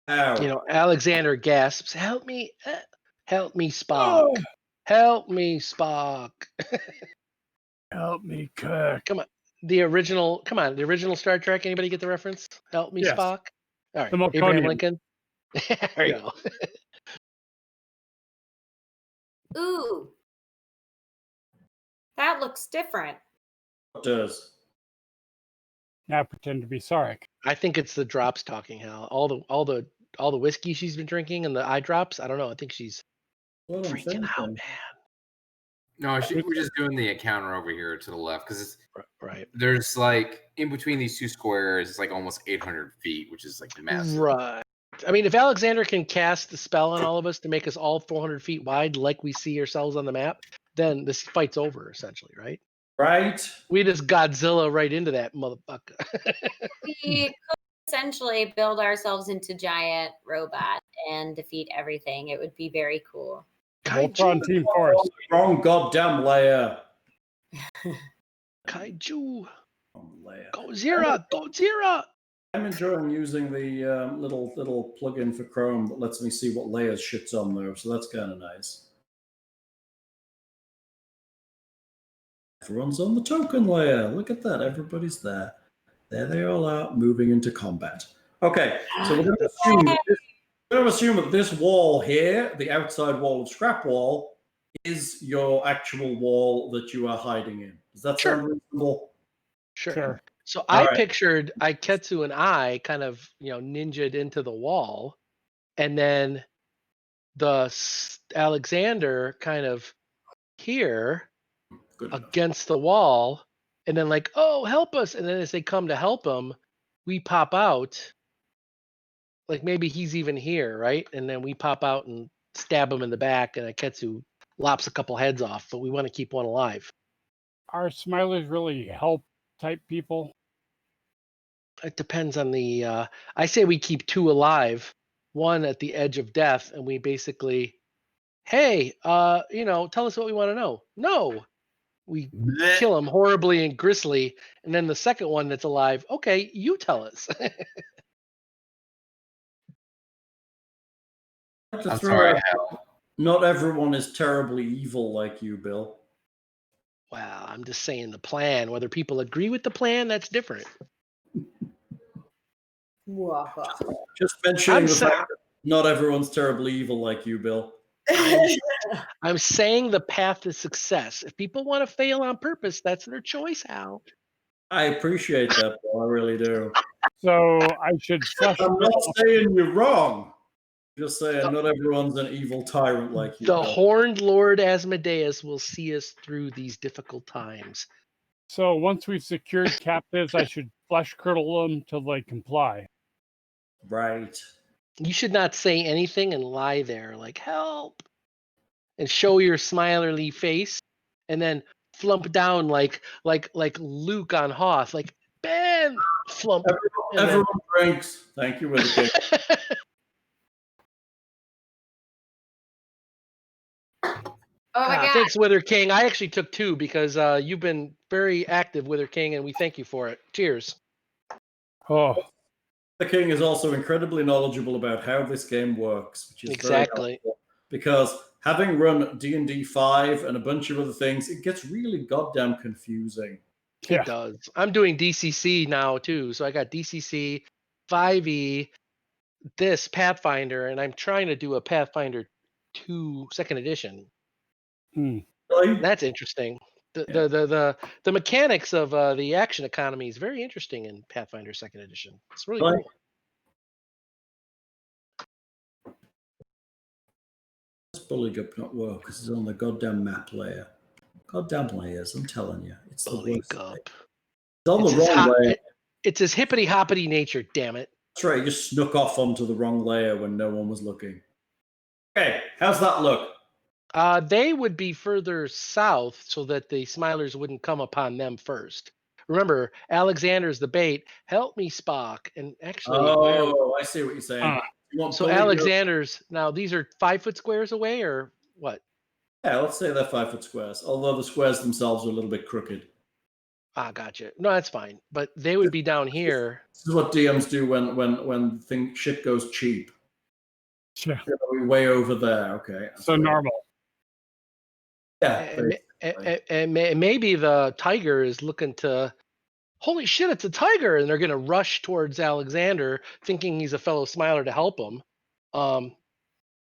Ow. Alexander gasps, "Help me, Spock! Oh. Help me, Spock!" Help me, Kirk. The original Star Trek. Anybody get the reference? Help me, Yes. Spock. All right, The Melkonian. Abraham Lincoln. There you go. Ooh. That looks different. It does. Now pretend to be Sarek. I think it's the drops talking, Hal. All the whiskey she's been drinking and the eye drops. I don't know. I think she's What I'm freaking out, thinking. man. No, we're just doing the encounter over here to the left because Right. there's like in between these two squares, it's like almost 800 feet, which is like massive. Right. I mean, if Alexander can cast the spell on all of us to make us all 400 feet wide, like we see ourselves on the map, then this fight's over, essentially, right? Right? We just Godzilla right into that motherfucker. We could essentially build ourselves into giant robot and defeat everything. It would be very cool. Voltron Team Force. Wrong goddamn layer. Kaiju. Wrong layer. Godzilla. I'm enjoying using the little plugin for Chrome that lets me see what layers shit's on there, so that's kind of nice. Everyone's on the token layer. Look at that. Everybody's there. There they all are, moving into combat. Okay, so we're going to assume that this wall here, the outside wall of Scrap Wall, is your actual wall that you are hiding in. Does that sound reasonable? Sure. So All I right. pictured Iketsu and I kind of, ninja'd into the wall, and then Alexander kind of here Good enough. against the wall, and then like, oh, help us. And then as they come to help him, we pop out. Like maybe he's even here, right? And then we pop out and stab him in the back, and Iketsu lops a couple heads off, but we want to keep one alive. Are smilers really help type people? It depends on the I say we keep 2 alive, one at the edge of death, and we basically, hey, tell us what we want to know. No. We kill him horribly and grisly, and then the second one that's alive, okay, you tell us. I'm sorry, Hal. Not everyone is terribly evil like you, Bill. Wow, I'm just saying the plan. Whether people agree with the plan, that's different. Just mentioning the fact that not everyone's terribly evil like you, Bill. I'm saying the path to success. If people want to fail on purpose, that's their choice, Hal. I appreciate that, Bill. I really do. So I should flush. I'm not saying you're wrong. Just saying not everyone's an evil tyrant like you. The Bill. horned Lord Asmodeus will see us through these difficult times. So once we've secured captives, I should flesh curdle them till they comply. Right. You should not say anything and lie there like help, and show your smilerly face, and then flump down like Luke on Hoth, like Ben flump. Everyone drinks. Thank you, Wither King. Oh my god! Thanks, Wither King. I actually took 2 because you've been very active, Wither King, and we thank you for it. Cheers. Oh, The King is also incredibly knowledgeable about how this game works, which is Exactly. very helpful, because having run D&D 5 and a bunch of other things, it gets really goddamn confusing. yeah. It does. I'm doing DCC now too, so I got DCC, 5e, this Pathfinder, and I'm trying to do a Pathfinder 2 second edition. Really? That's interesting. Yeah. The mechanics of the action economy is very interesting in Pathfinder second edition. It's really Really? cool. Does Buligup not work because it's on the goddamn map layer? Goddamn layers, I'm telling you. It's the worst Buligup. thing. It's on the wrong layer. It's his hippity hoppity nature, damn it. That's right, you just snuck off onto the wrong layer when no one was looking. Okay, how's that look? They would be further south so that the Smilers wouldn't come upon them first. Remember, Alexander's the bait. Help me, Spock. And actually, I see what you're saying. You want so Buligup- Alexander's now. These are 5-foot squares away, or what? Yeah, let's say they're 5-foot squares. Although the squares themselves are a little bit crooked. Gotcha. No, that's fine. But they would be down here. This is what DMs do when shit goes cheap. Yeah. We're way over there. Okay. So normal. Yeah. And maybe the tiger is looking to. Holy shit! It's a tiger, and they're going to rush towards Alexander, thinking he's a fellow Smiler to help him. Yeah,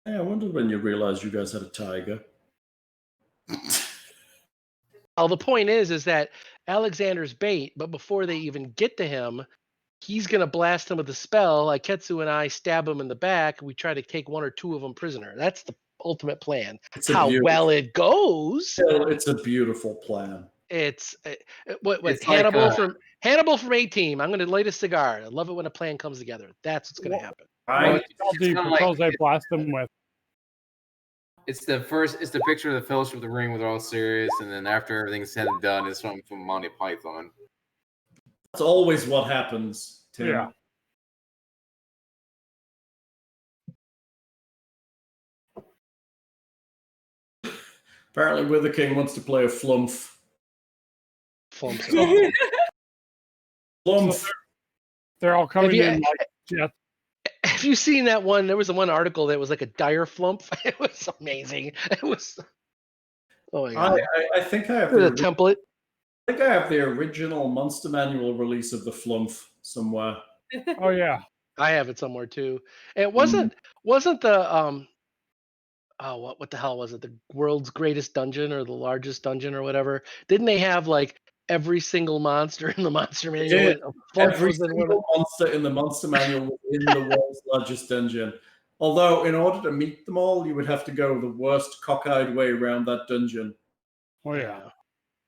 I wondered when you realized you guys had a tiger. Well, the point is that Alexander's bait, but before they even get to him, he's going to blast him with a spell. Iketsu and I stab him in the back. We try to take 1 or 2 of them prisoner. That's the ultimate plan. How well it goes. It's a beautiful plan. It's what It's Hannibal like, Hannibal from A-Team. I'm going to light a cigar. I love it when a plan comes together. That's what's going to happen. Right? All the patrols I blast them with. It's the picture of the Fellowship of the Ring where they're all serious, and then after everything's said and done, it's from Monty Python. That's always what happens, Tim. Yeah. Apparently, Wither King wants to play a flumph. Flumps. Flumph. They're all coming in like, yeah. Have you seen that one? There was one article that was like a dire flump. It was amazing. It was. Oh my god! I think I have the template. I think I have the original Monster Manual release of the flumph somewhere. Oh yeah, I have it somewhere too. It wasn't the what the hell was it? The world's greatest dungeon or the largest dungeon or whatever? Didn't they have like every single monster in the Monster Manual? Every single monster in the Monster Manual was in the world's largest dungeon. Although, in order to meet them all, you would have to go the worst cockeyed way around that dungeon. oh yeah.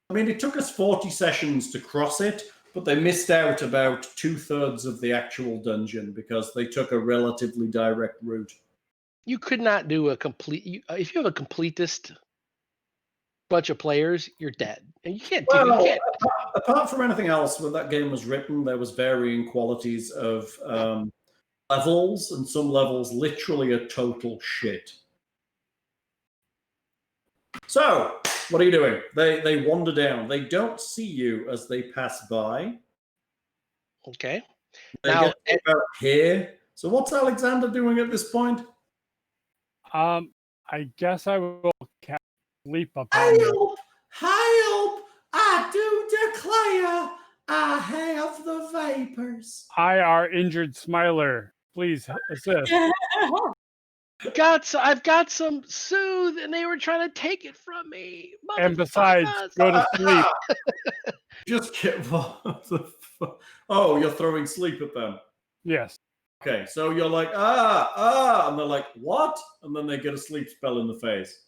I mean, it took us 40 sessions to cross it, but they missed out about 2/3 of the actual dungeon because they took a relatively direct route. You could not do a complete. If you have a completist bunch of players, you're dead, and you can't. Apart from anything else, when that game was written, there was varying qualities of levels, and some levels literally a total shit. So, what are you doing? They wander down. They don't see you as they pass by. Okay. They Now, get about here. So, what's Alexander doing at this point? I guess I will leap upon them. Help! I do declare I have the vapors. Our injured Smiler. Please assist. I've got some soothe, and they were trying to take it from me. And besides, go to sleep. Just get what the fuck? Oh, you're throwing sleep at them. Yes. Okay, so you're like, and they're like, what? And then they get a sleep spell in the face.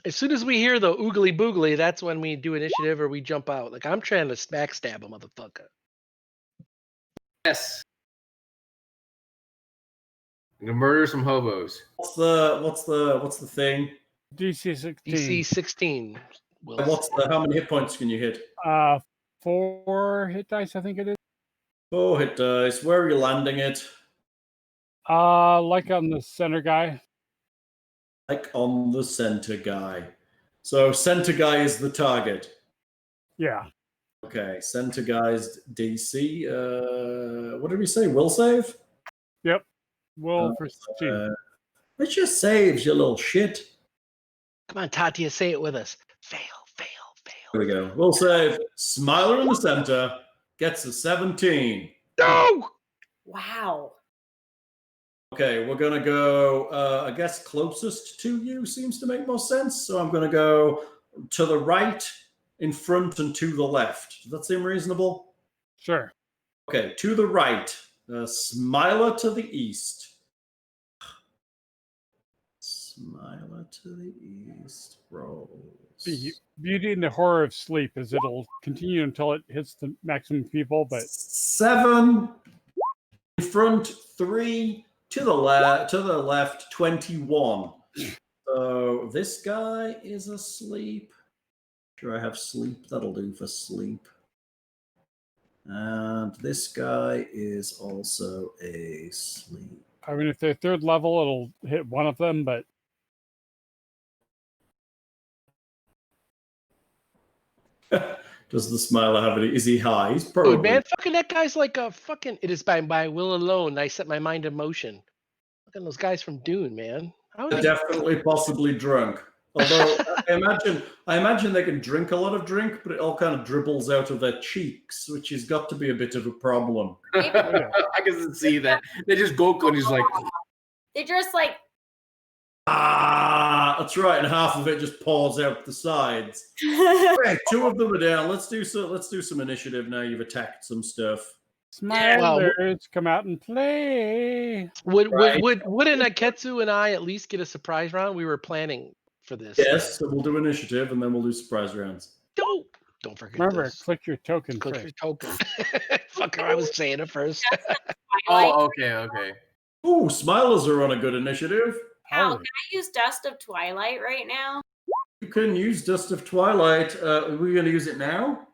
As soon as we hear the oogly boogly, that's when we do initiative or we jump out. Like I'm trying to backstab a motherfucker. Yes. I'm gonna murder some hobos. What's the thing? DC 16. DC 16. How many hit points can you hit? 4 hit dice, I think it is. 4 hit dice. Where are you landing it? Like on the center guy. Like on the center guy. So center guy is the target. Yeah. Okay, center guy's DC. What did we say? Will save? Yep. Will for 16. What's your saves, you little shit? Come on, Tatia, say it with us. Fail. Here we go. Will save. Smiler in the center gets a 17. No! Wow. Okay, we're gonna go. I guess closest to you seems to make more sense. So I'm gonna go to the right, in front, and to the left. Does that seem reasonable? Sure. Okay, to the right. Smiler to the east. Smiler to the east. Rolls. The beauty and the horror of sleep is it'll continue until it hits the maximum people, but 7 in front, 3 to the left, 21. So this guy is asleep. Sure, I have sleep. That'll do for sleep. And this guy is also asleep. I mean, if they're third level, it'll hit one of them, but Does the smiler have any? Is he high? He's probably. Dude, man, fucking that guy's like a fucking. It is by will alone. I set my mind in motion. Look at those guys from Dune, man. They're definitely possibly drunk. Although I imagine they can drink a lot of drink, but it all kind of dribbles out of their cheeks, which has got to be a bit of a problem. I can see that. They just go and he's like. They just like. That's right, and half of it just pours out the sides. Right, 2 of them are down. Let's do some initiative now. You've attacked some stuff. Smilers, come out and play. Wouldn't Aketsu and I at least get a surprise round? We were planning for this. Yes, so we'll do initiative and then we'll do surprise rounds. Don't forget. Remember, this. click your token. Click first. your token. Fucker, I was saying it first. Oh, okay. Ooh, Smilers are on a good initiative. Now, can I use Dust of Twilight right now? You can use Dust of Twilight. Are we going to use it now?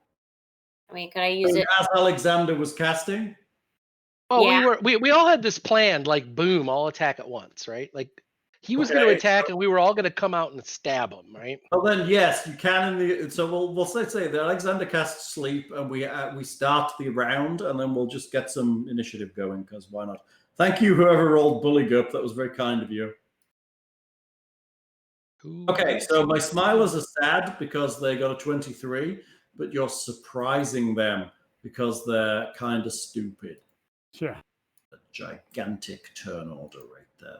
I mean, could I use it as Alexander was casting? Oh, yeah. we all had this planned, like boom, all attack at once, right? Like he was going to attack, and we were all going to come out and stab him, right? Well, then yes, you can. So we'll say that Alexander casts sleep, and we start the round, and then we'll just get some initiative going because why not? Thank you, whoever rolled Buligup. That was very kind of you. Okay, so my Smilers are sad because they got a 23, but you're surprising them because they're kind of stupid. Sure. A gigantic turn order right there.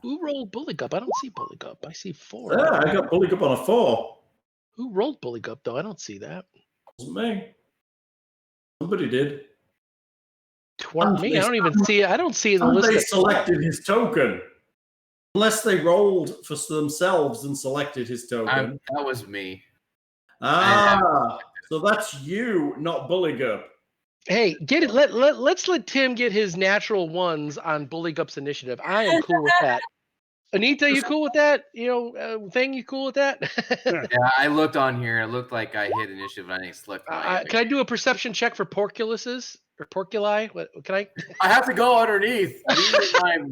Who rolled Buligup? I don't see Buligup. I see 4. Yeah, I got Buligup on a 4. Who rolled Buligup though? I don't see that. Wasn't me. Somebody did. Twerk me? I don't even see it. I don't see it in the list. They selected his token. Unless they rolled for themselves and selected his token. That was me. So that's you, not Buligup. Hey, get it. Let's let Tim get his natural ones on Buligup's initiative. I am cool with that. Anita, you cool with that? Thing, you cool with that? Yeah, I looked on here. It looked like I hit initiative. And I didn't select. Can I do a perception check for porculuses or porculi? What can I? I have to go underneath. These are my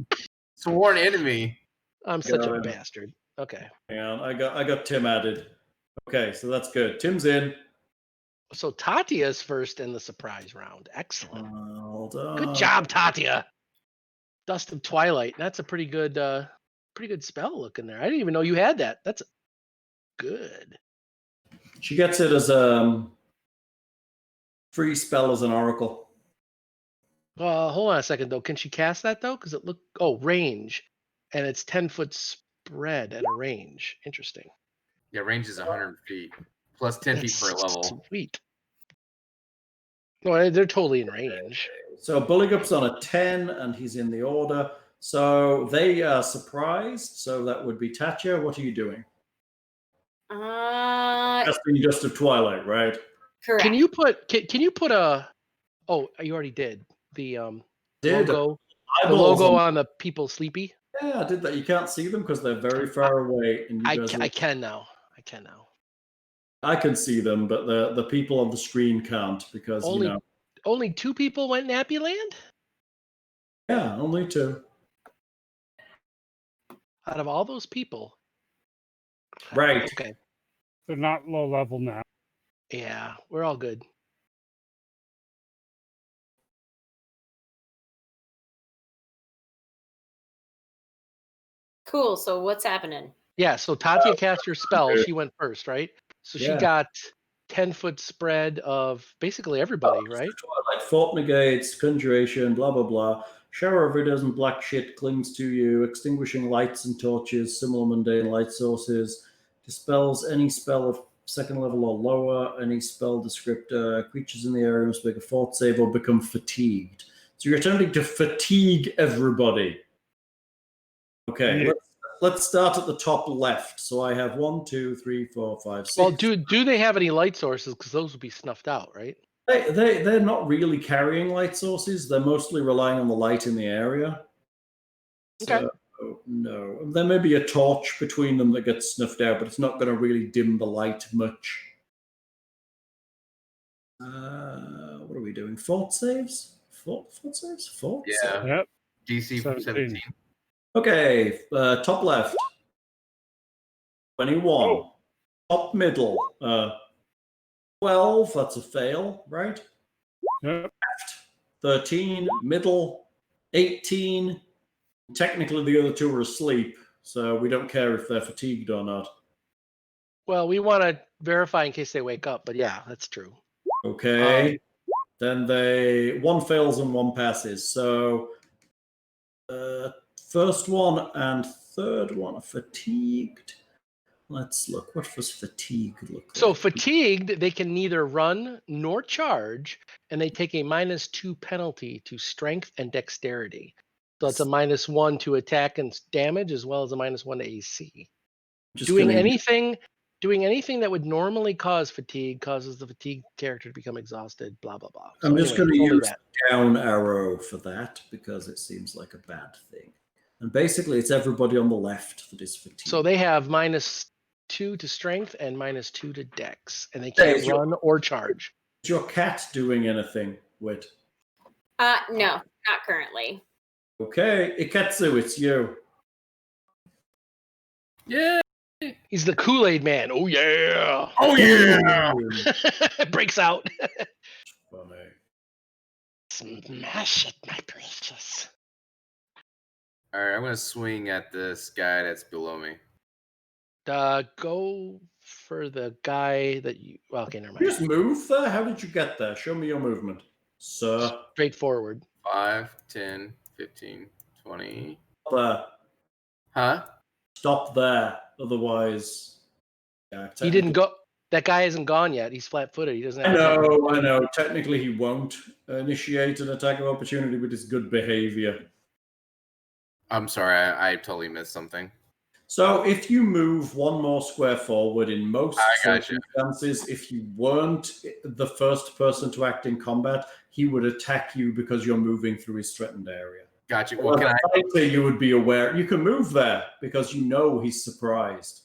sworn enemy. I'm such a bastard. Okay. Yeah, I got Tim added. Okay, so that's good. Tim's in. So Tatia's first in the surprise round. Excellent. Well done. Good job, Tatia. Dust of Twilight. That's a pretty good spell looking there. I didn't even know you had that. That's good. She gets it as free spell as an oracle. Hold on a second though. Can she cast that though? Because it looked range. And it's 10-foot spread at a range. Interesting. Yeah, range is 100 feet. Plus 10 feet per level. Sweet. No, they're totally in range. So Buligup's on a 10, and he's in the order. So they are surprised. So that would be Tatia. What are you doing? Casting Just of Twilight, right? Correct. Can you put a? Oh, you already did the logo. The logo on the people sleepy. Yeah, I did that. You can't see them because they're very far away. And you guys I can now. I can now. I can see them, but the people on the screen can't because only 2 people went Nappy Land. Yeah, only 2. Out of all those people. Right. Okay. They're not low level now. Yeah, we're all good. Cool. So what's happening? Yeah, so Tatia cast her spell. She went first, right? So she got 10-foot spread of basically everybody, right? Like fort negates, conjuration, blah, blah, blah. Shower of iridescent black shit clings to you, extinguishing lights and torches, similar mundane light sources, dispels any spell of 2nd level or lower, any spell descriptor, creatures in the area must make a fort save or become fatigued. So you're attempting to fatigue everybody. Okay, let's start at the top left. So I have 1, 2, 3, 4, 5, 6. Well, do they have any light sources? Because those would be snuffed out, right? They're not really carrying light sources. They're mostly relying on the light in the area. Okay. So, no. There may be a torch between them that gets snuffed out, but it's not going to really dim the light much. What are we doing? Fort saves? Fort saves? Fort? Yeah. Yep. DC 17. Okay, top left. 21. Oh. Top middle. 12, that's a fail, right? Yep. 13, middle, 18. Technically, the other 2 are asleep, so we don't care if they're fatigued or not. Well, we want to verify in case they wake up, but yeah, that's true. Okay. Then 1 fails and 1 passes. So first one and third one are fatigued. Let's look. What does fatigue look like? So fatigued, they can neither run nor charge, and they take a -2 penalty to strength and dexterity. So it's a -1 to attack and damage, as well as a -1 to AC. Doing anything that would normally cause fatigue causes the fatigued character to become exhausted. Blah blah blah. I'm just going to use down arrow for that because it seems like a bad thing. And basically, it's everybody on the left that is fatigued. So they have -2 to strength and -2 to dex, and they can't run or charge. Is your cat doing anything, Whit? No, not currently. Okay, Iketsu, it's you. Yeah. He's the Kool-Aid man. Oh yeah. Oh yeah. Breaks out. Funny. Smash it, my precious. All right, I'm gonna swing at this guy that's below me. Go for the guy that you. Well, okay, never mind. You just move there? How did you get there? Show me your movement, sir. Straightforward. 5, 10, 15, 20. There. Huh? Stop there. Otherwise, yeah, He didn't go. That guy isn't gone yet. He's flat-footed. He doesn't have. I know. Technically, he won't initiate an attack of opportunity with his good behavior. I'm sorry, I totally missed something. So if you move 1 more square forward in most circumstances, if you weren't the first person to act in combat, he would attack you because you're moving through his threatened area. Gotcha. Well, can I? You would be aware. You can move there because you know he's surprised.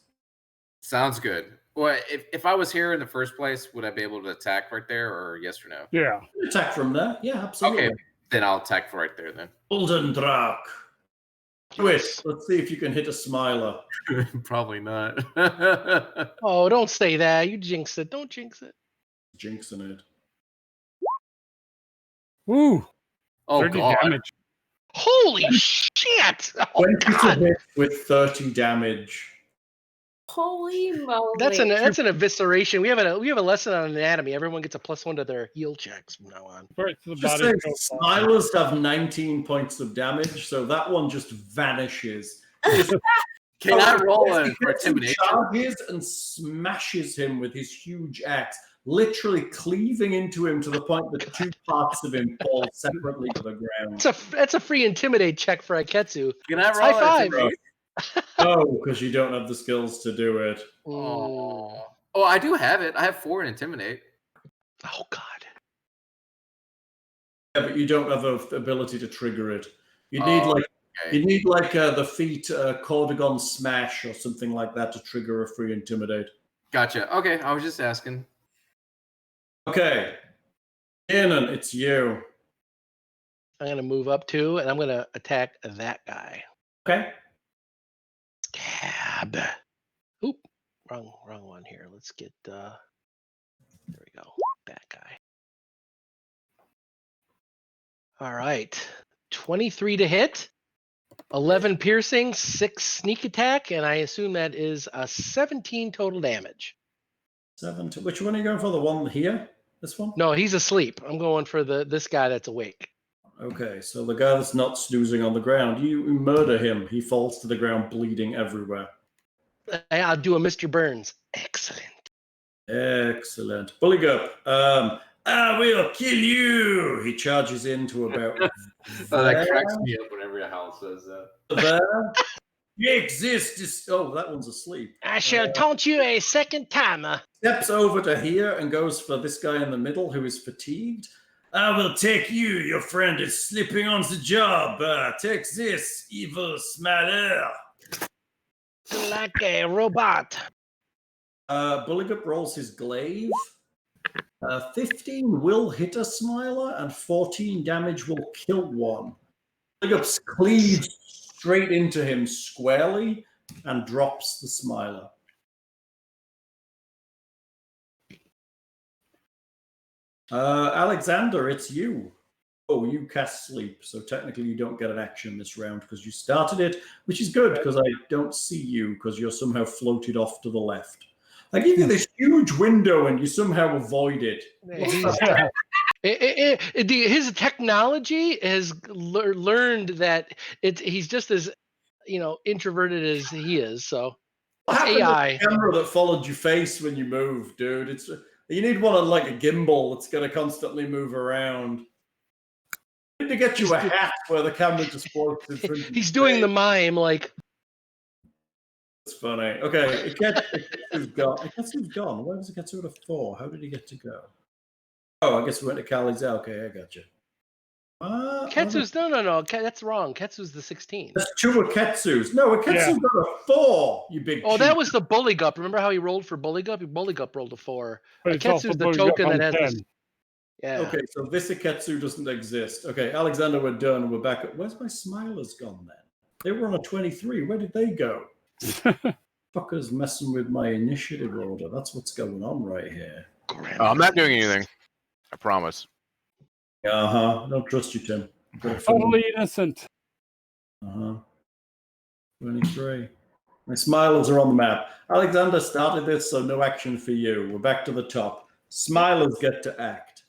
Sounds good. Well, if I was here in the first place, would I be able to attack right there, or yes or no? Yeah. Attack from there. Yeah, absolutely. Okay, then I'll attack right there then. Golden Drak. Do it. Let's see if you can hit a smiler. Probably not. Oh, don't say that. You jinx it. Don't jinx it. Jinxing it. Woo. Oh, 30 God. damage. Holy shit! Oh, 20 hit with 30 damage. Holy moly! That's an evisceration. We have a lesson on anatomy. Everyone gets a +1 to their heal checks from now on. Just say smilers have 19 points of damage, so that one just vanishes. Just Can I roll for intimidation? Charges and smashes him with his huge axe, literally cleaving into him to the point that 2 parts of him fall separately to the ground. That's a free intimidate check for Iketsu. Can I roll High five. intimidation? No, because you don't have the skills to do it. Oh, I do have it. I have 4 in intimidate. Oh God. Yeah, but you don't have the ability to trigger it. You need the feat Cordogon Smash or something like that to trigger a free intimidate. Gotcha. Okay, I was just asking. Okay, Kiernan, it's you. I'm gonna move up too, and I'm gonna attack that guy. Okay. Stab. Oop, wrong one here. Let's get there we go. That guy. All right. 23 to hit, 11 piercing, 6 sneak attack, and I assume that is a 17 total damage. 7 to which one are you going for? The one here? This one? No, he's asleep. I'm going for this guy that's awake. Okay, so the guy that's not snoozing on the ground, you murder him. He falls to the ground bleeding everywhere. I'll do a Mr. Burns. Excellent. Excellent. Buligup, I will kill you. He charges into about. That cracks me up whenever Hal says that. You exist. Oh, that one's asleep. I shall taunt you a second time. Steps over to here and goes for this guy in the middle who is fatigued. I will take you. Your friend is slipping on the job. Take this, evil smiler. Like a robot. Buligup rolls his glaive. 15 will hit a smiler, and 14 damage will kill one. Buligup cleaves straight into him squarely and drops the smiler. Alexander, it's you. Oh, you cast sleep, so technically you don't get an action this round because you started it, which is good because I don't see you because you're somehow floated off to the left. I give you this huge window and you somehow avoid it. His technology has learned that he's just as introverted as he is. So what happened AI. to the camera that followed your face when you moved, dude? You need one on like a gimbal that's going to constantly move around. You need to get you a hat where the camera just floats in front of you. He's doing the mime like. It's funny. Okay, Iketsu's gone. Iketsu's gone. Where was Iketsu at a 4? How did he get to go? Oh, I guess we went to Kali's. Okay, I got you. Ketsu's no. That's wrong. Ketsu's the 16. That's 2 Iketsus. No, Iketsu got a 4. You big. Oh, that was the Buligup. Remember how he rolled for Buligup? Buligup rolled a 4. But Iketsu's the token that has. 10. Yeah. Okay, so this Iketsu doesn't exist. Okay, Alexander, we're done. We're back. Where's my smilers gone then? They were on a 23. Where did they go? Fuckers messing with my initiative order. That's what's going on right here. Oh, I'm not doing anything. I promise. I don't trust you, Tim. Totally innocent. 23. My smilers are on the map. Alexander started this, so no action for you. We're back to the top. Smilers get to act.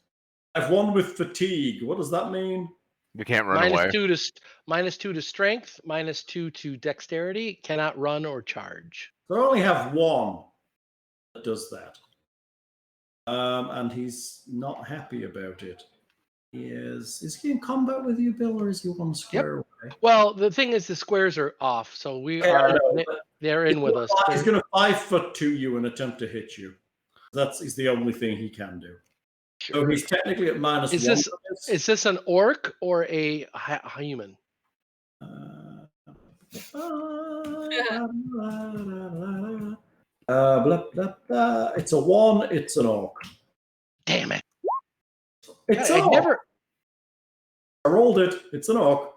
I've won with fatigue. What does that mean? You can't run away. -2 to strength, -2 to dexterity. Cannot run or charge. So I only have one that does that. And he's not happy about it. Is he in combat with you, Bill, or is he one square away? Well, the thing is the squares are off, so they're in with us. He's going to 5 foot to you and attempt to hit you. Is the only thing he can do. Sure. So he's technically at -1. Is this an orc or a human? It's a 1. It's an orc. Damn it! It's an orc. I rolled it. It's an orc.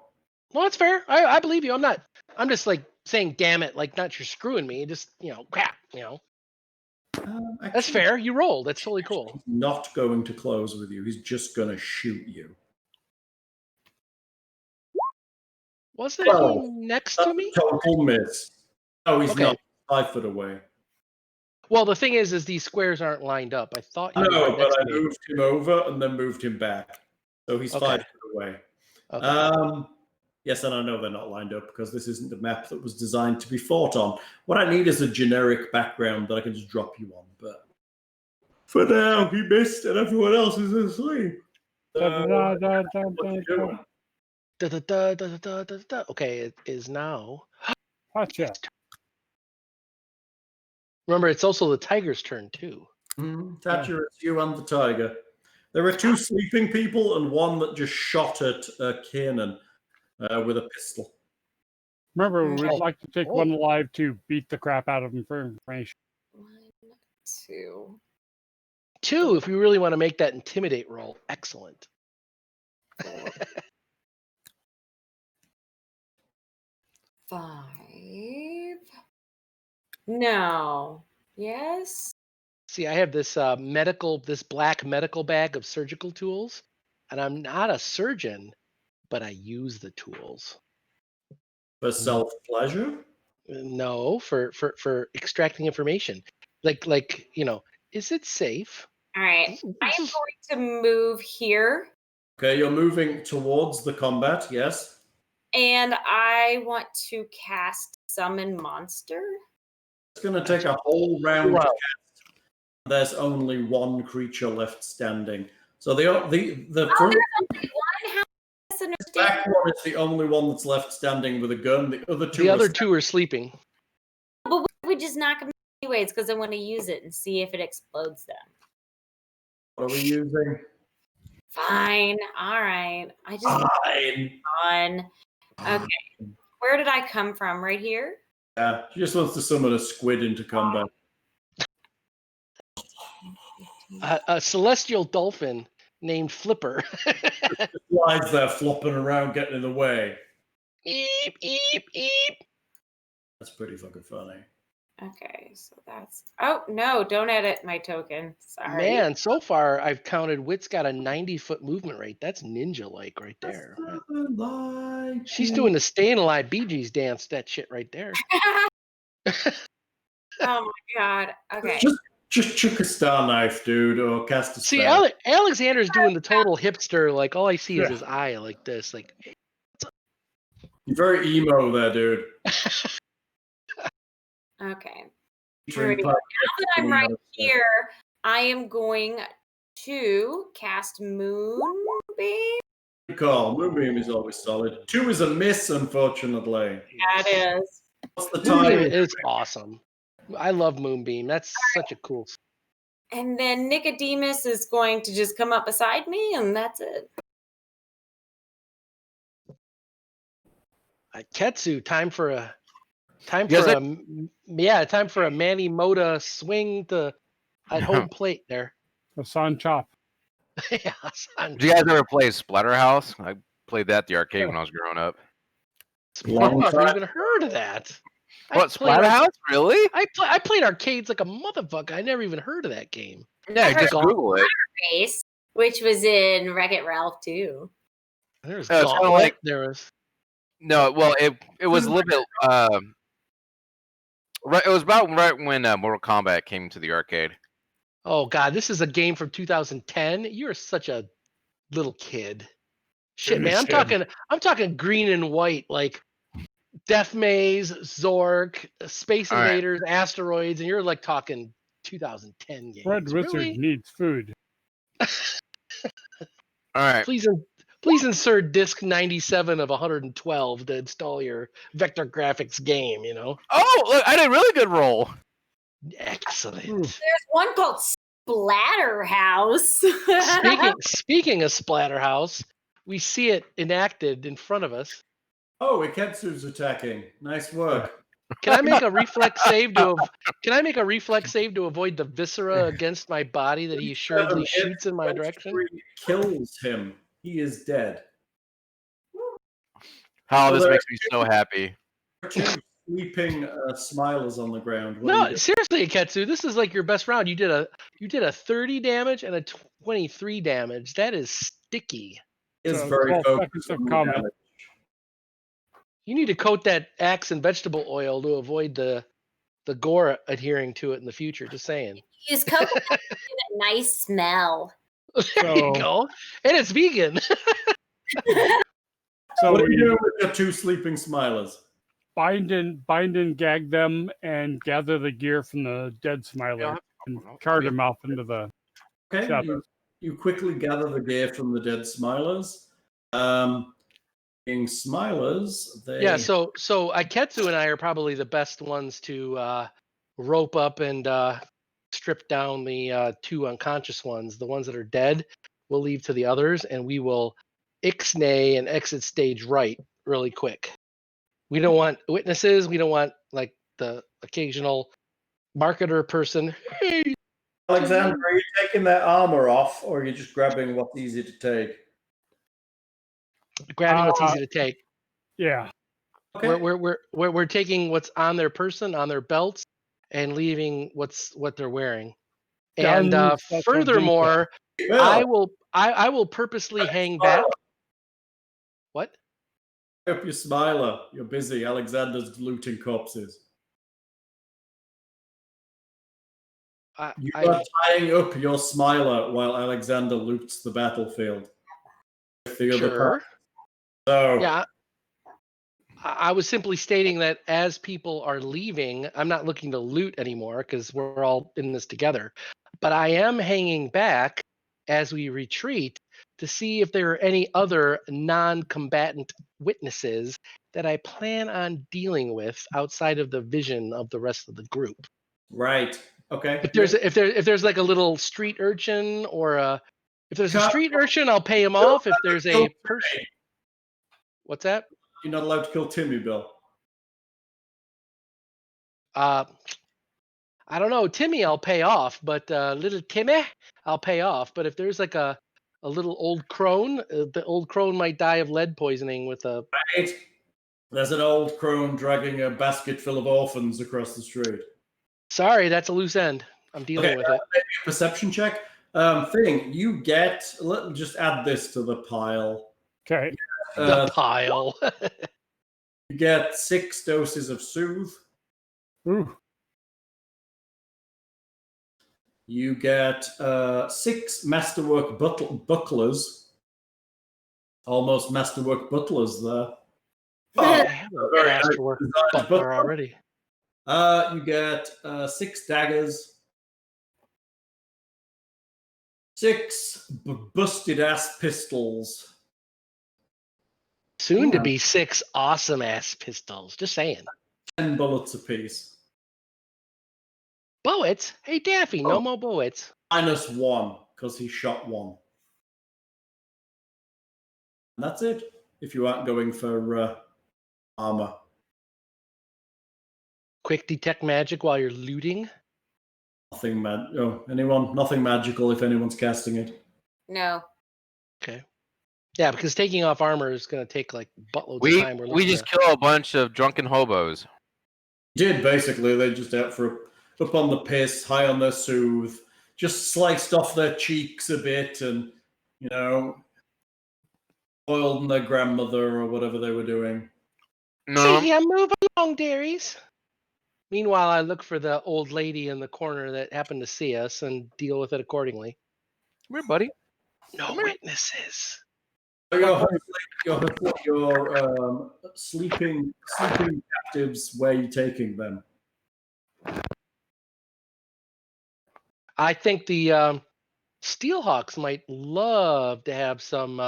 Well, that's fair. I believe you. I'm just like saying, damn it, like not you're screwing me. Just crap. That's fair. You rolled. That's totally cool. He's not going to close with you. He's just going to shoot you. Wasn't he next to me? Total miss. Oh, he's not 5 foot away. Well, the thing is these squares aren't lined up. I thought. No, but I moved him over and then moved him back, so he's 5 foot away. Okay. Yes, and I know they're not lined up because this isn't the map that was designed to be fought on. What I need is a generic background that I can just drop you on. But for now, he missed and everyone else is asleep. Okay, it is now. Gotcha. Remember, it's also the tiger's turn too. Tatia, it's you and the tiger. There are 2 sleeping people and one that just shot at Kiernan with a pistol. Remember, we'd like to take one alive to beat the crap out of him for information. 1, 2. 2, if we really want to make that intimidate roll. Excellent. 5. No. Yes. See, I have this this black medical bag of surgical tools, and I'm not a surgeon, but I use the tools. For self-pleasure? No, for extracting information. Like is it safe? All right. I am going to move here. Okay, you're moving towards the combat, yes? And I want to cast Summon Monster. It's going to take a whole round to cast. There's only 1 creature left standing. So the Oh, there's only one? How is this back one is the only one that's left standing with a gun. The other 2 The other 2 are sleeping. But we just knock them anyways because I want to use it and see if it explodes them. What are we using? Fine. All right. I just Fine. Okay. Where did I come from? Right here? Yeah, she just wants to summon a squid into combat. A celestial dolphin named Flipper. Flies there flopping around, getting in the way. Eep, eep, eep. That's pretty fucking funny. Okay, so that's... Oh, no, don't edit my token. Sorry. Man, so far I've counted Wit's got a 90-foot movement rate. That's ninja-like right there. She's doing the staying alive Bee Gees dance, that shit right there. Oh my god. Okay. Just chuck a star knife, dude, or cast a See, spell. Alexander's doing the total hipster. Like, all I see is his eye like this. Like, You're very emo there, dude. Okay. Featuring Now that I'm right here, I am going to cast Moonbeam. Good call. Moonbeam is always solid. 2 is a miss, unfortunately. That is. What's the time? Moonbeam is awesome. I love Moonbeam. That's such a cool. And then Nicodemus is going to just come up beside me, and that's it. Ketsu, time for a Manny Moda swing to at home plate there. Hassan Chop. Yeah, Did you guys ever play Splatterhouse? I played that at the arcade when I was growing up. I've never even heard of that. What, Splatterhouse? Really? I played arcades like a motherfucker. I never even heard of that game. Yeah, just Google it. Race, which was in Wreck-It Ralph too. There's it's kinda like- there was. No, well, it was a little bit. Right, it was about right when Mortal Kombat came to the arcade. Oh god, this is a game from 2010. You're such a little kid. Shit, man, I'm talking green and white, like Death Maze, Zork, Space Invaders, Asteroids, and you're like talking 2010 games. Red Wizard needs food. All right. Please insert disc 97 of 112 to install your vector graphics game, you know? Oh, look, I did a really good roll. Excellent. There's one called Splatterhouse. Speaking of Splatterhouse, we see it enacted in front of us. Oh, Iketsu's attacking. Nice work. Can I make a reflex save to avoid the viscera against my body that he assuredly shoots in my direction? Kills him. He is dead. Oh, this makes me so happy. 2 sleeping smilers on the ground. No, seriously, Iketsu, this is like your best round. You did a 30 damage and a 23 damage. That is sticky. Is very focused on combat. You need to coat that axe in vegetable oil to avoid the gore adhering to it in the future. Just saying. Use coconut to get a nice smell. There you go. And it's vegan. So what are you we doing with your 2 sleeping smilers? bind and gag them and gather the gear from the dead smiler and cart them off into the Okay, shadows. you quickly gather the gear from the dead smilers. Being smilers, they Yeah, so Aiketsu and I are probably the best ones to rope up and strip down the 2 unconscious ones. The ones that are dead, we'll leave to the others, and we will ixnay and exit stage right really quick. We don't want witnesses. We don't want like the occasional marketer person. Hey, Alexander, are you taking their armor off, or are you just grabbing what's easy to take? grabbing what's easy to take. Yeah. Okay. We're taking what's on their person, on their belts, and leaving what they're wearing. And Guns, that sort of thing. furthermore, Bill, I will purposely hang back. What? up your smiler. You're busy. Alexander's looting corpses. You are tying up your smiler while Alexander loots the battlefield. With the other Sure. So Yeah. I was simply stating that as people are leaving, I'm not looking to loot anymore because we're all in this together. But I am hanging back as we retreat to see if there are any other non-combatant witnesses that I plan on dealing with outside of the vision of the rest of the group. right. Okay. If there's like a little street urchin or if there's a street urchin, I'll pay him off. If there's a person, what's that? You're not allowed to kill Timmy, Bill. I don't know. Timmy, I'll pay off, but little Timmy, I'll pay off. But if there's like a little old crone, the old crone might die of lead poisoning with a. Right. There's an old crone dragging a basket full of orphans across the street. Sorry, that's a loose end. I'm dealing with it. Maybe a perception check. Thing, you get. Let me just add this to the pile. Okay. The pile. You get 6 doses of soothe. Ooh. You get 6 masterwork bucklers. Almost masterwork butlers there. I have a masterwork butler already. You get 6 daggers. 6 busted ass pistols. Soon to be 6 awesome ass pistols. Just saying. 10 bullets apiece. Bullets? Hey Daffy, no more bullets. -1 because he shot 1. And that's it. If you aren't going for armor. Quick detect magic while you're looting. Nothing nothing magical if anyone's casting it. No. Okay. Yeah, because taking off armor is going to take like buttloads of time. We just kill a bunch of drunken hobos. Did basically. They just out for up on the piss, high on their soothe, just sliced off their cheeks a bit and, oiled on their grandmother or whatever they were doing. No. See, move along, dearies. Meanwhile, I look for the old lady in the corner that happened to see us and deal with it accordingly. Come here, buddy. No witnesses. Your sleeping captives, where are you taking them? I think the Steelhawks might love to have some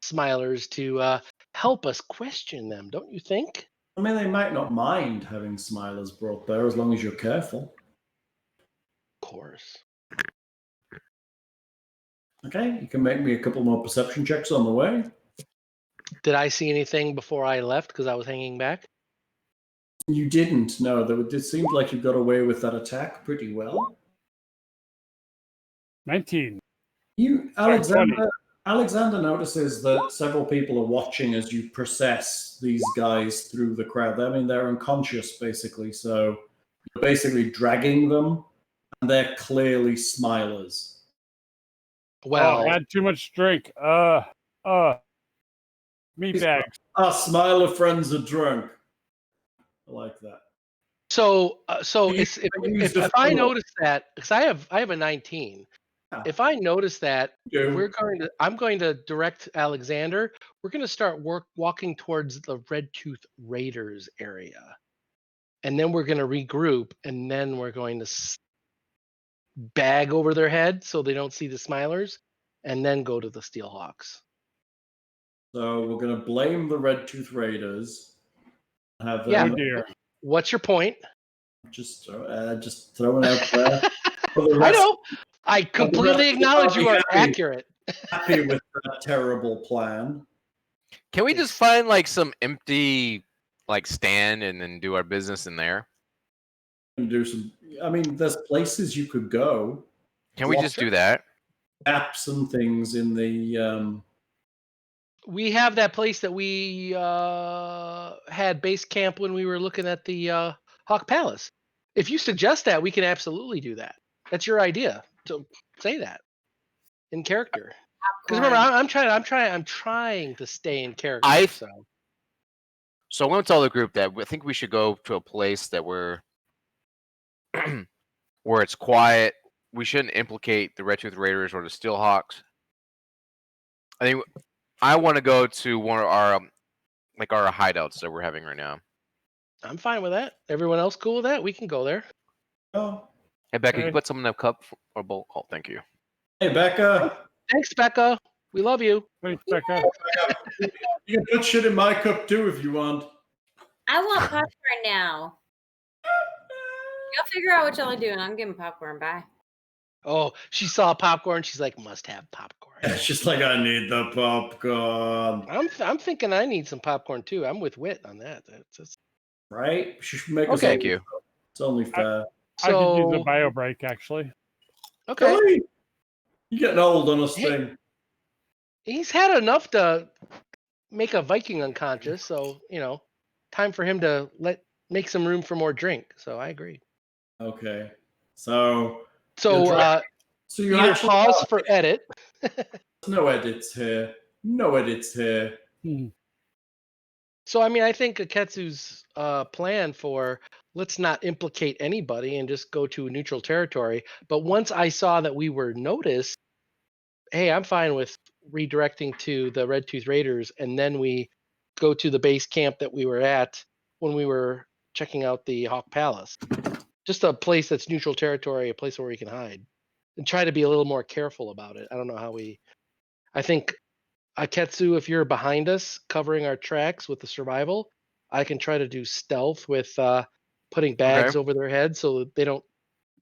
smilers to help us question them, don't you think? I mean, they might not mind having smilers brought there as long as you're careful. Of course. Okay, you can make me a couple more perception checks on the way. Did I see anything before I left because I was hanging back? You didn't, no. It seemed like you got away with that attack pretty well. 19. Alexander notices that several people are watching as you process these guys through the crowd. I mean, they're unconscious, basically, so you're basically dragging them, and they're clearly smilers. Well, I had too much drink. Meat bags. Our smiler friends are drunk. I like that. So if I notice that, because I have a 19, if I notice that Yeah. I'm going to direct Alexander. We're going to start walking towards the Redtooth Raiders area, and then we're going to regroup, and then we're going to bag over their head so they don't see the Smilers, and then go to the Steelhawks. So we're going to blame the Redtooth Raiders. Have Yeah. them, Oh dear. What's your point? just throwing out there. For the I rest, know. I completely acknowledge you are happy. accurate. happy with that terrible plan. Can we just find like some empty like stand and then do our business in there? And do some. I mean, there's places you could go. Can we just do that? Apps and things in the. We have that place that we had base camp when we were looking at the Hawk Palace. If you suggest that, we can absolutely do that. That's your idea. So say that in character. Because remember, I'm trying to stay in character. So I went to tell the group that I think we should go to a place that where it's quiet. We shouldn't implicate the Redtooth Raiders or the Steelhawks. I think I want to go to one of our hideouts that we're having right now. I'm fine with that. Everyone else cool with that? We can go there. Oh. Hey Becca, can you put some in a cup or bowl? Oh, thank you. Hey Becca. Thanks, Becca. We love you. Thanks, Becca. You can put shit in my cup too if you want. I want popcorn now. Y'all figure out what y'all are doing. I'm getting popcorn. Bye. Oh, she saw popcorn. She's like, must have popcorn. It's just like, I need the popcorn. I'm thinking I need some popcorn too. I'm with Whit on that. That's right. She should make us. Thank you. It's only fair. I could use a bio break actually. Okay. Really? You're getting old on us thing. He's had enough to make a Viking unconscious, so time for him to make some room for more drink. So I agree. Okay. So you either pause for edit. No edits here. No edits here. So I mean, I think Aketsu's plan for let's not implicate anybody and just go to neutral territory. But once I saw that we were noticed, hey, I'm fine with redirecting to the Redtooth Raiders, and then we go to the base camp that we were at when we were checking out the Hawk Palace. Just a place that's neutral territory, a place where we can hide, and try to be a little more careful about it. I don't know how I think, Aketsu, if you're behind us, covering our tracks with the survival, I can try to do stealth with putting bags over their heads so that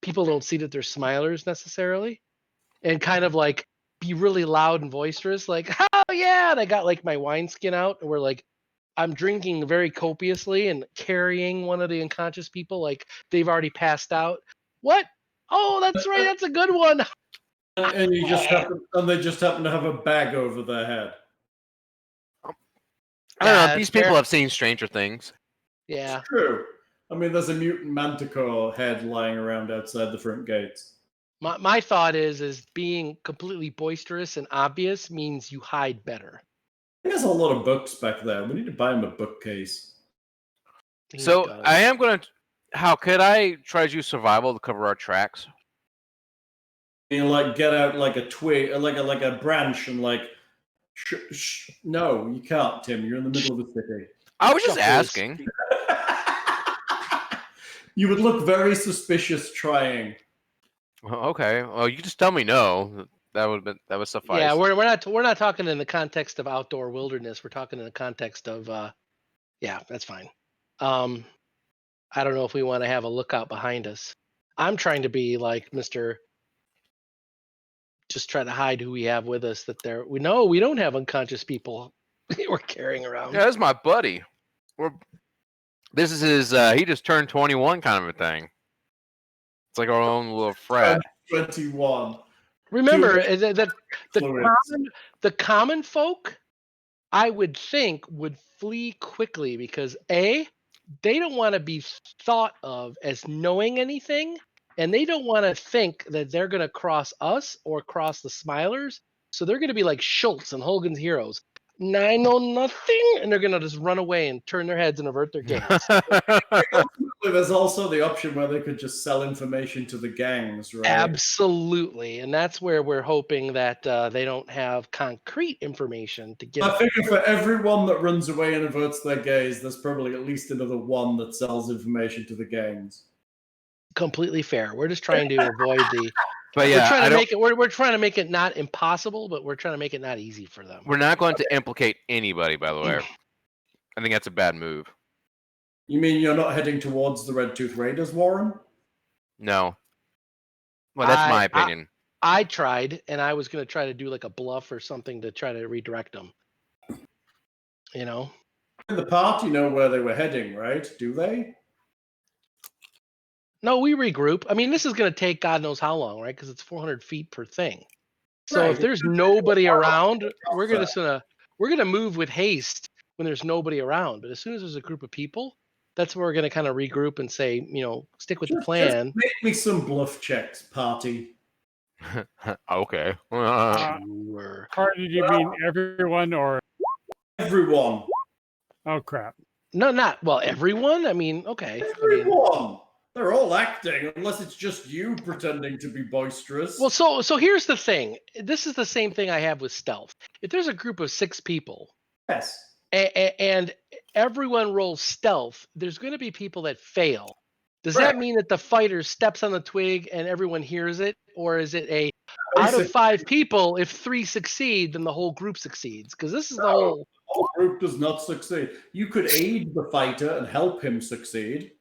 people don't see that they're Smilers necessarily, and kind of like be really loud and boisterous, like, oh yeah, and I got like my wineskin out, and we're like, I'm drinking very copiously and carrying one of the unconscious people like they've already passed out. What? Oh, that's right, that's a good one. And they just happen to have a bag over their head. I don't know. These people have seen Stranger Things. Yeah. It's true. I mean, there's a mutant manticore head lying around outside the front gates. My thought is being completely boisterous and obvious means you hide better. There's a lot of books back there. We need to buy him a bookcase. So I am going to. How could I try to use survival to cover our tracks? Like get out like a twig, like a branch, and like. No, you can't, Tim. You're in the middle of the city. I was just asking. You would look very suspicious trying. Okay. Well, you just tell me no. That would suffice. Yeah, we're not talking in the context of outdoor wilderness. We're talking in the context of yeah, that's fine. I don't know if we want to have a lookout behind us. I'm trying to be like Mr. Just try to hide who we have with us. We don't have unconscious people we're carrying around. Yeah, that's my buddy. This is his. He just turned 21, kind of a thing. It's like our own little frat. 21. Remember that the common folk, I would think, would flee quickly because A, they don't want to be thought of as knowing anything, and they don't want to think that they're going to cross us or cross the Smilers. So they're going to be like Schultz and Hogan's Heroes. I know nothing, and they're gonna just run away and turn their heads and avert their gaze. There's also the option where they could just sell information to the gangs, right? Absolutely, and that's where we're hoping that they don't have concrete information to get. I figure for every one that runs away and averts their gaze, there's probably at least another one that sells information to the gangs. Completely fair. We're just trying to avoid the. But yeah, we're trying to make it not impossible, but we're trying to make it not easy for them. We're not going to implicate anybody, by the way. I think that's a bad move. You mean you're not heading towards the Redtooth Raiders, Warren? No. Well, that's my opinion. I tried, and I was going to try to do like a bluff or something to try to redirect them. You know? The party know where they were heading, right? Do they? No, we regroup. I mean, this is going to take God knows how long, right? Because it's 400 feet per thing. So Right. if there's nobody around, we're gonna move with haste when there's nobody around. But as soon as there's a group of people, that's where we're gonna kind of regroup and say, stick with the plan. Just make me some bluff checks, party. Okay. Party, do you mean everyone or everyone? Oh crap! No, not everyone. I mean, okay. Everyone. They're all acting, unless it's just you pretending to be boisterous. Well, so here's the thing. This is the same thing I have with stealth. If there's a group of 6 people, yes, and everyone rolls stealth, there's going to be people that fail. Does that mean that the fighter steps on the twig and everyone hears it, or is it out of 5 people? If 3 succeed, then the whole group succeeds? Because this is the whole group does not succeed. You could aid the fighter and help him succeed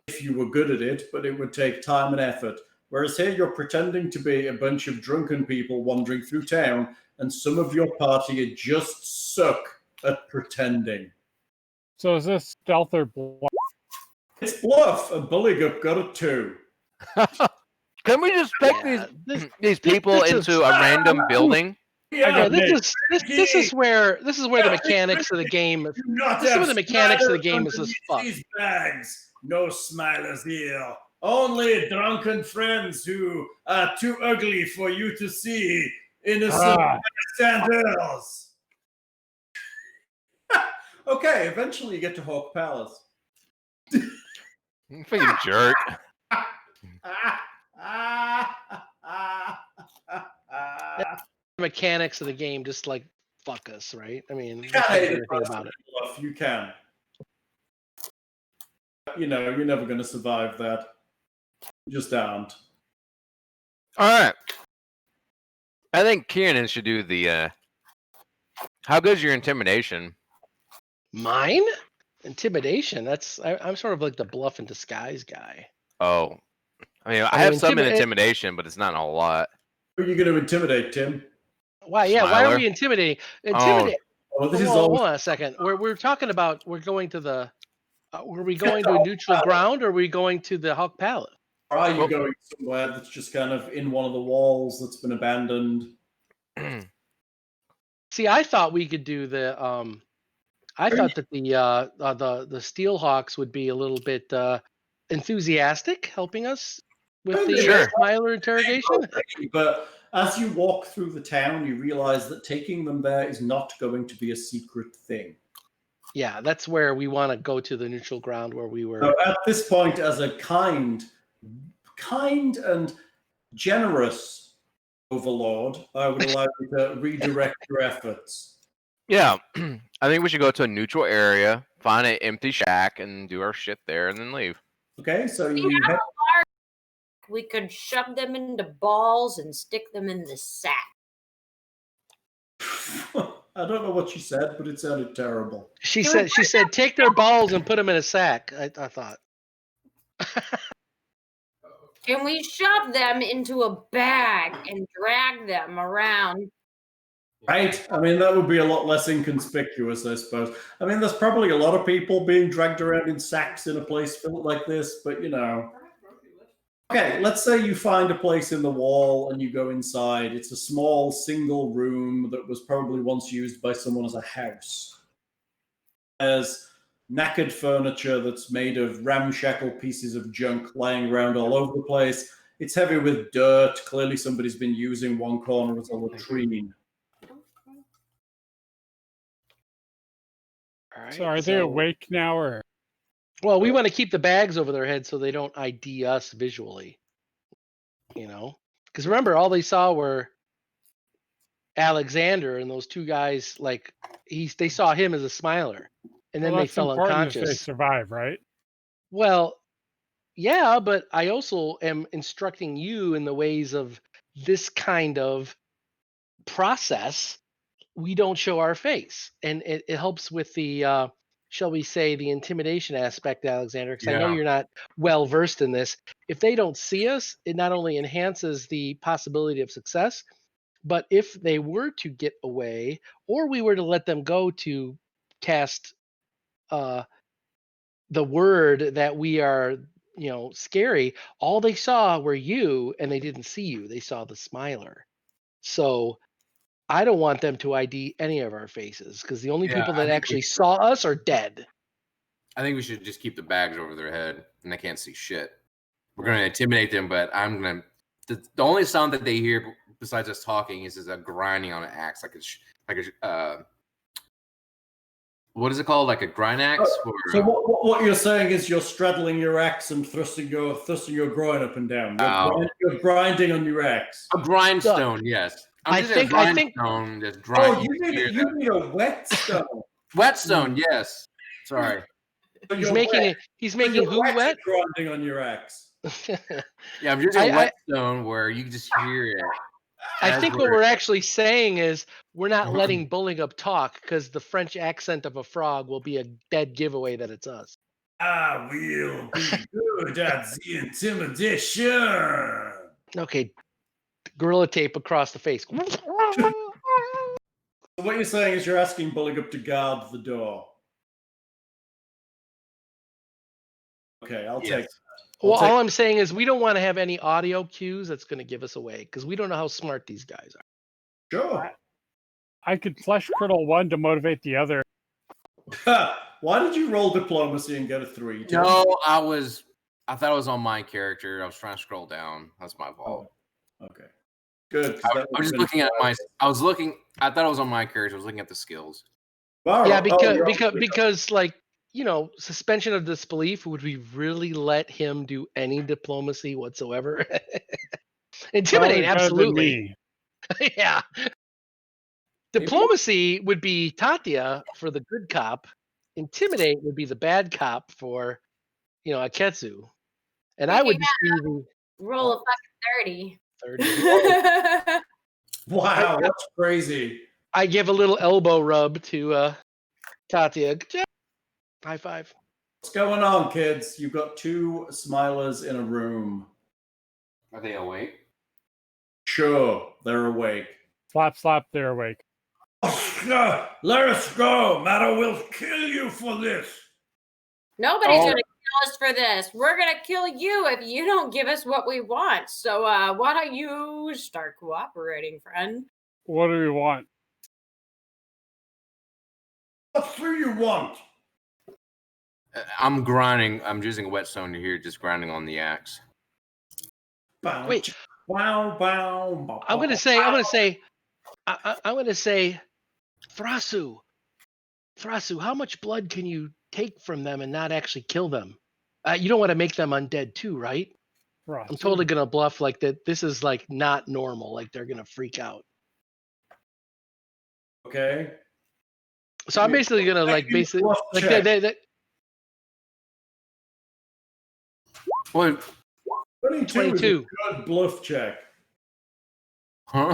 if you were good at it, but it would take time and effort. Whereas here you're pretending to be a bunch of drunken people wandering through town, and some of your party just suck at pretending. So is this stealth or bluff? It's bluff, and Buligup got a 2. Can we just pick these people into a random building? Yeah, this is where the mechanics of the game. This is where the mechanics of the game is this fuck. Bags. No smilers here. Only drunken friends who are too ugly for you to see. Innocent bystanders. Okay, eventually you get to Hawk Palace. You fucking jerk. Mechanics of the game just like fuck us, right? I mean, about it. You can. You're never going to survive that. You just aren't. All right. I think Kiernan should do the. How good is your intimidation? Mine? Intimidation? I'm sort of like the bluff and disguise guy. Oh. I mean, I have some intimidation, but it's not a whole lot. Who are you going to intimidate, Tim? Why? Yeah. Smiler? Why are we intimidating? Intimidate. Oh, this hold on a second. We're talking about. We're going to the. Were we going to a neutral ground, or are we going to the Hawk Palace? Or are you going somewhere that's just kind of in one of the walls that's been abandoned? See, I thought we could do the. I thought that the Steelhawks would be a little bit enthusiastic, helping us with the Smiler interrogation. But as you walk through the town, you realize that taking them there is not going to be a secret thing. Yeah, that's where we want to go, to the neutral ground where we were. So at this point, as a kind and generous overlord, I would allow you to redirect your efforts. Yeah, I think we should go to a neutral area, find an empty shack, and do our shit there, and then leave. Okay, so we could shove them into balls and stick them in the sack. I don't know what she said, but it sounded terrible. She said, take their balls and put them in a sack. I thought. Can we shove them into a bag and drag them around? Right. I mean, that would be a lot less inconspicuous, I suppose. I mean, there's probably a lot of people being dragged around in sacks in a place built like this, but Okay, let's say you find a place in the wall and you go inside. It's a small single room that was probably once used by someone as a house. There's knackered furniture that's made of ramshackle pieces of junk lying around all over the place. It's heavy with dirt. Clearly somebody's been using one corner as a latrine. All right, So are they awake now, or? Well, we want to keep the bags over their heads so they don't ID us visually. Because remember, all they saw were Alexander and those two guys. Like they saw him as a smiler, and then they fell unconscious. If they survive, right? Well, yeah, but I also am instructing you in the ways of this kind of process. We don't show our face, and it helps with the shall we say the intimidation aspect, Alexander, because I know you're not well versed in this. If they don't see us, it not only enhances the possibility of success, but if they were to get away, or we were to let them go to cast the word that we are scary, all they saw were you, and they didn't see you. They saw the smiler. So I don't want them to ID any of our faces, because the only people that actually saw us are dead. I think we should just keep the bags over their head, and they can't see shit. We're going to intimidate them, but I'm going to... The only sound that they hear besides us talking is a grinding on an axe, what is it called? Like a grind axe? So what you're saying is you're straddling your axe and thrusting your groin up and down. You're grinding on your axe. A grindstone, yes. I think. Oh, you mean a whetstone? Whetstone, yes. Sorry. So he's making who wet? Grinding on your axe. Yeah, I'm using a whetstone where you can just hear it. I think what we're actually saying is we're not letting Buligup talk, because the French accent of a frog will be a dead giveaway that it's us. I will be good at the intimidation. Okay, gorilla tape across the face. So what you're saying is you're asking Buligup to guard the door. Okay, I'll take that. All I'm saying is we don't want to have any audio cues that's going to give us away, because we don't know how smart these guys are. Sure. I could flesh curdle one to motivate the other. Why did you roll diplomacy and get a 3? No, I thought it was on my character. I was trying to scroll down. That's my fault. Oh, okay. Good. I was just looking at I thought it was on my character. I was looking at the skills. Yeah, because like, suspension of disbelief, would we really let him do any diplomacy whatsoever? Intimidate, absolutely. Yeah. Diplomacy would be Tatia for the good cop. Intimidate would be the bad cop for, Aketsu. And I would just be the roll a fucking 30. 30. Wow, that's crazy. I give a little elbow rub to Tatia. High five. What's going on, kids? You've got 2 smilers in a room. Are they awake? Sure, they're awake. Slap, slap, they're awake. Let us go. Matter will kill you for this. Nobody's going to kill us for this. We're going to kill you if you don't give us what we want. So why don't you start cooperating, friend? What do we want? What do you want? I'm grinding. I'm using a whetstone here, just grinding on the axe. Wait. Wow. I'm gonna say, Thrasu, how much blood can you take from them and not actually kill them? You don't want to make them undead too, right? Thrasu. I'm totally gonna bluff like that. This is like not normal. Like they're gonna freak out. Okay. So I'm basically gonna they 22. Good bluff check. All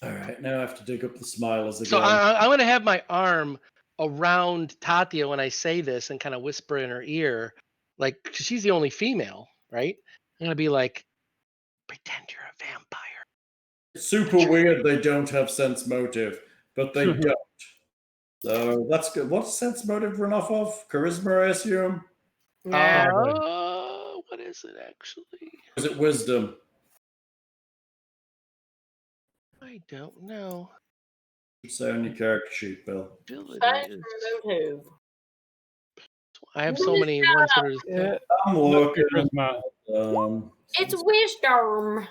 right, now I have to dig up the smilers again. So I'm going to have my arm around Tatia when I say this and kind of whisper in her ear, like, 'cause she's the only female, right? I'm going to be like, pretend you're a vampire. It's super weird they don't have sense motive, but they don't. So that's good. What's sense motive run off of? Charisma, I assume? What is it actually? Is it wisdom? I don't know. It's on your character sheet, Bill. I have so many ones that are... I'm looking. It's wisdom.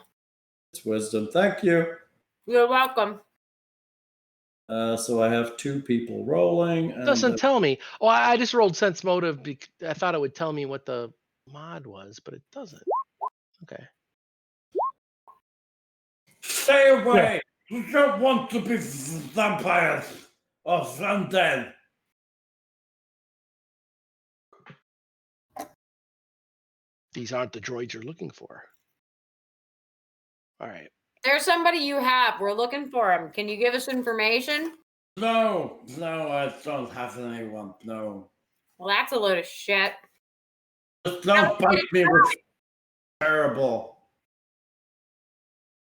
It's wisdom. Thank you. You're welcome. So I have 2 people rolling. And, Doesn't tell me. Oh, I just rolled sense motive. I thought it would tell me what the mod was, but it doesn't. Okay. Stay away! Yeah. You don't want to be vampires or undead. These aren't the droids you're looking for. All right. There's somebody you have. We're looking for him. Can you give us information? No, I don't have anyone. No. Well, that's a load of shit. Just don't bite me with terrible.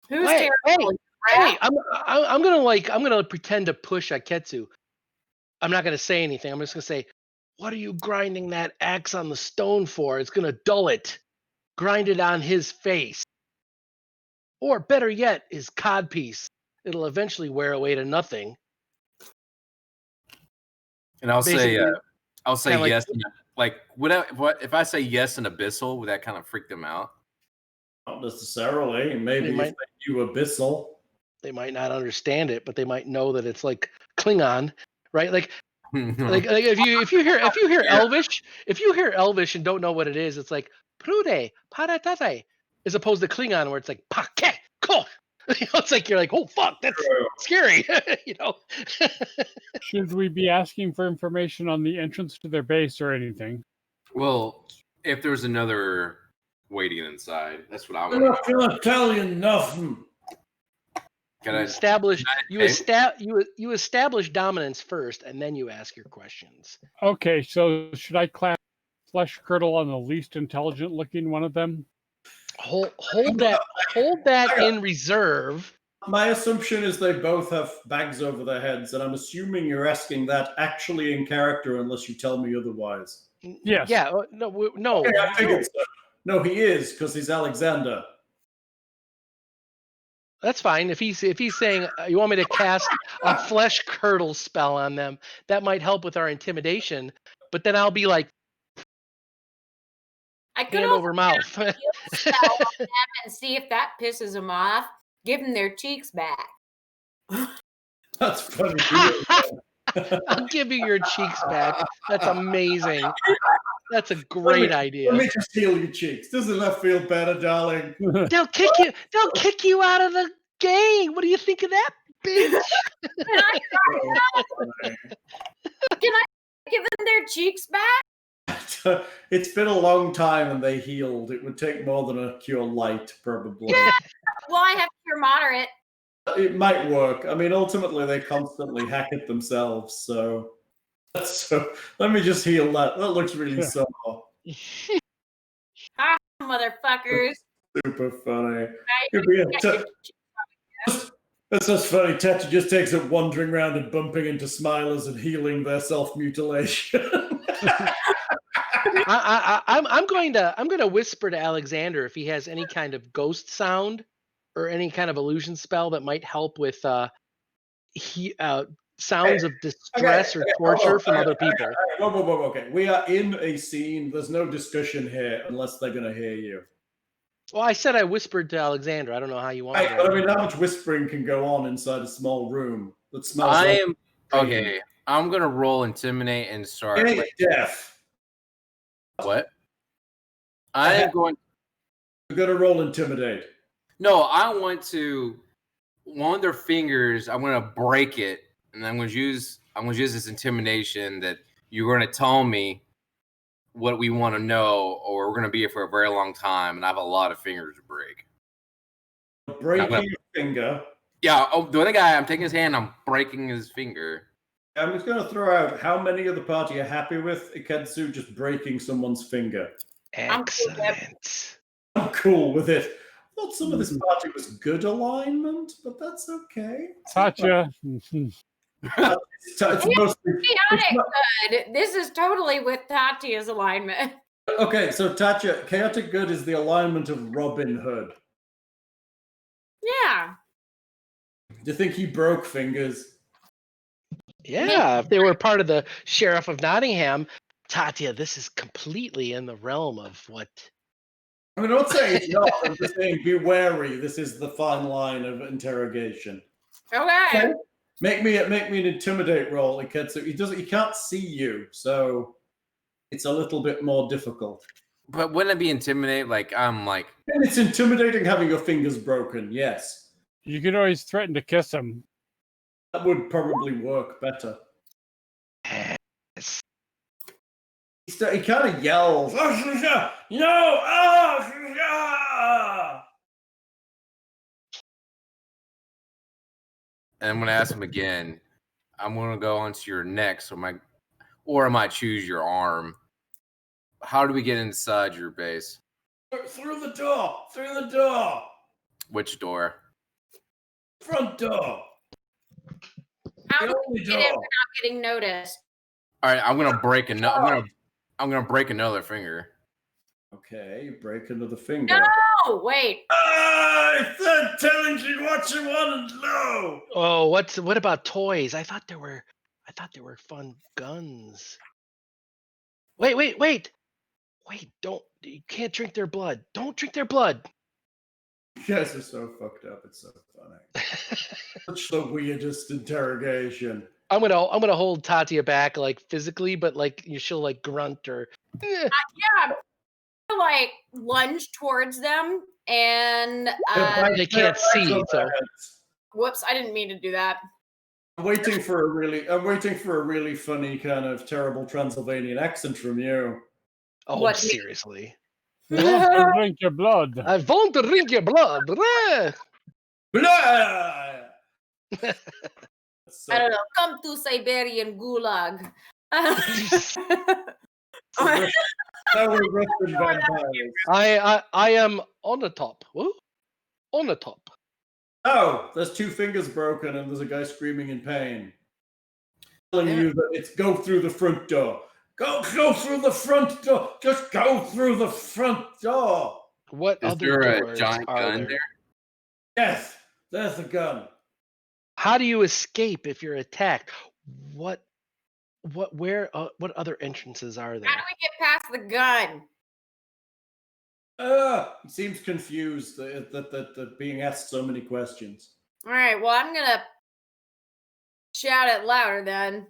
Who's Hey, terrible? Hey, I'm gonna pretend to push Aketsu. I'm not gonna say anything. I'm just gonna say, what are you grinding that axe on the stone for? It's gonna dull it. Grind it on his face. Or better yet, his codpiece. It'll eventually wear away to nothing. And I'll say like, yes. What if I say yes in abyssal? Would that kind of freak them out? Not necessarily. Maybe if they knew abyssal. They might not understand it, but they might know that it's like Klingon, right? Like if you hear Elvish and don't know what it is, it's like prude paratate, as opposed to Klingon where it's like pake ko. It's like you're like, oh fuck, that's scary. Should we be asking for information on the entrance to their base or anything? Well, if there's another way to get inside, that's what I I'm not gonna tell you nothing. You establish dominance first, and then you ask your questions. Okay, so should I class Flesh Curdle on the least intelligent looking one of them? Hold that in reserve. My assumption is they both have bags over their heads, and I'm assuming you're asking that actually in character, unless you tell me otherwise. Yes. Yeah. No. Okay, I figured so. No, he is, because he's Alexander. That's fine. If he's saying you want me to cast a flesh curdle spell on them, that might help with our intimidation. But then I'll be like, I could hand over mouth. spell on them and see if that pisses them off. Give them their cheeks back. That's funny. I'll give you your cheeks back. That's amazing. That's a great idea. Let me just heal your cheeks. Doesn't that feel better, darling? They'll kick you out of the game. What do you think of that, bitch? Can I give them their cheeks back? It's been a long time and they healed. It would take more than a cure light, probably. Yeah. Well, I have cure moderate. It might work. I mean, ultimately, they constantly hack it themselves, so let me just heal that. That looks really sore. Ah, motherfuckers. Super funny. That's just funny. Tatia just takes it wandering around and bumping into smilers and healing their self-mutilation. I'm going to whisper to Alexander if he has any kind of ghost sound or any kind of illusion spell that might help with sounds of distress or torture from other people. Whoa. Okay, we are in a scene. There's no discussion here unless they're going to hear you. Well, I said I whispered to Alexander. I don't know how you want it. But I mean, how much whispering can go on inside a small room that smells Okay, I'm going to roll Intimidate and start. Deaf. What? I am going. You're going to roll Intimidate. No, I want to. One of their fingers, I'm going to break it, and I'm going to use this intimidation that you're going to tell me what we want to know, or we're going to be here for a very long time, and I have a lot of fingers to break. Breaking your finger. Yeah, the other guy, I'm taking his hand, I'm breaking his finger. I'm just going to throw out how many of the party are happy with Iketsu just breaking someone's finger. Excellent. I'm cool with it. I thought some of this party was good alignment, but that's okay. Tatia. It's mostly chaotic good. This is totally with Tatia's alignment. Okay, so Tatia, chaotic good is the alignment of Robin Hood. Yeah. Do you think he broke fingers? Yeah, if they were part of the Sheriff of Nottingham, Tatia, this is completely in the realm of what. I mean, I'm not saying it's not. I'm just saying be wary. This is the fine line of interrogation. Okay. Make me an intimidate roll. He can't see you, so it's a little bit more difficult. But wouldn't it be intimidate? Like I'm like. And it's intimidating having your fingers broken. Yes, You could always threaten to kiss him. that would probably work better. Yes. He kind of yells, "No! And I'm gonna ask him again. I'm gonna go onto your neck, or I might choose your arm. How do we get inside your base? Through the door! Through the door! Which door? Front door! How The do only we get in door. without getting noticed? All right, I'm gonna break another. I'm gonna break another finger. Okay, you break another finger. No, wait. I said telling you what you want to know! Oh, what about toys? I thought there were fun guns. Wait! You can't drink their blood. Don't drink their blood. You guys are so fucked up. It's so funny. Such the weirdest interrogation. I'm gonna hold Tatia back like physically, but like she'll like grunt or. Yeah, I'm like lunge towards them and They can't see. So. whoops, I didn't mean to do that. I'm waiting for a really funny kind of terrible Transylvanian accent from you. Oh, What? seriously? I want to drink your blood. I want to drink your blood. Blah! I don't know. Come to Siberian Gulag. Now we're Russian vampires. I am on the top. Whoa? On the top. Oh, there's two fingers broken and there's a guy screaming in pain. Telling you that it's go through the front door. Go through the front door. Just go through the front door. What Is other there a doors giant are gun there? there? Yes, there's a gun. How do you escape if you're attacked? What other entrances are there? How do we get past the gun? He seems confused that being asked so many questions. All right, well, I'm going to shout it louder then.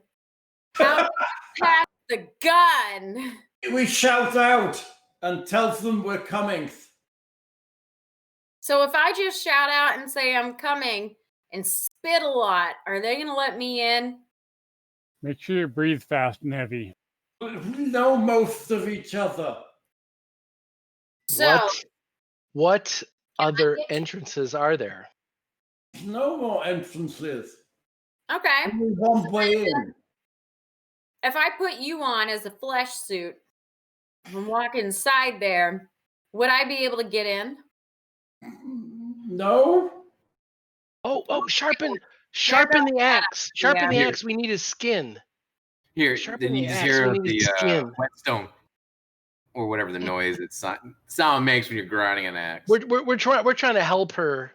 How do we pass the gun? We shout out and tell them we're coming. So if I just shout out and say I'm coming and spit a lot, are they going to let me in? Make sure you breathe fast and heavy. We know most of each other. So, What other entrances are there? No more entrances. okay. Only one way in. If I put you on as a flesh suit and walk inside there, would I be able to get in? No. Oh, sharpen the axe. Sharpen the Here. axe. We need his skin. Here, Sharpen then you the just axe, hear we need the its skin. whetstone or whatever the noise sound makes when you're grinding an axe. We're trying to help her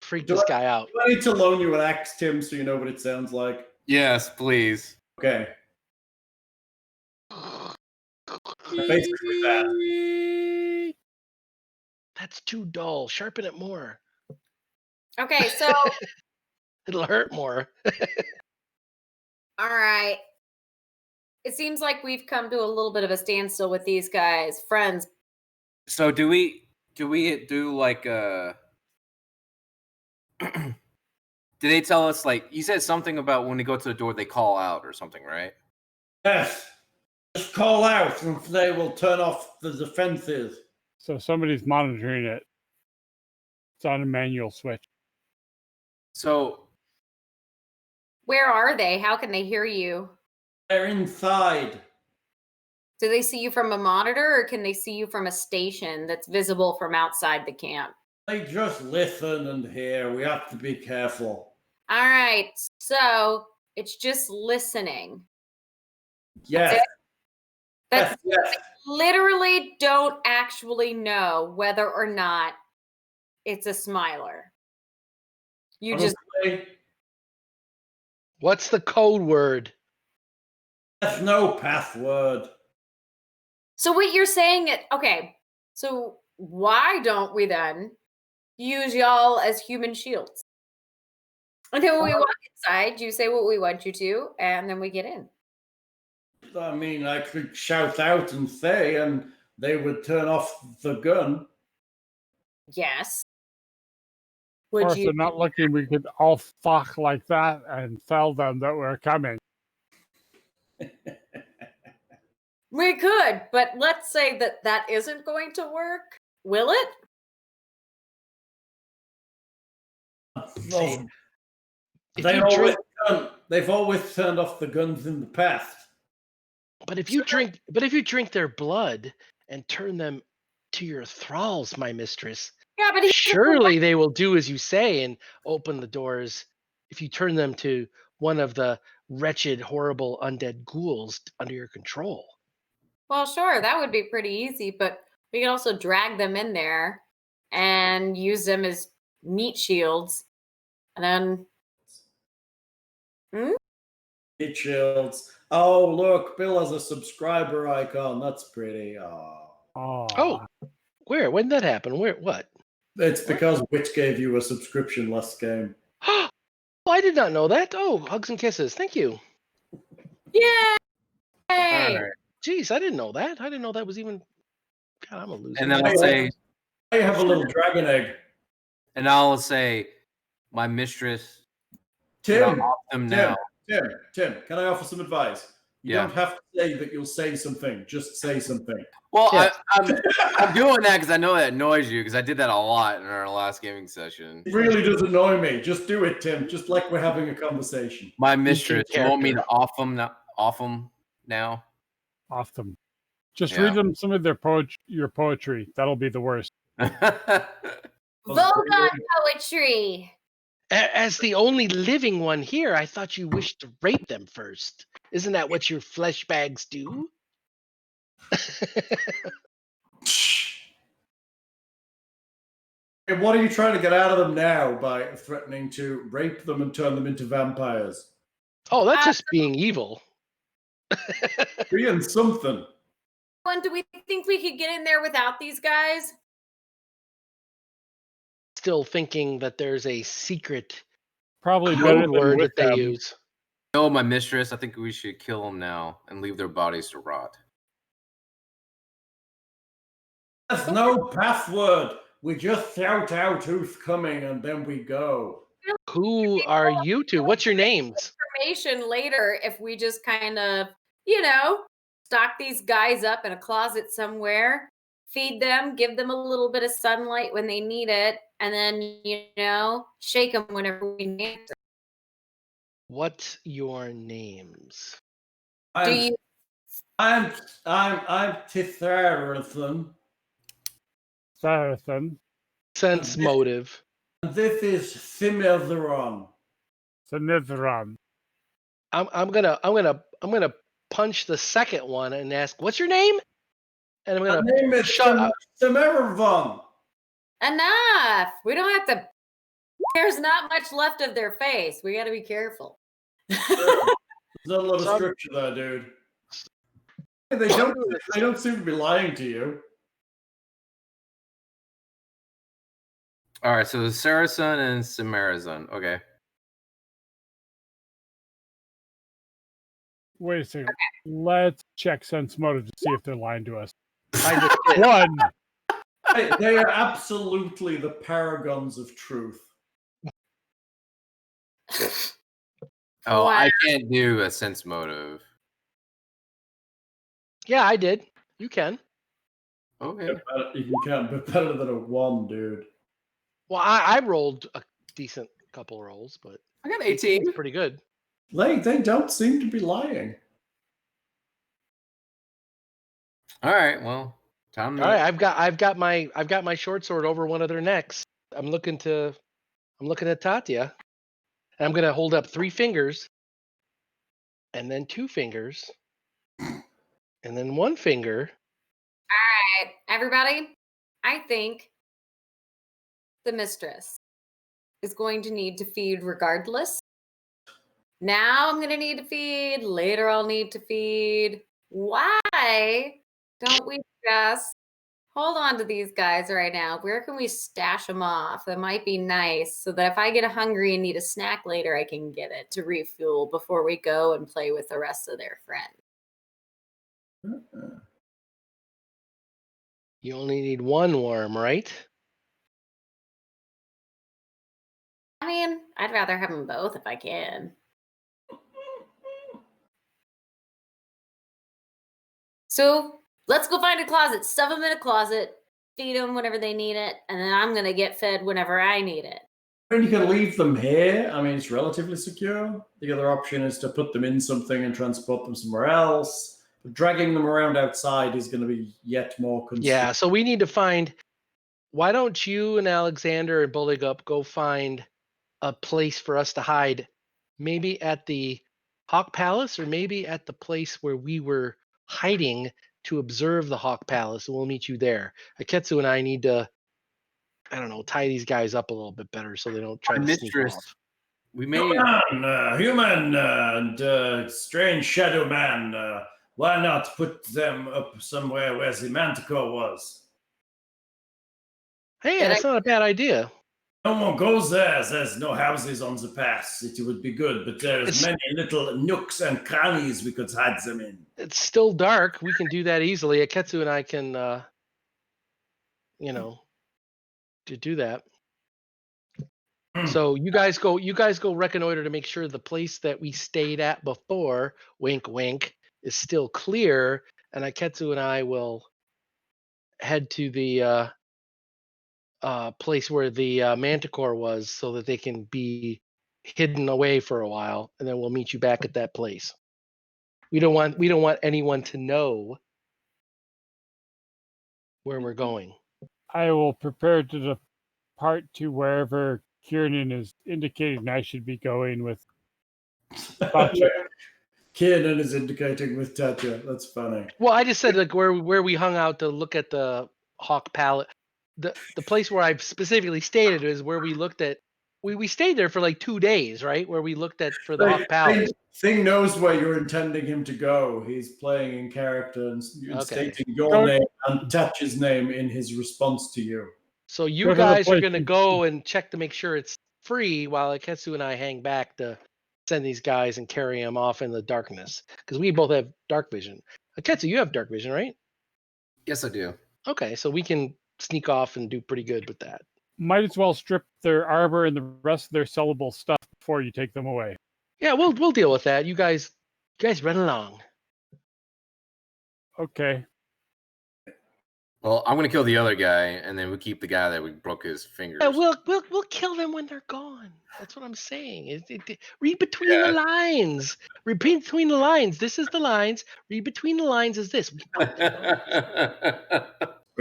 freak this guy out. I need to loan you an axe, Tim, so you know what it sounds like. Yes, please. Okay. Basically that. That's too dull. Sharpen it more. Okay, so It'll hurt more. all right. It seems like we've come to a little bit of a standstill with these guys. Friends, So do we do like do they tell us, like, you said something about when they go to the door they call out or something, right? Yes. Just call out and they will turn off the defenses. So somebody's monitoring it. It's on a manual switch. So where are they? How can they hear you? They're inside. Do they see you from a monitor or can they see you from a station that's visible from outside the camp? They just listen and hear. We have to be careful. All right. So it's just listening. Yes. That's Yes. literally don't actually know whether or not it's a smiler. You just Honestly, What's the code word? there's no password. so what you're saying it okay. So why don't we then use y'all as human shields? And then when we walk inside, you say what we want you to, and then we get in. I mean, I could shout out and say, and they would turn off the gun. Yes. Of Would course, you? they're not looking. We could all fuck like that and tell them that we're coming. We could, but let's say that isn't going to work. Will it? Well, If they've you always turned off the guns in the past. But if you drink their blood and turn them to your thralls, my mistress, Yeah, but surely they will do as you say and open the doors. If you turn them to one of the wretched, horrible undead ghouls under your control. Well, sure, that would be pretty easy, but we could also drag them in there and use them as meat shields. And then Meat shields. Oh, look, Bill has a subscriber icon. That's pretty. Oh, where? When did that happen? Where? What? It's because Witch gave you a subscription last game. Oh, I did not know that. Oh, hugs and kisses. Thank you. yay! All right. Jeez, I didn't know that. I didn't know that was even. God, I'm a loser. And then I'll say, I have a little dragon egg. and I'll say, my mistress. Tim, off them now. Tim, can I offer some advice? You Yeah. don't have to say that you'll say something. Just say something. Well, Yeah. I'm doing that because I know that annoys you because I did that a lot in our last gaming session. It really does annoy me. Just do it, Tim. Just like we're having a conversation. My mistress, you want me to character. off them now? Off them. Just Yeah. read them some of your poetry. That'll be the worst. Vogue on poetry. As the only living one here, I thought you wished to rape them first. Isn't that what your flesh bags do? And what are you trying to get out of them now by threatening to rape them and turn them into vampires? Oh, that's just being evil. Being something. Do we think we could get in there without these guys? Still thinking that there's a secret Probably better code than word with that they them. use. No, my mistress, I think we should kill them now and leave their bodies to rot. There's no password. We just shout out who's coming and then we go. Who are you two? What's your names? Information later if we just kind of, stock these guys up in a closet somewhere, feed them, give them a little bit of sunlight when they need it, and then, shake them whenever we need them. What's your names? I'm Titharathan. Sarathan. Sense motive. And this is Similtheron. Sinithron. I'm gonna punch the second one and ask, "What's your name?" And I'm My gonna name is shut up. Similtheron. Enough. We don't have to. There's not much left of their face. We got to be careful. There's not a lot of scripture there, dude. They don't seem to be lying to you. All right, so Saracen and Samarazon. Okay. Wait a second. Let's check sense motive to see if they're lying to us. I just did. One. They are absolutely the paragons of truth. Oh, Wow. I can't do a sense motive. Yeah, I did. You can. Okay. You can't be better than a one, dude. Well, I rolled a decent couple rolls, but I got 18. it's pretty good. They don't seem to be lying. All right, well, time to All right, I've got my short sword over one of their necks. I'm looking at Tatia, and I'm gonna hold up 3 fingers, and then 2 fingers, and then 1 finger. All right, everybody, I think the mistress is going to need to feed regardless. Now I'm going to need to feed. Later I'll need to feed. Why don't we just hold on to these guys right now. Where can we stash them off? That might be nice, so that if I get hungry and need a snack later, I can get it to refuel before we go and play with the rest of their friends. You only need one worm, right? I mean, I'd rather have them both if I can. So let's go find a closet, stuff them in a closet, feed them whenever they need it, and then I'm going to get fed whenever I need it. And you can leave them here. I mean, it's relatively secure. The other option is to put them in something and transport them somewhere else. But dragging them around outside is going to be yet more constricting. Yeah, so we need to find... Why don't you and Alexander and Buligup go find a place for us to hide? Maybe at the Hawk Palace, or maybe at the place where we were hiding to observe the Hawk Palace, and we'll meet you there. Aketsu and I need to, I don't know, tie these guys up a little bit better so they don't try to sneak off. We may Human and strange shadow man. Why not put them up somewhere where the manticore was? Hey, that's not a bad idea. No one goes there. There's no houses on the pass. It would be good, but there's many little nooks and crannies we could hide them in. It's still dark. We can do that easily. Aketsu and I can, to do that. So you guys go reconnoiter to make sure the place that we stayed at before, wink wink, is still clear, and Aketsu and I will head to the place where the manticore was, so that they can be hidden away for a while, and then we'll meet you back at that place. We don't want anyone to know where we're going. I will prepare to depart to wherever Kiernan is indicating I should be going with Tatia. Kiernan is indicating with Tatia. That's funny. Well, I just said like where we hung out to look at the Hawk Palace. The place where I've specifically stated is where we looked at. We stayed there for like 2 days, right? Where we looked at for the Hawk Palace. Thing knows where you're intending him to go. He's playing in character and stating your name and Tatia's name in his response to you. So you guys are going to go and check to make sure it's free, while Aketsu and I hang back to send these guys and carry them off in the darkness, because we both have dark vision. Aketsu, you have dark vision, right? Yes, I do. Okay, so we can sneak off and do pretty good with that. Might as well strip their armor and the rest of their sellable stuff before you take them away. Yeah, we'll deal with that. You guys run along. Okay. Well, I'm gonna kill the other guy, and then we keep the guy that we broke his fingers. Yeah, we'll kill them when they're gone. That's what I'm saying. Read between the lines. Read between the lines. This is the lines. Read between the lines is this.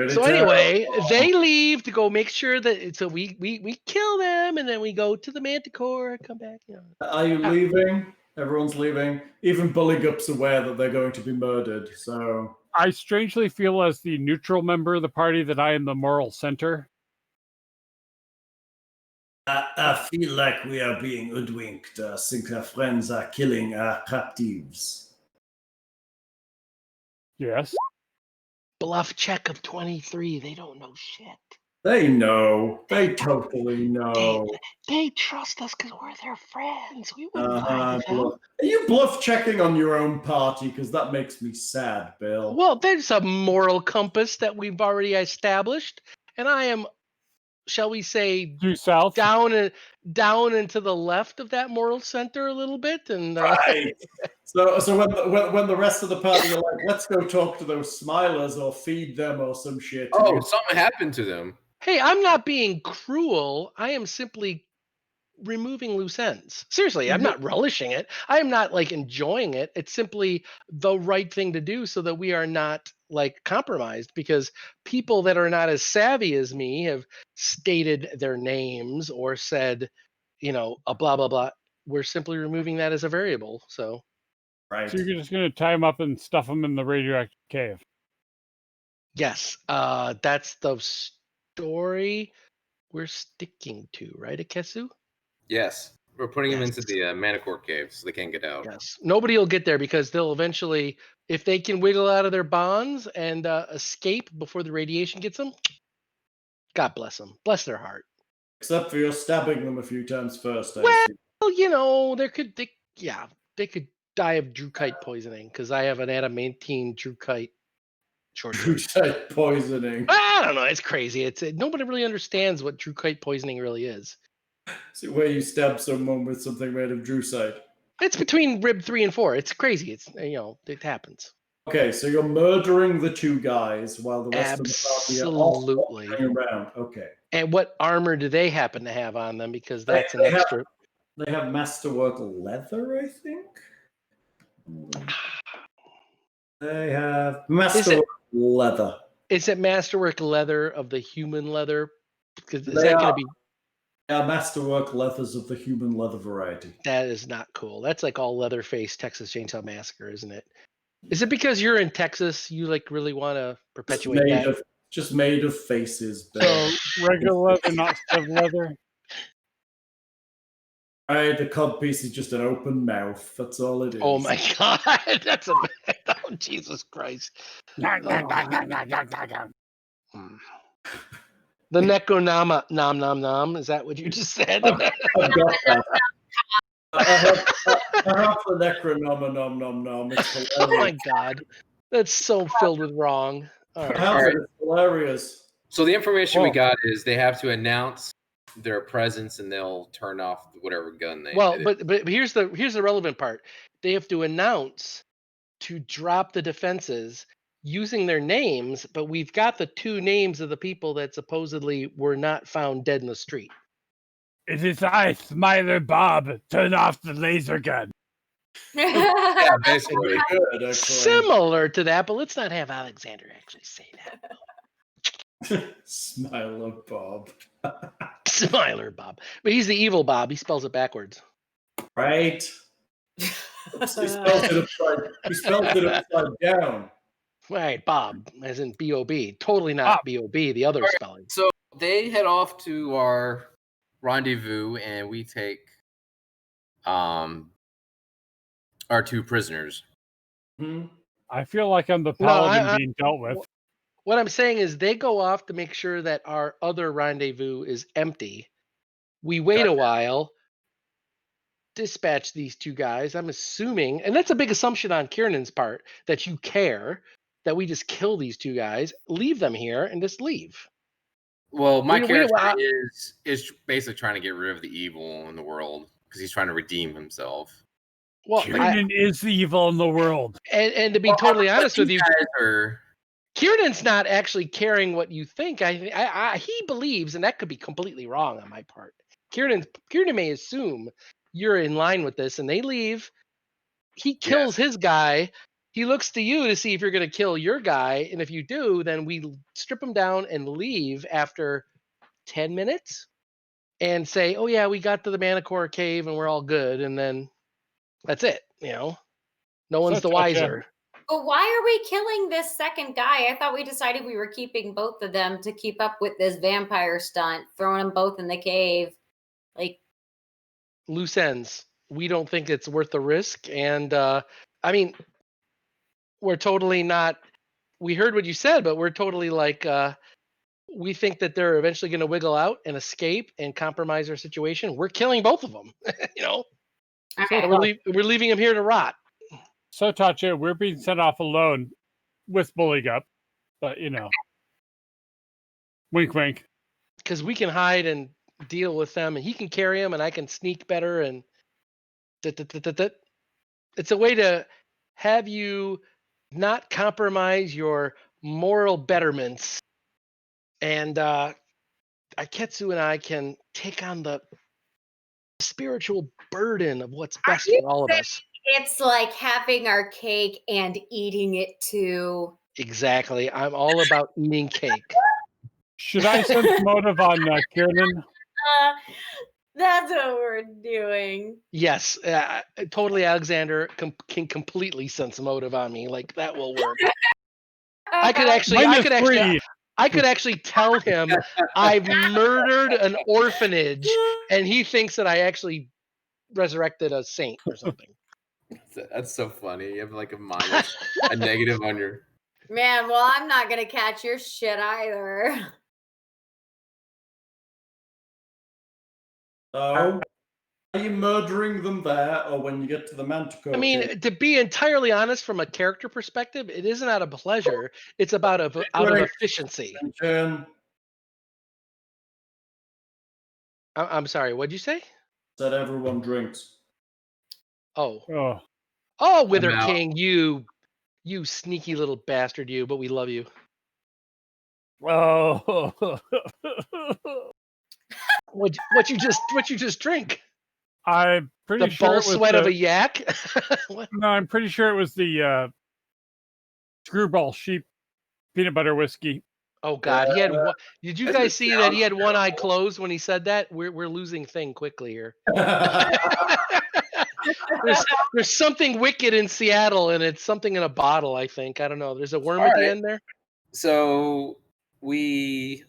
So anyway, they leave to go make sure that. So we kill them, and then we go to the manticore and come back. Are you leaving? Everyone's leaving. Even Buligup's aware that they're going to be murdered. So I strangely feel, as the neutral member of the party, that I am the moral center. I feel like we are being hoodwinked. I think our friends are killing our captives. Yes. Bluff check of 23. They don't know shit. They know. They totally know. They trust us because we're their friends. We wouldn't lie to them. Are you bluff checking on your own party? Because that makes me sad, Bill. Well, there's a moral compass that we've already established, and I am, shall we say, due south, down and to the left of that moral center a little bit, and right. So when the rest of the party are like, let's go talk to those smilers or feed them or some shit. Oh, something happened to them. Hey, I'm not being cruel. I am simply removing loose ends. Seriously, I'm not relishing it. I am not like enjoying it. It's simply the right thing to do so that we are not like compromised, because people that are not as savvy as me have stated their names or said, a blah, blah, blah. We're simply removing that as a variable. So, right. So you're just going to tie them up and stuff them in the radioactive cave. Yes, that's the story we're sticking to, right, Akesu? Yes. We're putting them into the Manicore cave so they can't get out. Yes. Nobody will get there because they'll eventually, if they can wiggle out of their bonds and escape before the radiation gets them, God bless them. Bless their heart. Except for you're stabbing them a few times first. Well, you know, they could die of drukite poisoning because I have an adamantine drukite short sword. Drukite poisoning. I don't know. It's crazy. Nobody really understands what drukite poisoning really is. See where you stab someone with something made of drukite. It's between rib 3 and 4. It's crazy. It's it happens. Okay, so you're murdering the 2 guys while the rest Absolutely. of the party are around. Okay. And what armor do they happen to have on them? Because that's an extra. They have masterwork leather, I think. They have masterwork leather. Is it masterwork leather of the human leather? Because is that going to be? Yeah, masterwork leathers of the human leather variety. That is not cool. That's like all leather-face Texas Chainsaw Massacre, isn't it? Is it because you're in Texas? You like really want to perpetuate that? Just made of faces. So regular leather, not stud leather. The cod piece is just an open mouth. That's all it is. Oh my god, that's oh Jesus Christ! The Neko nom nom nom. Is that what you just said? I've got that. I have the necronoma nom nom nom. It's Oh my god, that's so filled with wrong. All right. It's hilarious. So the information we got is they have to announce their presence and they'll turn off whatever gun they. Well, but here's the relevant part. They have to announce to drop the defenses using their names, but we've got the 2 names of the people that supposedly were not found dead in the street. It is I, Smiler Bob. Turn off the laser gun. Yeah, basically. Good, Similar to that, but let's not have Alexander actually say that. Smiler Bob. Smiler Bob. But he's the evil Bob. He spells it backwards. Right. He spelled it upside down. Right, Bob, as in B-O-B. Totally not B-O-B, the other spelling. So they head off to our rendezvous and we take our 2 prisoners. I feel like I'm the paladin being dealt with. What I'm saying is they go off to make sure that our other rendezvous is empty. We wait a while, dispatch these 2 guys. I'm assuming, and that's a big assumption on Kiernan's part, that you care that we just kill these 2 guys, leave them here, and just leave. Well, my character is basically trying to get rid of the evil in the world because he's trying to redeem himself. Well, Kiernan is the evil in the world. And to be totally honest with you, Kiernan's not actually caring what you think. He believes, and that could be completely wrong on my part. Kiernan may assume you're in line with this, and they leave. He kills his guy. He looks to you to see if you're going to kill your guy, and if you do, then we strip him down and leave after 10 minutes and say, oh yeah, we got to the Manicore cave and we're all good, and then that's it. No one's the wiser. But why are we killing this second guy? I thought we decided we were keeping both of them to keep up with this vampire stunt, throwing them both in the cave. Like, loose ends. We don't think it's worth the risk. And we're totally not. We heard what you said, but we're totally like, we think that they're eventually going to wiggle out and escape and compromise our situation. We're killing both of them. Okay. We're leaving them here to rot. So, Tatia, we're being sent off alone with Buligup, but wink, wink. Because we can hide and deal with them, and he can carry them, and I can sneak better. And it's a way to have you not compromise your moral betterments. And Aketsu and I can take on the spiritual burden of what's best for all of us. It's like having our cake and eating it too. Exactly. I'm all about eating cake. Should I sense motive on Kiernan? That's what we're doing. Yes, totally. Alexander can completely sense motive on me. Like that will work. I could actually tell him I've murdered an orphanage, and he thinks that I actually resurrected a saint or something. That's so funny. You have like a minus, a negative on your. Man, well, I'm not gonna catch your shit either. So, are you murdering them there, or when you get to the Manticore? I mean, to be entirely honest, from a character perspective, it isn't out of pleasure. It's about out of efficiency. I'm sorry. What'd you say? Said everyone drinks. Oh, Wither King, you sneaky little bastard, you. But we love you. Oh. What you just drink? I'm pretty sure ball it was sweat of a yak. No, I'm pretty sure it was the Screwball Sheep peanut butter whiskey. Oh God, he had. Did you guys see that he had one eye closed when he said that? We're losing Thing quickly here. there's something wicked in Seattle, and it's something in a bottle. I think. I don't know. There's a worm at the end there. So we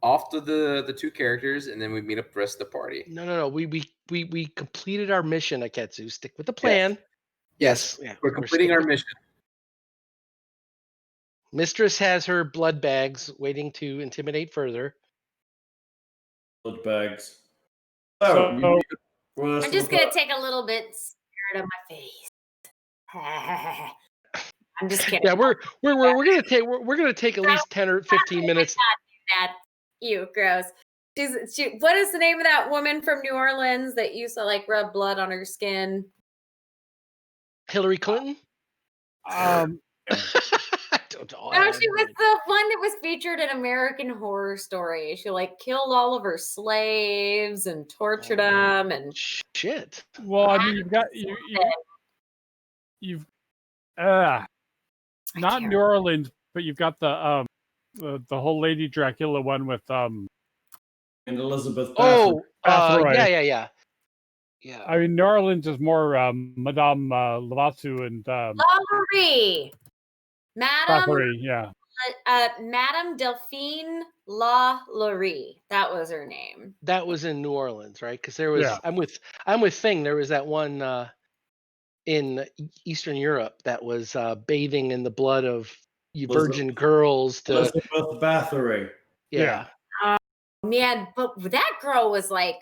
off to the two characters, and then we meet up the rest of the party. No. We completed our mission, Aketsu. Stick with the plan. Yes. Yeah, we're completing our mission. Mistress has her blood bags waiting to intimidate further. Blood bags. I'm just gonna take a little bit scared of my face. I'm just kidding. Yeah, we're gonna take at least 10 or 15 minutes. That you gross. What is the name of that woman from New Orleans that used to like rub blood on her skin? Hillary Clinton. No, she was the one that was featured in American Horror Story. She like killed all of her slaves and tortured them and shit. Well, I mean, you've not New Orleans, but you've got the whole Lady Dracula one with and Elizabeth. Yeah. I mean, New Orleans is more Madame Blavatsky and Laurie. Madame, yeah. Madame Delphine Laurie. That was her name. That was in New Orleans, right? Because there was. Yeah. I'm with Thing. There was that one in Eastern Europe that was bathing in the blood of virgin girls. Elizabeth Bathory. Yeah. Man, but that girl was like.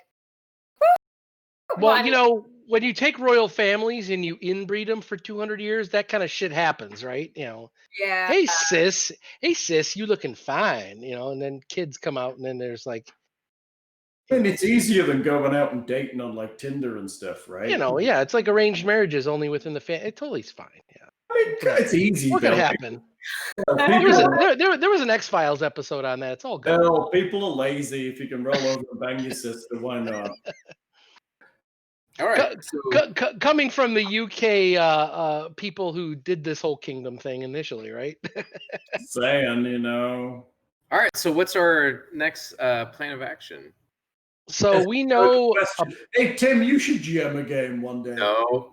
Well, you know, when you take royal families and you inbreed them for 200 years, that kind of shit happens, right? You know. Yeah. Hey sis, you looking fine, you know, and then kids come out and then there's like. I mean, it's easier than going out and dating on like Tinder and stuff, right? You know, yeah, it's like arranged marriages only within the family. It totally is fine. Yeah. I mean, it's easy. What could happen? There was an X-Files episode on that. It's all good. Well, people are lazy. If you can roll over and bang your sister, why not? All right. Coming from the UK people who did this whole kingdom thing initially, right? Saying, you know. All right. So what's our next plan of action? So we know. Hey Tim, you should GM a game one day.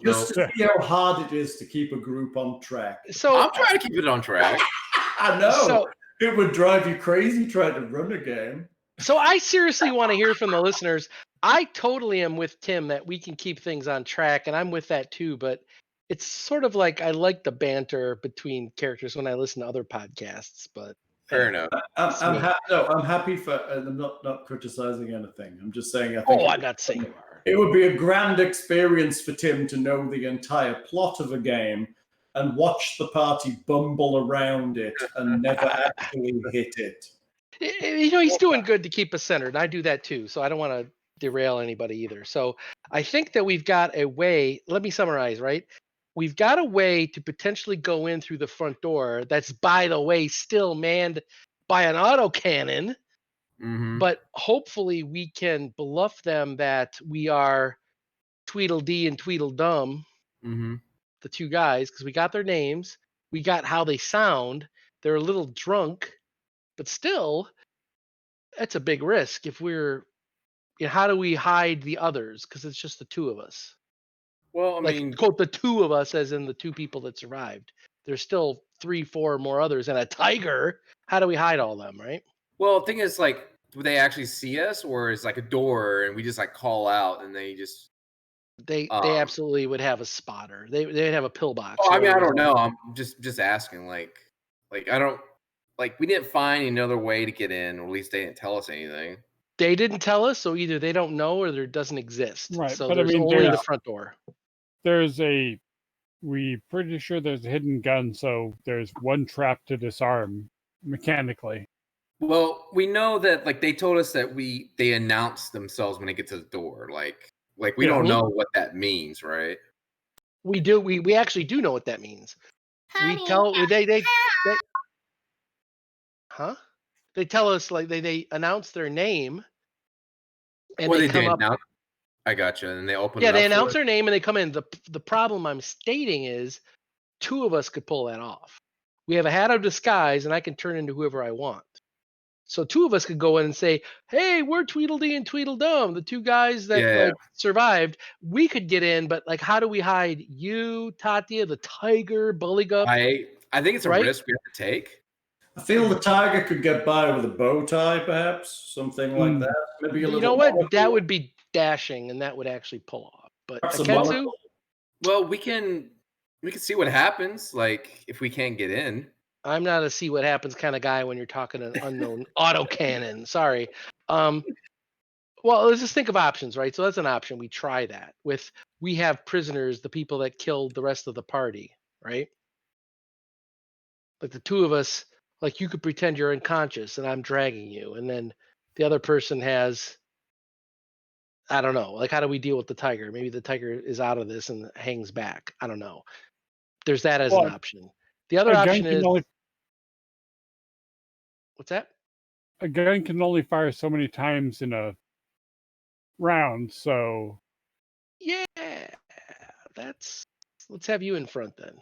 Just to see how hard it is to keep a group on track. So I'm trying to keep it on track. I know. So, it would drive you crazy trying to run a game. So I seriously want to hear from the listeners. I totally am with Tim that we can keep things on track, and I'm with that too. But it's sort of like I like the banter between characters when I listen to other podcasts. But fair enough. I'm happy for. I'm not criticizing anything. I'm just saying. I think I'm not saying you are. It would be a grand experience for Tim to know the entire plot of a game and watch the party bumble around it and never actually hit it. You know, he's doing good to keep us centered. I do that too, so I don't want to derail anybody either. So I think that we've got a way. Let me summarize, right? We've got a way to potentially go in through the front door that's, by the way, still manned by an autocannon. Mm-hmm. But hopefully we can bluff them that we are Tweedledee and Tweedledum, the two guys, because we got their names. We got how they sound. They're a little drunk, but still, that's a big risk. If we're, how do we hide the others? Because it's just the two of us. Well, I mean, quote, the two of us, as in the two people that survived. There's still 3-4 more others and a tiger. How do we hide all them, right? Well, the thing is, like, do they actually see us, or is like a door and we just like call out and they just They absolutely would have a spotter. They'd have a pillbox. Oh, I mean, I don't know. I'm just asking. Like I don't like. We didn't find another way to get in, or at least they didn't tell us anything. They didn't tell us, so either they don't know or there doesn't exist. Right, So but I there's mean, only the front door. We're pretty sure there's a hidden gun, so there's one trap to disarm mechanically. Well, we know that like they told us that they announce themselves when they get to the door. Like we don't know what that means, right? We do. We actually do know what that means. Honey, We tell they huh? They tell us like they announce their name, and they come up. I gotcha. And they open. Yeah, they announce their name and they come in. The problem I'm stating is, two of us could pull that off. We have a hat of disguise, and I can turn into whoever I want. So two of us could go in and say, "Hey, we're Tweedledee and Tweedledum, the two guys that survived. We could get in, but like, how do we hide you, Tatia, the tiger, Buligup?" I think it's a risk we have to take. I feel the tiger could get by with a bow tie, perhaps something like that. Maybe a little. You know what? That would be dashing, and that would actually pull off. But Aketsu? Well, we can see what happens. Like if we can't get in. I'm not a see what happens kind of guy when you're talking an unknown autocannon. Sorry. Well, let's just think of options, right? So that's an option. We try that we have prisoners, the people that killed the rest of the party, right? Like the two of us, like you could pretend you're unconscious and I'm dragging you, and then the other person has, I don't know, like how do we deal with the tiger? Maybe the tiger is out of this and hangs back. I don't know. There's that as an option. The other option is what's that? A gun can only fire so many times in a round, so yeah, let's have you in front then.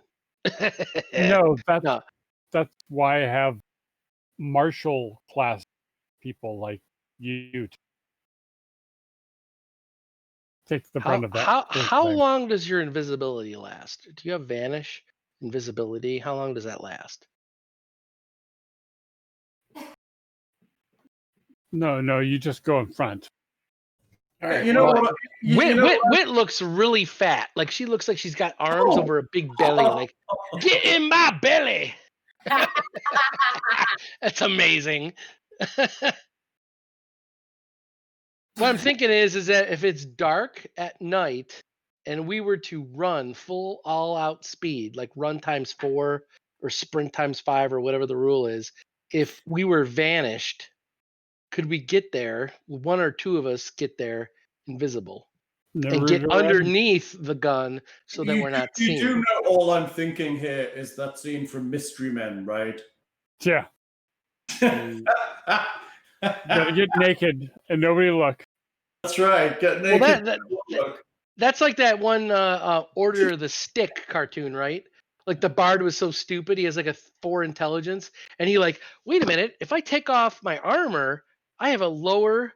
No, that's why I have martial class people like you take the brunt of that. How long does your invisibility last? Do you have vanish invisibility? How long does that last? No, you just go in front. All right, you know what? Whit looks really fat. Like she looks like she's got arms over a big belly. Like, get in my belly. That's amazing. What I'm thinking is that if it's dark at night and we were to run full all-out speed, like run times 4 or sprint times 5 or whatever the rule is, if we were vanished, could we get there? One or two of us get there invisible and get underneath the gun so that we're not seen. You do know all I'm thinking here is that scene from Mystery Men, right? Yeah. Gotta get naked and nobody look. That's right. Get naked. Well, that's like that one Order of the Stick cartoon, right? Like the bard was so stupid, he has like a 4 intelligence, and he like, wait a minute, if I take off my armor, I have a lower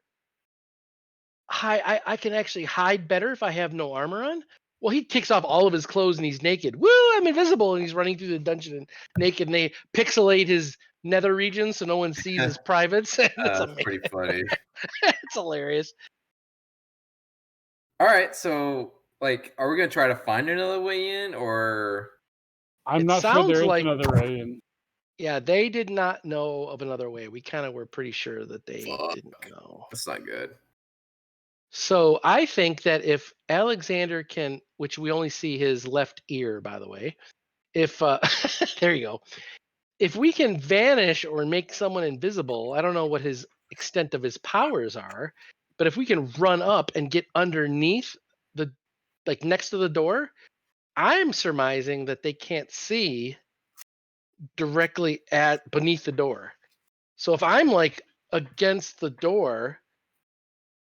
high. I can actually hide better if I have no armor on. Well, he takes off all of his clothes and he's naked. Woo! I'm invisible, and he's running through the dungeon and naked. And they pixelate his nether region so no one sees his privates. That's pretty funny. It's hilarious. All right, so like, are we gonna try to find another way in, or? I'm not sure there is another way in. Yeah, they did not know of another way. We kind of were pretty sure that they didn't know. That's not good. So I think that if Alexander can, which we only see his left ear, by the way, if there you go, if we can vanish or make someone invisible, I don't know what his extent of his powers are, but if we can run up and get underneath the, like next to the door, I'm surmising that they can't see directly beneath the door. So if I'm like against the door,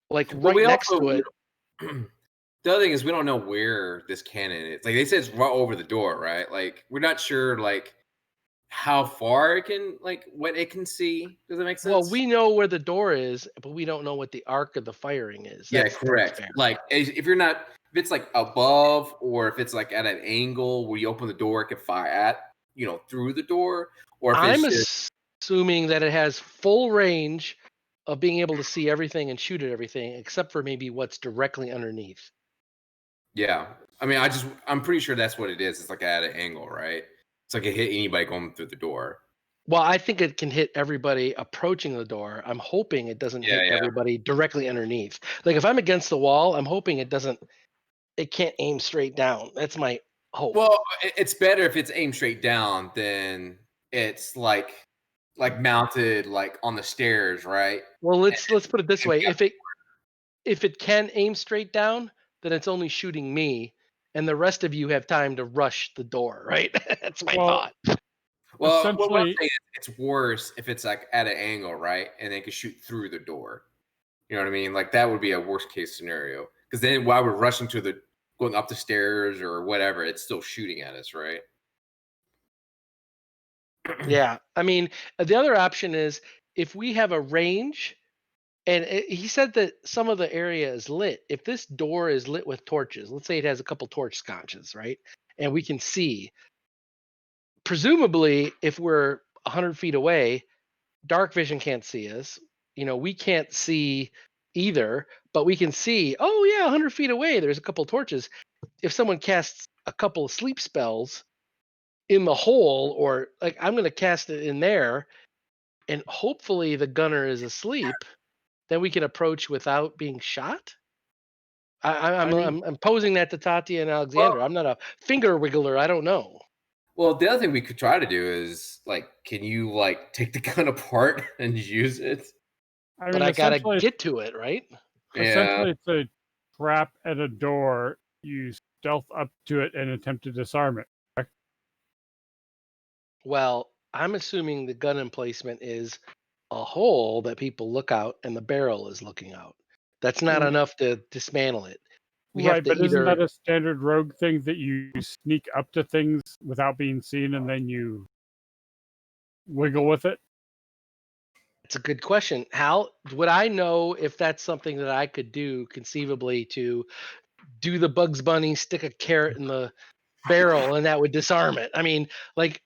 like right next to it. The other thing is we don't know where this cannon is. Like they said, it's right over the door, right? Like we're not sure like how far it can, like what it can see. Does that make sense? Well, we know where the door is, but we don't know what the arc of the firing is. That's correct. Like if you're not, if it's like above or if it's like at an angle where you open the door, it can fire at, through the door. Or if I'm assuming that it has full range of being able to see everything and shoot at everything, except for maybe what's directly underneath. Yeah. I mean, I'm pretty sure that's what it is. It's like at an angle, right? It's like it hit anybody going through the door. Well, I think it can hit everybody approaching the door. I'm hoping it doesn't hit everybody directly underneath. Like if I'm against the wall, I'm hoping it can't aim straight down. That's my hope. Well, it's better if it's aimed straight down than it's like mounted like on the stairs, right? Well, let's put it this way. If it can aim straight down, then it's only shooting me, and the rest of you have time to rush the door, right? That's my thought. Well, essentially, what I'm saying is it's worse if it's like at an angle, right? And they can shoot through the door. You know what I mean? Like that would be a worst case scenario. Because then while we're rushing going up the stairs or whatever, it's still shooting at us, right? Yeah. I mean, the other option is if we have a range, and he said that some of the area is lit. If this door is lit with torches, let's say it has a couple torch sconces, right? And we can see, presumably, if we're 100 feet away, dark vision can't see us. We can't see either, but we can see, oh yeah, 100 feet away, there's a couple torches. If someone casts a couple of sleep spells in the hole, or like I'm going to cast it in there, and hopefully the gunner is asleep, then we can approach without being shot. I'm posing that to Tatia and Alexander. Well, I'm not a finger wiggler. I don't know. Well, the other thing we could try to do is like, can you like take the gun apart and use it? But I gotta get to it, right? Essentially, it's a trap at a door. You stealth up to it and attempt to disarm it. Correct? Well, I'm assuming the gun emplacement is a hole that people look out and the barrel is looking out. That's not enough to dismantle it. We have to isn't that a standard rogue thing that you sneak up to things without being seen and then you wiggle with it? It's a good question. Hal, would I know if that's something that I could do conceivably to do the Bugs Bunny, stick a carrot in the barrel and that would disarm it? I mean, like,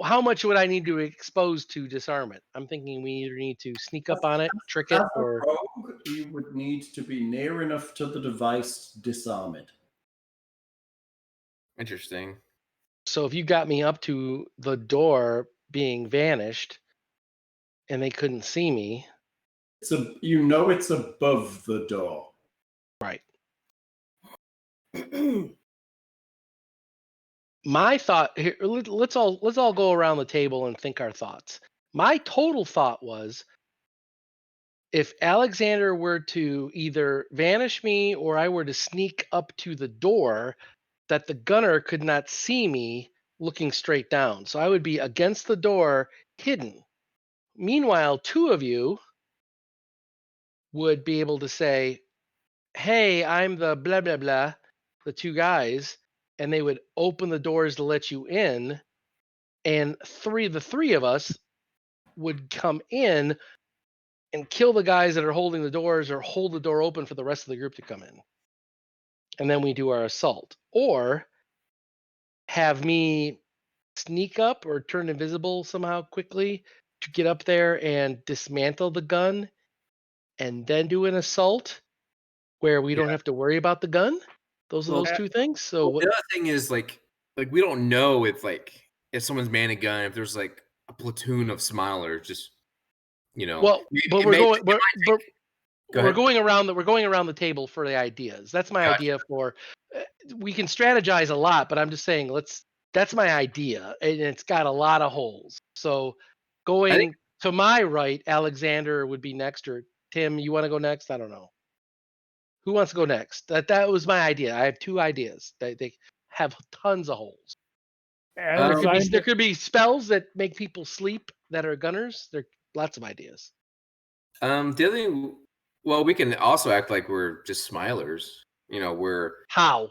how much would I need to expose to disarm it? I'm thinking we either need to sneak up on it, trick it, or rogue, you would need to be near enough to the device to disarm it. Interesting. So if you got me up to the door being vanished and they couldn't see me, it's above the door. right? My thought here, let's all go around the table and think our thoughts. My total thought was, if Alexander were to either vanish me or I were to sneak up to the door, that the gunner could not see me looking straight down. So I would be against the door, hidden. Meanwhile, two of you would be able to say, hey, I'm the blah, blah, blah, the two guys, and they would open the doors to let you in, and the three of us would come in and kill the guys that are holding the doors or hold the door open for the rest of the group to come in. And then we do our assault. Or have me sneak up or turn invisible somehow quickly to get up there and dismantle the gun and then do an assault where we don't have to worry about the gun. Those are those two things. So the other thing is like we don't know if someone's manning a gun, if there's like a platoon of smilers, just Well, but we're going around the table for the ideas. That's my idea for. We can strategize a lot, but I'm just saying that's my idea, and it's got a lot of holes. So going to my right, Alexander would be next, or Tim, you want to go next? I don't know. Who wants to go next? That was my idea. I have two ideas. They have tons of holes. There could be spells that make people sleep that are gunners. There are lots of ideas. The other thing, well, we can also act like we're just smilers. We're how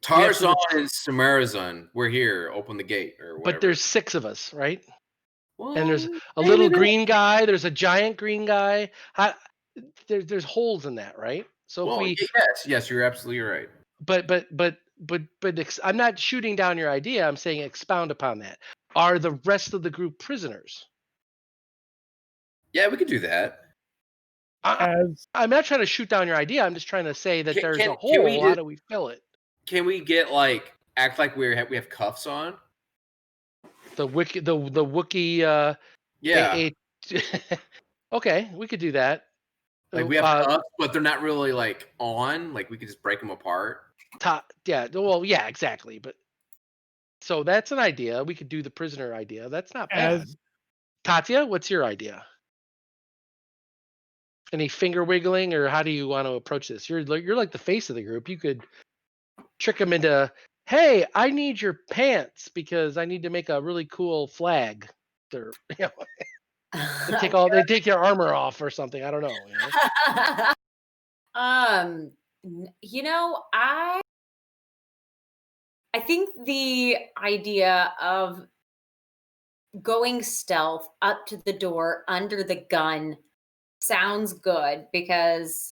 Tarzan and Samarazan. We're here. Open the gate or whatever. But there's 6 of us, right? Well, and there's a little green guy. There's a giant green guy. There's holes in that, right? So yes, you're absolutely right. But I'm not shooting down your idea. I'm saying expound upon that. Are the rest of the group prisoners? Yeah, we could do that. I'm not trying to shoot down your idea. I'm just trying to say that there's a hole. How do we fill it? can we get like act like we have cuffs on? The Wookiee. Yeah, Okay, we could do that. like we have cuffs, but they're not really like on. Like we could just break them apart. Yeah. Well, yeah, exactly. But so that's an idea. We could do the prisoner idea. That's not bad. Tatia, what's your idea? Any finger wiggling, or how do you want to approach this? You're like the face of the group. You could trick them into, hey, I need your pants because I need to make a really cool flag. They're, you know, they take your armor off or something. I don't know. You know, I think the idea of going stealth up to the door under the gun sounds good, because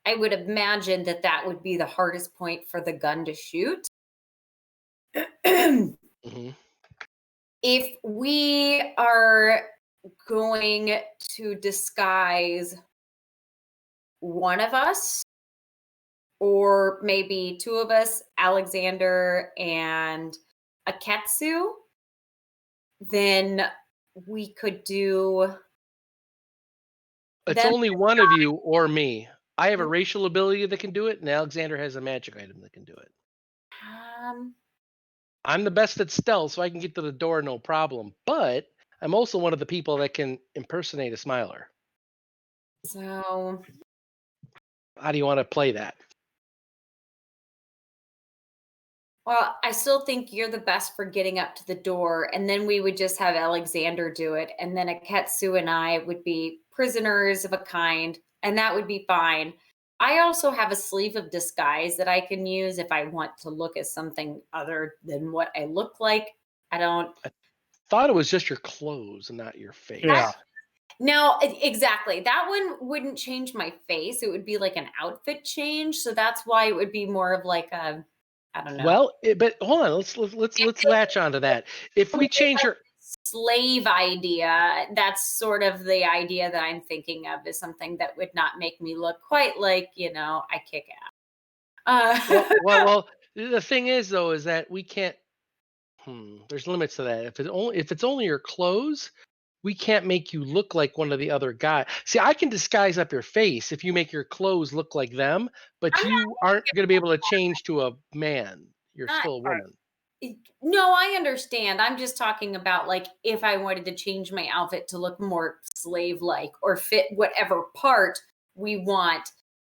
I would imagine that would be the hardest point for the gun to shoot. Mm-hmm. If we are going to disguise one of us, or maybe two of us, Alexander and Aketsu, then we could do... It's only one of you or me. I have a racial ability that can do it, and Alexander has a magic item that can do it. I'm the best at stealth, so I can get to the door no problem. But I'm also one of the people that can impersonate a smiler. So, how do you want to play that? Well, I still think you're the best for getting up to the door, and then we would just have Alexander do it, and then Aketsu and I would be prisoners of a kind, and that would be fine. I also have a sleeve of disguise that I can use if I want to look at something other than what I look like. I thought it was just your clothes and not your face. Yeah. No, exactly. That one wouldn't change my face. It would be like an outfit change. So that's why it would be more of like a, I don't know. Well, but hold on. Let's latch onto that. If we change her slave idea, that's sort of the idea that I'm thinking of, is something that would not make me look quite like, I kick ass. Well, the thing is though, is that we can't. There's limits to that. If it's only your clothes, we can't make you look like one of the other guys. See, I can disguise up your face if you make your clothes look like them, but you aren't going to be able to change to a man. You're still a woman. No, I understand. I'm just talking about like if I wanted to change my outfit to look more slave-like or fit whatever part we want,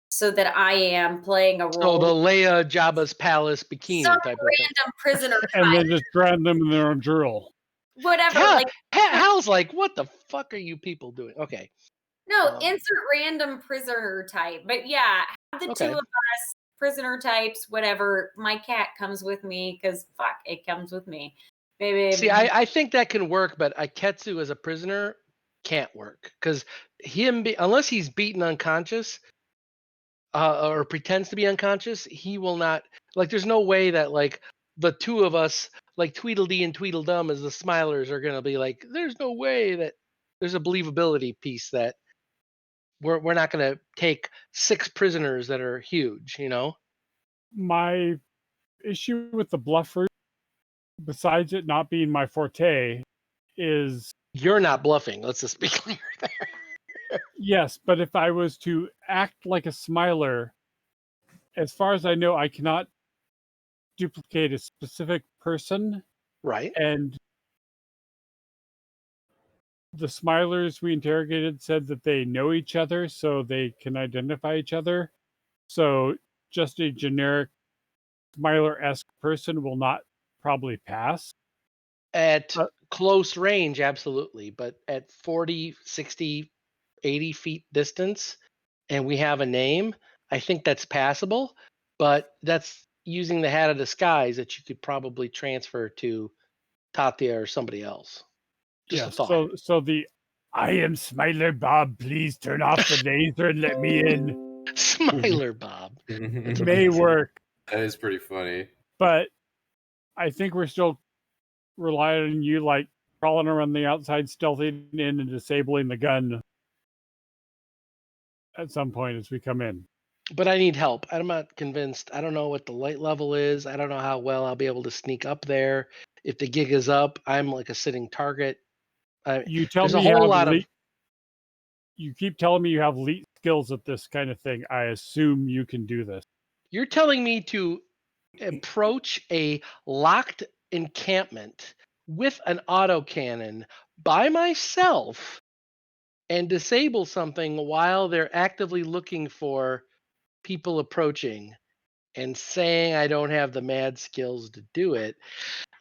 so that I am playing a role. Oh, the Leia Jabba's palace bikini Some type random of thing. prisoner and then just drown them in their own drool. Whatever. Yeah, like Hal's like, what the fuck are you people doing? Okay. No, insert random prisoner type. But yeah, have the two of us, prisoner types, whatever. My cat comes with me because fuck, it comes with me. Maybe. See, I think that can work, but Iketsu as a prisoner can't work because unless he's beaten unconscious or pretends to be unconscious, he will not. Like, there's no way that like the two of us, like Tweedledee and Tweedledum as the Smilers, are gonna be like. There's no way that there's a believability piece that we're not gonna take 6 prisoners that are huge. My issue with the bluffer, besides it not being my forte, is you're not bluffing. Let's just be clear there. Yes, but if I was to act like a smiler, as far as I know, I cannot duplicate a specific person. Right. And the smilers we interrogated said that they know each other, so they can identify each other. So just a generic smiler-esque person will not probably pass. At close range, absolutely. But at 40, 60, 80 feet distance, and we have a name, I think that's passable. But that's using the hat of disguise that you could probably transfer to Tatia or somebody else. Just a thought. So the I am Smiler Bob, please turn off the laser and let me in. Smiler Bob. It may work. That is pretty funny. But I think we're still relying on you, like, crawling around the outside, stealthing in and disabling the gun at some point as we come in. But I need help. I'm not convinced. I don't know what the light level is. I don't know how well I'll be able to sneak up there. If the gig is up, I'm like a sitting target. You tell there's me a you whole have lot of. You keep telling me you have elite skills at this kind of thing. I assume you can do this. You're telling me to approach a locked encampment with an autocannon by myself and disable something while they're actively looking for people approaching and saying I don't have the mad skills to do it.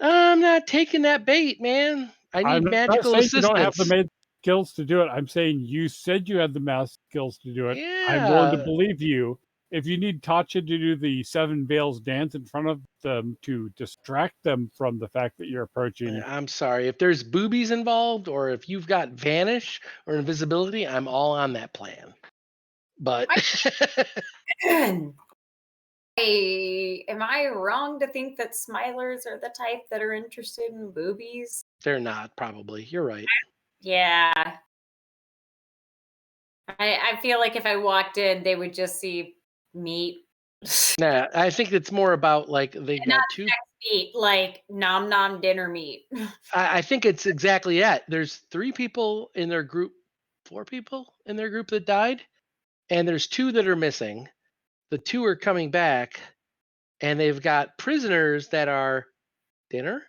I'm not taking that bait, man. I need I'm not magical saying you don't have the assistance. main skills to do it. I'm saying you said you had the math skills to do it. I'm willing to Yeah. believe you. If you need Tatia to do the 7 veils dance in front of them to distract them from the fact that you're approaching, I'm sorry. If there's boobies involved or if you've got vanish or invisibility, I'm all on that plan. But Am I wrong to think that smilers are the type that are interested in boobies? they're not, probably. You're right. Yeah. I feel like if I walked in, they would just see meat. Nah, I think it's more about like they've got two. Meat, like nom nom dinner meat. I think it's exactly that. There's 3 people in their group, 4 people in their group that died, and there's 2 that are missing. The 2 are coming back, and they've got prisoners that are dinner.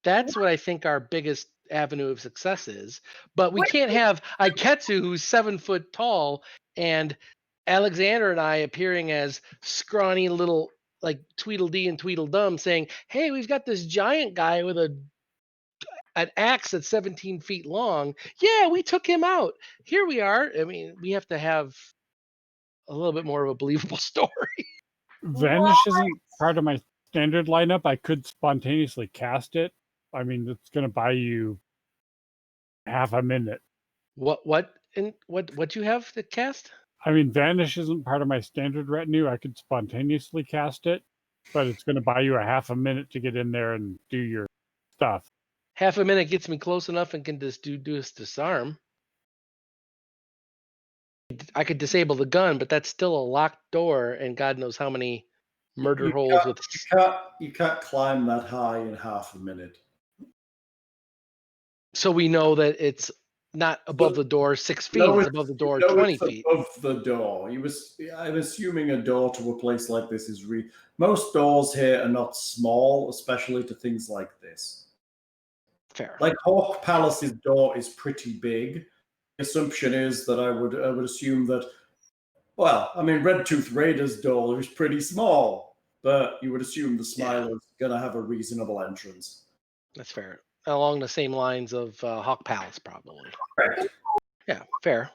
That's what I think our biggest avenue of success is. But we can't have Aiketsu, who's 7 foot tall, and Alexander and I appearing as scrawny little like Tweedledee and Tweedledum saying, hey, we've got this giant guy with an axe that's 17 feet long. Yeah, we took him out. Here we are. I mean, we have to have a little bit more of a believable story. Vanish isn't part of my standard lineup. I could spontaneously cast it. I mean, it's going to buy you half a minute. What you have to cast? I mean, Vanish isn't part of my standard retinue. I could spontaneously cast it, but it's going to buy you a half a minute to get in there and do your stuff. Half a minute gets me close enough and can just do this disarm. I could disable the gun, but that's still a locked door, and God knows how many murder holes with. You can't climb that high in half a minute. So we know that it's not above the door 6 feet; it's above the door 20 feet. Above the door. I'm assuming a door to a place like this is most doors here are not small, especially to things like this. Fair. Like Hawk Palace's door is pretty big. The assumption is that I would assume that. Well, I mean, Redtooth Raider's door is pretty small, but you would assume the Smiler's gonna have a reasonable entrance. That's fair. Along the same lines of Hawk Palace, probably. Right. Yeah, fair.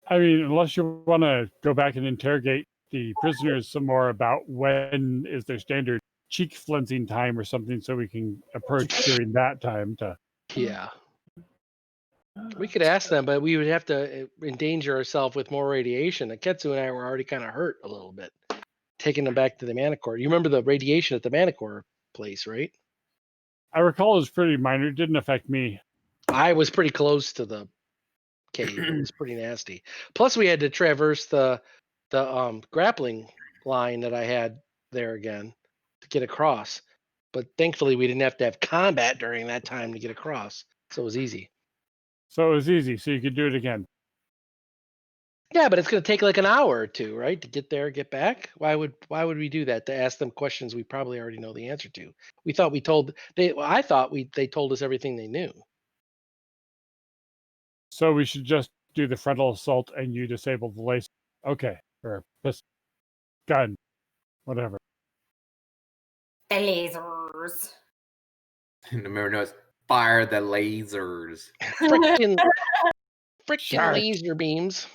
I mean, unless you want to go back and interrogate the prisoners some more about when is their standard cheek flensing time or something, so we can approach during that time to. Yeah. We could ask them, but we would have to endanger ourselves with more radiation. Aketsu and I were already kind of hurt a little bit, taking them back to the Manicore. You remember the radiation at the Manicore place, right? I recall it was pretty minor. It didn't affect me. I was pretty close to the cave. It was pretty nasty. Plus, we had to traverse the grappling line that I had there again to get across. But thankfully, we didn't have to have combat during that time to get across, so it was easy. So it was easy, so you could do it again. Yeah, but it's going to take like an hour or 2, right, to get there, get back. Why would we do that? To ask them questions we probably already know the answer to. We thought I thought they told us everything they knew. So we should just do the frontal assault and you disable the laser. Okay, or pistol, gun, whatever. The lasers. And the mirror knows, fire the lasers. Frickin' Shark. laser beams.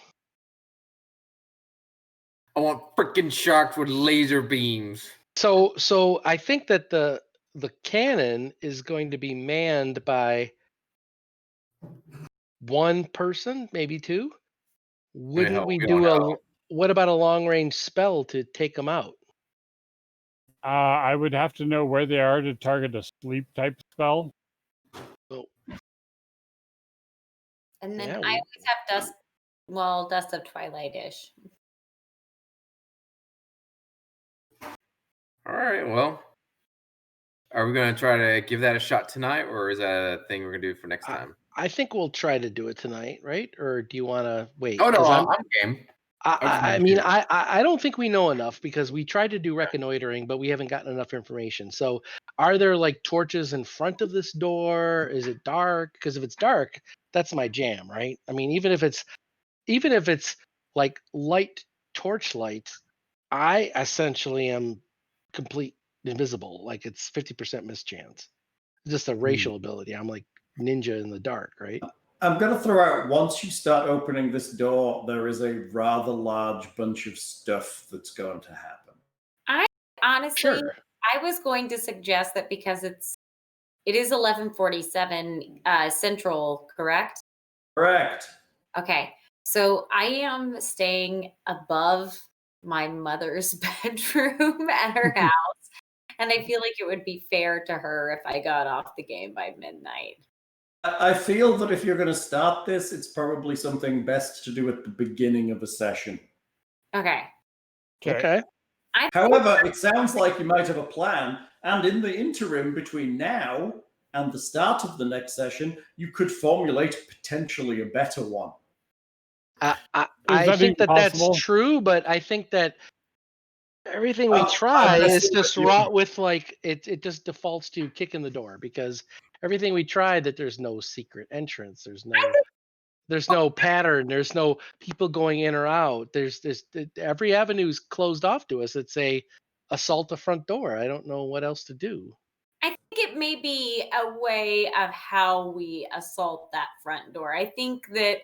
I want freaking sharks with laser beams. So I think that the cannon is going to be manned by 1 person, maybe 2. Wouldn't we do what about a long range spell to take them out? I would have to know where they are to target a sleep type spell. Oh. And then Yeah, I always have Well, Dust of Twilight-ish. All right. Well, are we going to try to give that a shot tonight, or is that a thing we're going to do for next time? I think we'll try to do it tonight, right? Or do you want to wait? Oh no, I'm game. I mean, I don't think we know enough because we tried to do reconnoitering, but we haven't gotten enough information. So, are there like torches in front of this door? Is it dark? Because if it's dark, that's my jam, right? I mean, even if it's like light torchlight, I essentially am complete invisible. Like it's 50% mischance. Just a racial ability. I'm like ninja in the dark, right? I'm going to throw out, once you start opening this door, there is a rather large bunch of stuff that's going to happen. I honestly, Sure. I was going to suggest that because it is 11:47 Central, correct? Correct. Okay. So I am staying above my mother's bedroom at her house. And I feel like it would be fair to her if I got off the game by midnight. I feel that if you're going to start this, it's probably something best to do at the beginning of a session. Okay. Okay. However, it sounds like you might have a plan, and in the interim between now and the start of the next session, you could formulate potentially a better one. I think that that's true, but I think that everything we try is just wrought with like it just defaults to kicking the door because everything we try that there's no secret entrance, there's no pattern, there's no people going in or out. There's every avenue's closed off to us. It's a assault the front door. I don't know what else to do. I think it may be a way of how we assault that front door. I think that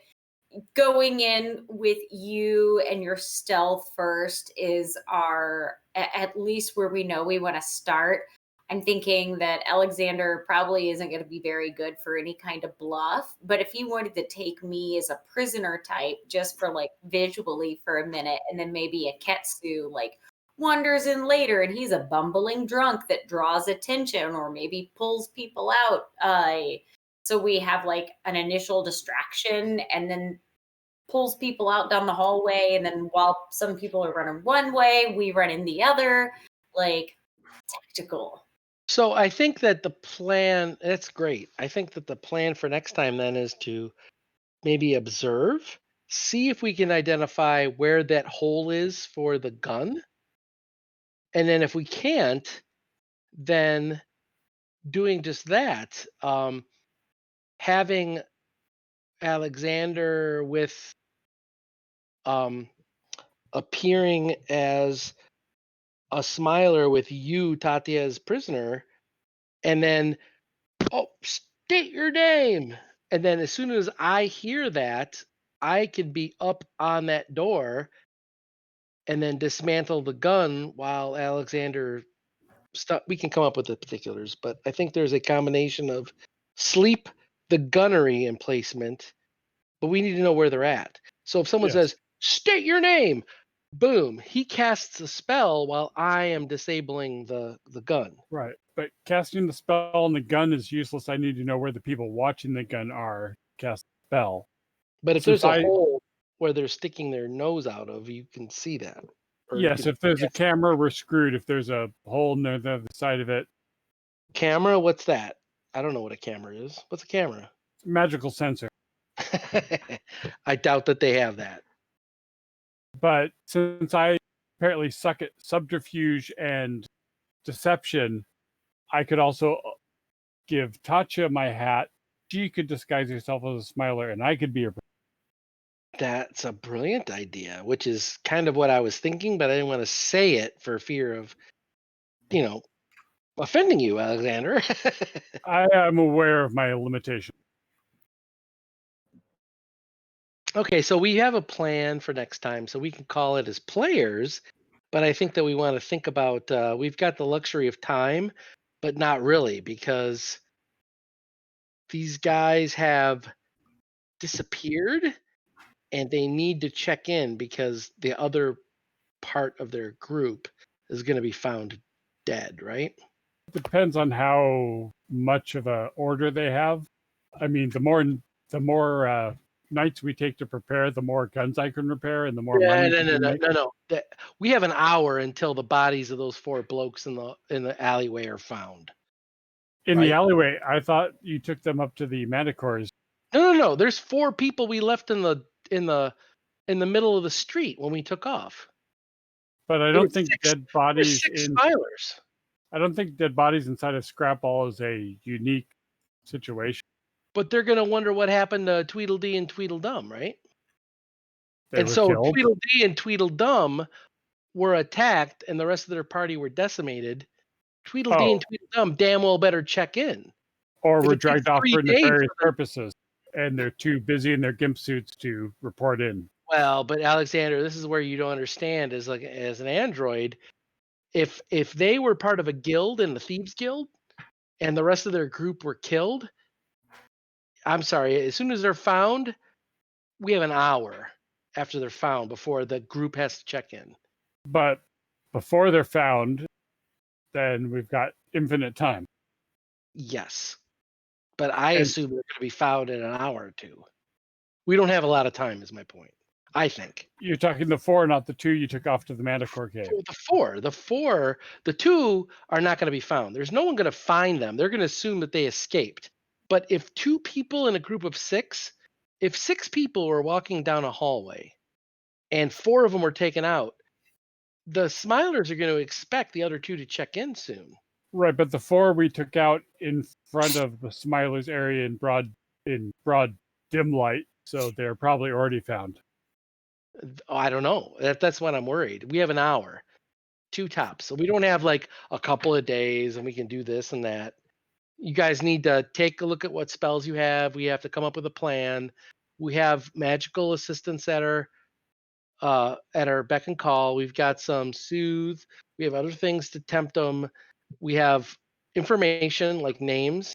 going in with you and your stealth first is at least where we know we want to start. I'm thinking that Alexander probably isn't going to be very good for any kind of bluff, but if he wanted to take me as a prisoner type just for like visually for a minute, and then maybe a Ketsu like wanders in later and he's a bumbling drunk that draws attention or maybe pulls people out. So we have like an initial distraction and then pulls people out down the hallway. And then while some people are running one way, we run in the other, like tactical. So I think that the plan, that's great. I think that the plan for next time then is to maybe observe, see if we can identify where that hole is for the gun. And then if we can't, then doing just that, having Alexander with appearing as a smiler with you, Tatia, as prisoner, and then, state your name. And then as soon as I hear that, I can be up on that door and then dismantle the gun while Alexander we can come up with the particulars, but I think there's a combination of sleep, the gunnery emplacement, but we need to know where they're at. So if someone says, state your name, boom, he casts a spell while I am disabling the gun. Right. But casting the spell on the gun is useless. I need to know where the people watching the gun are. Cast the spell. But if there's a hole where they're sticking their nose out of, you can see that. Yes, if there's a camera, we're screwed. If there's a hole on the other side of it. Camera? What's that? I don't know what a camera is. What's a camera? Magical sensor. I doubt that they have that. But since I apparently suck at subterfuge and deception, I could also give Tatia my hat. She could disguise herself as a smiler, and I could be her. That's a brilliant idea, which is kind of what I was thinking, but I didn't want to say it for fear of, offending you, Alexander. I am aware of my limitation. Okay, so we have a plan for next time, so we can call it as players, but I think that we want to think about, we've got the luxury of time, but not really, because these guys have disappeared and they need to check in because the other part of their group is going to be found dead, right? Depends on how much of a order they have. I mean, the more nights we take to prepare, the more guns I can repair, and the more Yeah, money. no. We have an hour until the bodies of those 4 blokes in the alleyway are found. In right? the alleyway, I thought you took them up to the Manticores. No. There's 4 people we left in the middle of the street when we took off. But I don't think dead bodies 6 in. smilers. I don't think dead bodies inside of scrap ball is a unique situation. But they're gonna wonder what happened to Tweedledee and Tweedledum, right? They and were so killed. Tweedledee and Tweedledum were attacked, and the rest of their party were decimated. Tweedledee and Tweedledum damn well better check in. Or If were it takes dragged off 3 for days nefarious for them- purposes, and they're too busy in their gimp suits to report in. Well, but Alexander, this is where you don't understand as an android. If they were part of a guild in the Thieves Guild, and the rest of their group were killed, I'm sorry. As soon as they're found, we have an hour after they're found before the group has to check in. But before they're found, then we've got infinite time. Yes. But I assume they're going to be found in an hour or 2. We don't have a lot of time, is my point. I think. You're talking the 4, not the 2 you took off to the Manticore cave. The 2 are not going to be found. There's no one going to find them. They're going to assume that they escaped. But if 2 people in a group of 6, if 6 people were walking down a hallway and 4 of them were taken out, the Smilers are going to expect the other 2 to check in soon. Right, but the 4 we took out in front of the Smilers area in broad dim light, so they're probably already found. I don't know. That's when I'm worried. We have an hour, 2 tops, so we don't have like a couple of days, and we can do this and that. You guys need to take a look at what spells you have. We have to come up with a plan. We have magical assistants at our beck and call. We've got some soothe. We have other things to tempt them. We have information like names,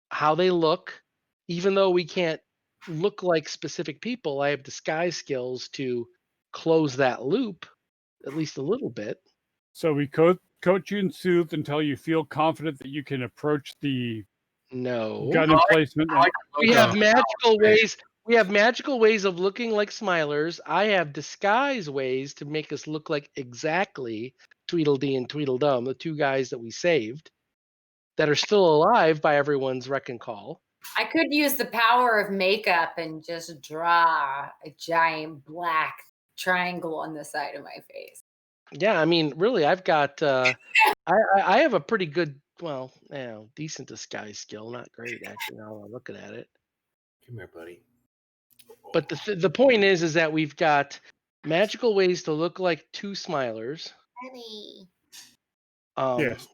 how they look. Even though we can't look like specific people, I have disguise skills to close that loop at least a little bit. So we coach you and soothe until you feel confident that you can approach the gun emplacement. We have magical ways. We have magical ways of looking like Smilers. I have disguise ways to make us look like exactly Tweedledee and Tweedledum, the 2 guys that we saved, that are still alive by everyone's reck and call. I could use the power of makeup and just draw a giant black triangle on the side of my face. Yeah, I mean, really, I've got. I have a pretty good, decent disguise skill. Not great, actually. Now I'm looking at it. Come here, buddy. But the point is that we've got magical ways to look like 2 Smilers. Honey. Yes.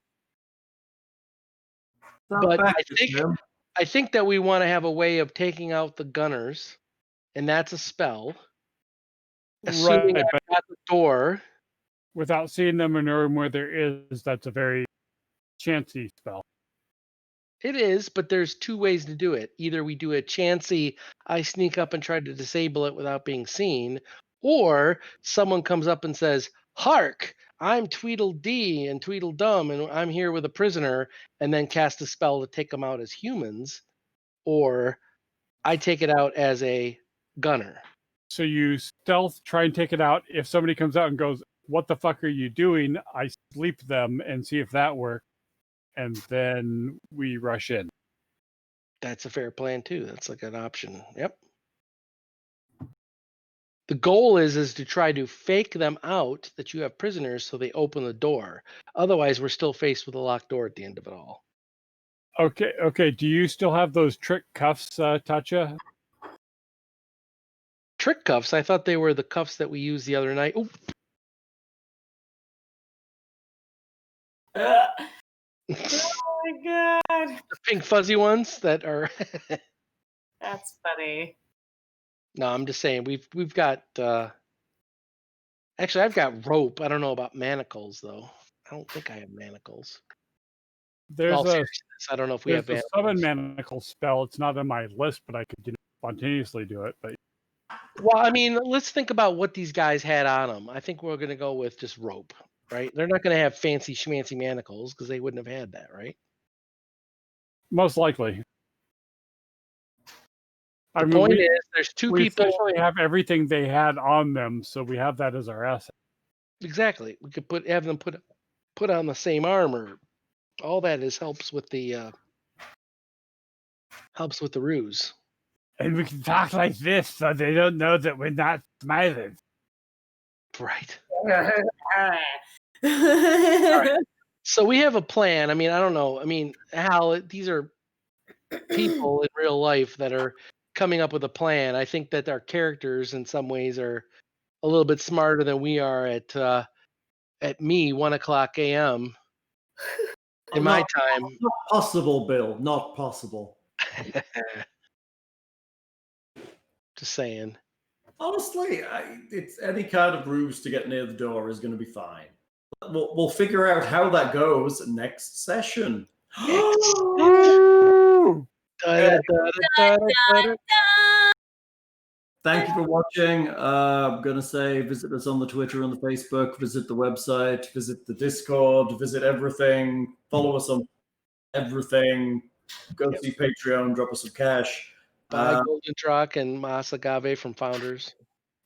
But I think that we want to have a way of taking out the gunners, and that's a spell. Assuming Right, I'm at the door. Without seeing them or knowing where there is, that's a very chancy spell. It is, but there's 2 ways to do it. Either we do a chancy, I sneak up and try to disable it without being seen, or someone comes up and says, "Hark, I'm Tweedledee and Tweedledum, and I'm here with a prisoner," and then cast a spell to take them out as humans, or I take it out as a gunner. So you stealth, try and take it out. If somebody comes out and goes, "What the fuck are you doing?" I sleep them and see if that works. And then we rush in. That's a fair plan too. That's like an option. Yep. The goal is to try to fake them out that you have prisoners so they open the door. Otherwise, we're still faced with a locked door at the end of it all. Okay. Do you still have those trick cuffs, Tatia? Trick cuffs? I thought they were the cuffs that we used the other night. Ooh. Oh my god. The pink fuzzy ones that are That's funny. No, I'm just saying we've got actually I've got rope. I don't know about manacles though. I don't think I have manacles. There's I don't know if we have manacles. Summon manacle spell. It's not on my list, but I could spontaneously do it. But well, I mean, let's think about what these guys had on them. I think we're going to go with just rope, right? They're not going to have fancy schmancy manacles because they wouldn't have had that, right? Most likely. The point is, there's two we people. essentially have everything they had on them, so we have that as our asset. Exactly. We could have them put on the same armor. All that helps with the ruse. And we can talk like this so they don't know that we're not smiling. Right. Right. So we have a plan. I mean, I don't know. I mean, Hal, these are people in real life that are coming up with a plan. I think that our characters in some ways are a little bit smarter than we are at 1 o'clock a.m. in my time. Not possible, Bill. Not possible. Just saying. Honestly, it's any kind of ruse to get near the door is going to be fine. We'll figure out how that goes next session. Thank you for watching. I'm going to say visit us on the Twitter and the Facebook, visit the website, visit the Discord, visit everything, follow us on everything, go see Patreon, drop us some cash. Buy Golden Truck and Mas Agave from Founders.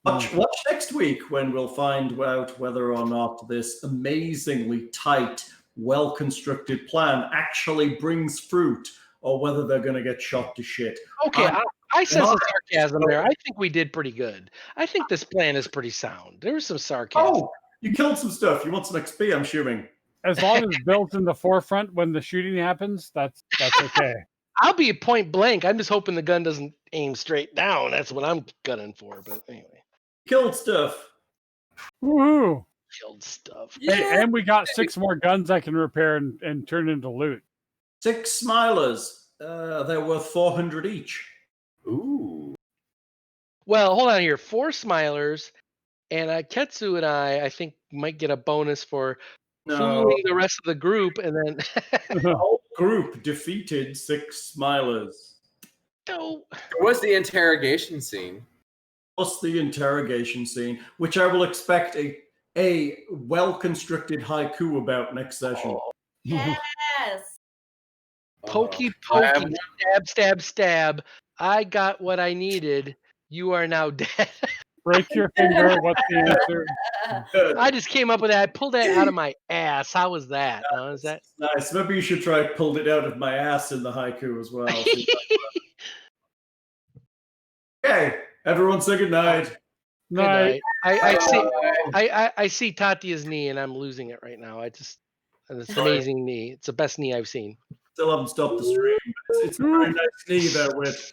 Watch next week when we'll find out whether or not this amazingly tight, well-constructed plan actually brings fruit or whether they're going to get shot to shit. Okay, I sense some sarcasm there. I think we did pretty good. I think this plan is pretty sound. There was some sarcasm. Oh, you killed some stuff. You want some XP, I'm assuming. As long as Bill's in the forefront when the shooting happens, that's okay. I'll be point blank. I'm just hoping the gun doesn't aim straight down. That's what I'm gunning for. But anyway. Killed stuff. Woohoo! Killed stuff. Hey, and we got 6 more guns I can repair and turn into loot. 6 smilers. They're worth 400 each. Ooh. Well, hold on here. 4 smilers, and Ketsu and I think, might get a bonus for fooling the rest of the group, and then the whole group defeated 6 smilers. No. There was the interrogation scene. Plus the interrogation scene, which I will expect a well-constructed haiku about next session. Yes. Pokey, pokey, stab, stab, stab. I got what I needed. You are now dead. Break your finger. What's the answer? I just came up with that. I pulled that out of my ass. How was that? Is that nice? Maybe you should try pulled it out of my ass in the haiku as well. Okay, everyone say good night. Good night. I see Tatia's knee and I'm losing it right now. It's an amazing knee. It's the best knee I've seen. Still haven't stopped the stream. It's a very nice knee there with